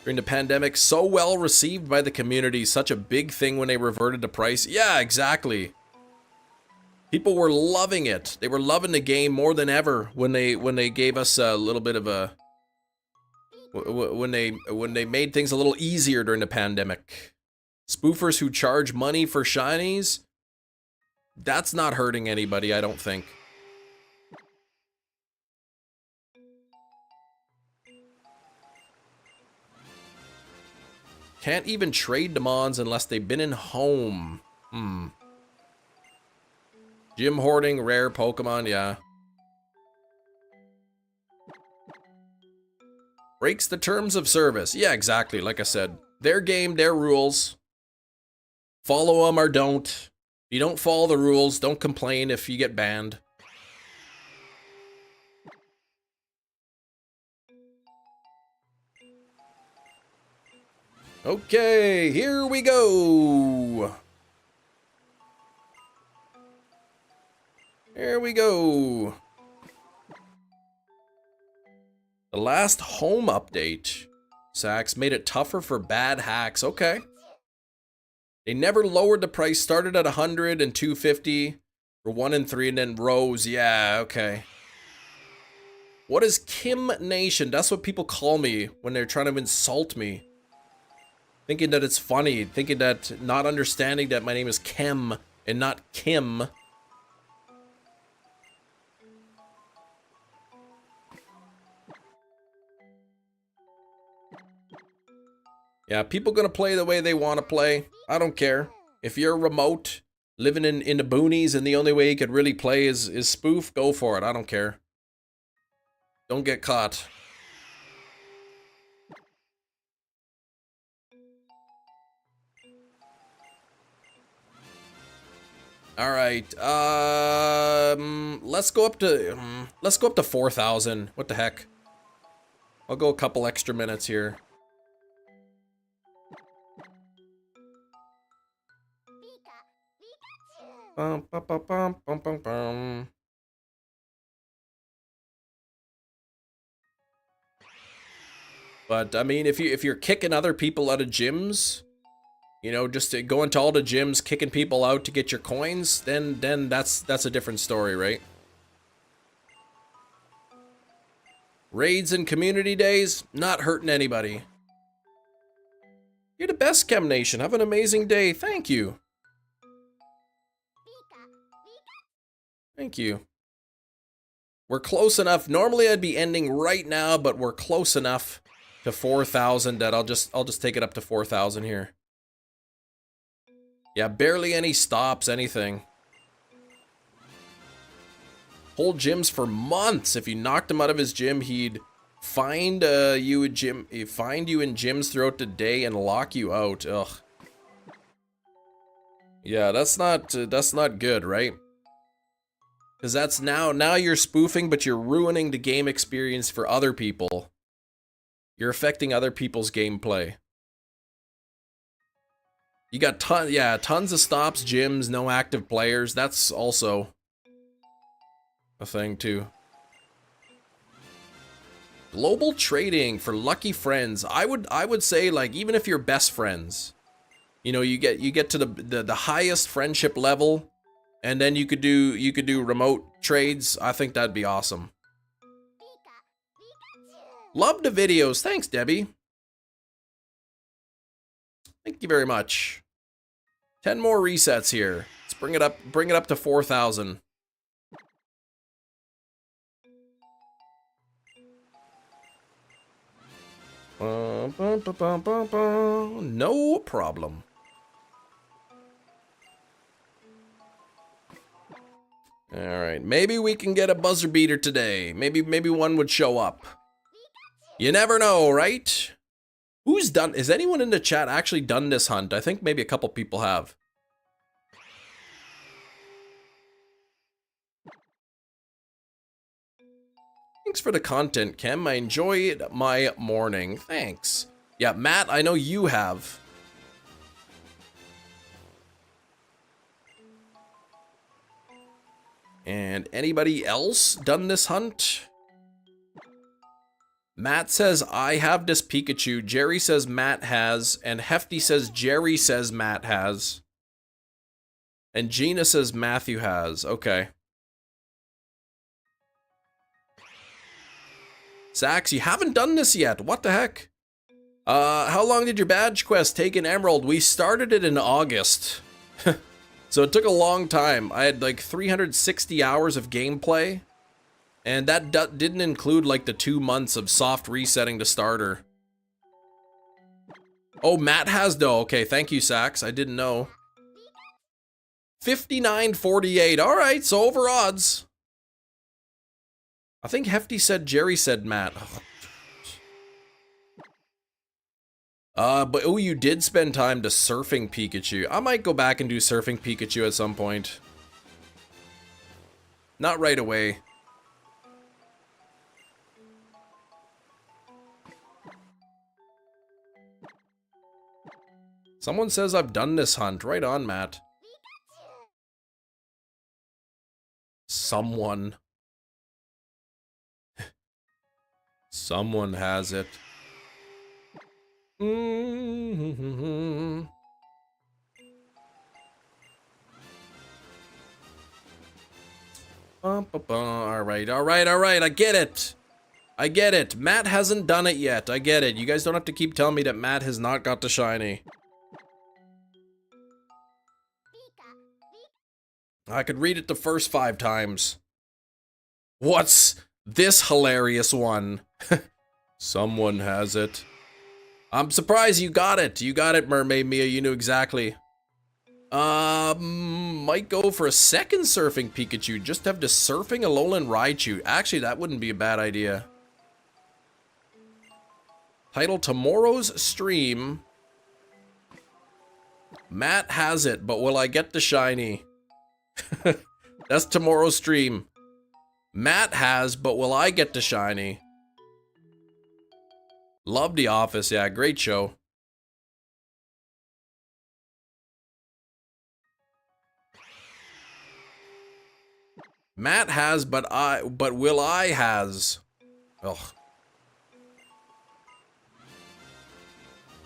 During the pandemic, so well received by the community, such a big thing when they reverted to price. Yeah, exactly. People were loving it. They were loving the game more than ever when they gave us a little bit of a when they made things a little easier during the pandemic. Spoofers who charge money for shinies, that's not hurting anybody, I don't think. Can't even trade demons unless they've been in home. Gym hoarding, rare Pokemon, yeah. Breaks the terms of service. Yeah, exactly, like I said. Their game, their rules. Follow them or don't. If you don't follow the rules, don't complain if you get banned. Okay, here we go. Here we go. The last home update, Sax, made it tougher for bad hacks. Okay. They never lowered the price, started at 100 and 250 for 1 and 3 and then rose. Yeah, okay. What is Kim Nation? That's what people call me when they're trying to insult me. Thinking that it's funny, thinking that, not understanding that my name is Kim and not Kim. Yeah, people gonna play the way they want to play. I don't care. If you're remote, living in the boonies, and the only way you could really play is spoof, go for it. I don't care. Don't get caught. All right. Let's go up to 4,000. What the heck? I'll go a couple extra minutes here. Bum, bum, bum, bum, bum, bum, bum. But I mean, if you're kicking other people out of gyms, you know, just going to all the gyms, kicking people out to get your coins, then that's a different story, right? Raids and community days, not hurting anybody. You're the best, Chem Nation. Have an amazing day. Thank you. Thank you. We're close enough. Normally I'd be ending right now, but we're close enough to 4,000 that I'll just take it up to 4,000 here. Yeah, barely any stops, anything. Hold gyms for months. If you knocked him out of his gym, he'd find you in gyms throughout the day and lock you out. Ugh. Yeah, that's not good, right? Because that's now you're spoofing, but you're ruining the game experience for other people. You're affecting other people's gameplay. You got tons of stops, gyms, no active players. That's also a thing too. Global trading for lucky friends. I would say, like, even if you're best friends, you know, you get to the highest friendship level, and then you could do remote trades. I think that'd be awesome. Love the videos. Thanks, Debbie. Thank you very much. 10 more resets here. Let's bring it up to 4,000. No problem. All right, maybe we can get a buzzer beater today. Maybe one would show up. You never know, right? Is anyone in the chat actually done this hunt? I think maybe a couple people have. Thanks for the content, Kem. I enjoyed my morning. Thanks. Yeah, Matt, I know you have. And anybody else done this hunt? Matt says, I have this Pikachu. Jerry says Matt has. And Hefty says Jerry says Matt has. And Gina says Matthew has. Okay. Sax, you haven't done this yet. What the heck? How long did your badge quest take in Emerald? We started it in August. So it took a long time. I had like 360 hours of gameplay. And that didn't include like the 2 months of soft resetting to starter. Oh, Matt has though. Okay, thank you, Sax. I didn't know. 59.48. All right, so over odds. I think Hefty said Jerry said Matt. But oh, you did spend time to surfing Pikachu. I might go back and do surfing Pikachu at some point. Not right away. Someone says I've done this hunt. Right on, Matt. Someone. Someone has it. Alright, I get it. I get it. Matt hasn't done it yet. I get it. You guys don't have to keep telling me that Matt has not got the shiny. I could read it the first 5 times. What's this hilarious one? Someone has it. I'm surprised you got it. You got it, Mermaid Mia. You knew exactly. Might go for a second surfing Pikachu. Just have the surfing Alolan Raichu. Actually, that wouldn't be a bad idea. Title tomorrow's stream. Matt has it, but will I get the shiny? That's tomorrow's stream. Matt has, but will I get the shiny? Love The Office, yeah, great show. Matt has, but Will I has. Ugh.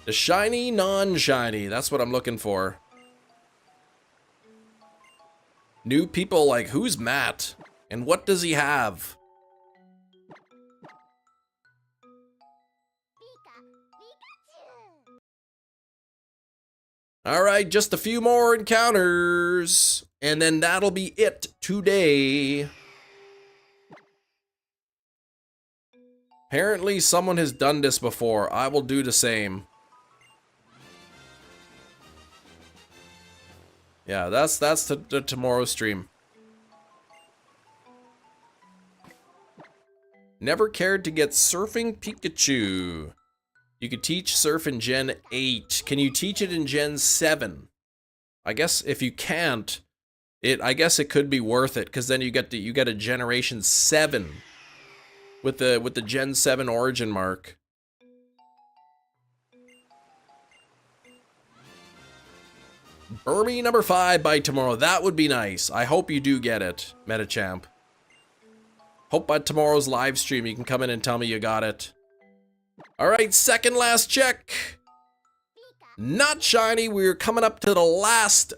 The shiny, non-shiny. That's what I'm looking for. New people like, who's Matt? And what does he have? Alright, just a few more encounters. And then that'll be it today. Apparently someone has done this before. I will do the same. Yeah, that's the tomorrow stream. Never cared to get Surfing Pikachu. You could teach Surf in Gen 8. Can you teach it in Gen 7? I guess if you can't, I guess it could be worth it, because then you get a Generation 7 with the Gen 7 origin mark. Burmy number 5 by tomorrow. That would be nice. I hope you do get it, Metachamp. Hope by tomorrow's live stream you can come in and tell me you got it. Alright, second last check. Not shiny. We're coming up to the last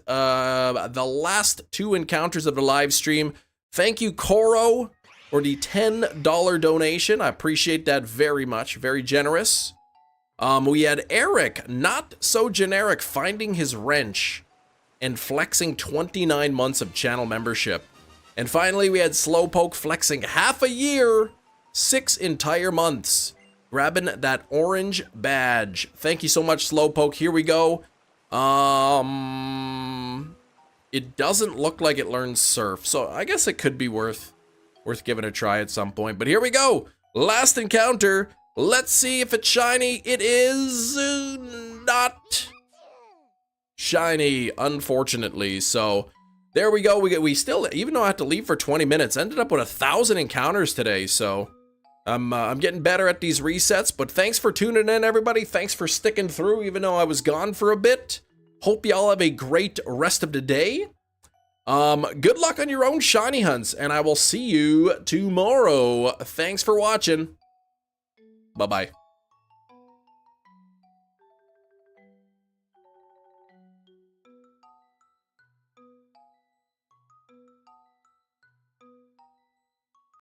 2 encounters of the live stream. Thank you, Koro, for the $10 donation. I appreciate that very much. Very generous. We had Eric, not so generic, finding his wrench and flexing 29 months of channel membership. And finally, we had Slowpoke flexing half a year, 6 entire months, grabbing that orange badge. Thank you so much, Slowpoke. Here we go. It doesn't look like it learns Surf, so I guess it could be worth giving a try at some point. But here we go. Last encounter. Let's see if it's shiny. It is not shiny, unfortunately. So there we go. We still, even though I had to leave for 20 minutes, ended up with 1,000 encounters today. So I'm getting better at these resets. But thanks for tuning in, everybody. Thanks for sticking through, even though I was gone for a bit. Hope y'all have a great rest of the day. Good luck on your own shiny hunts, and I will see you tomorrow. Thanks for watching. Bye-bye.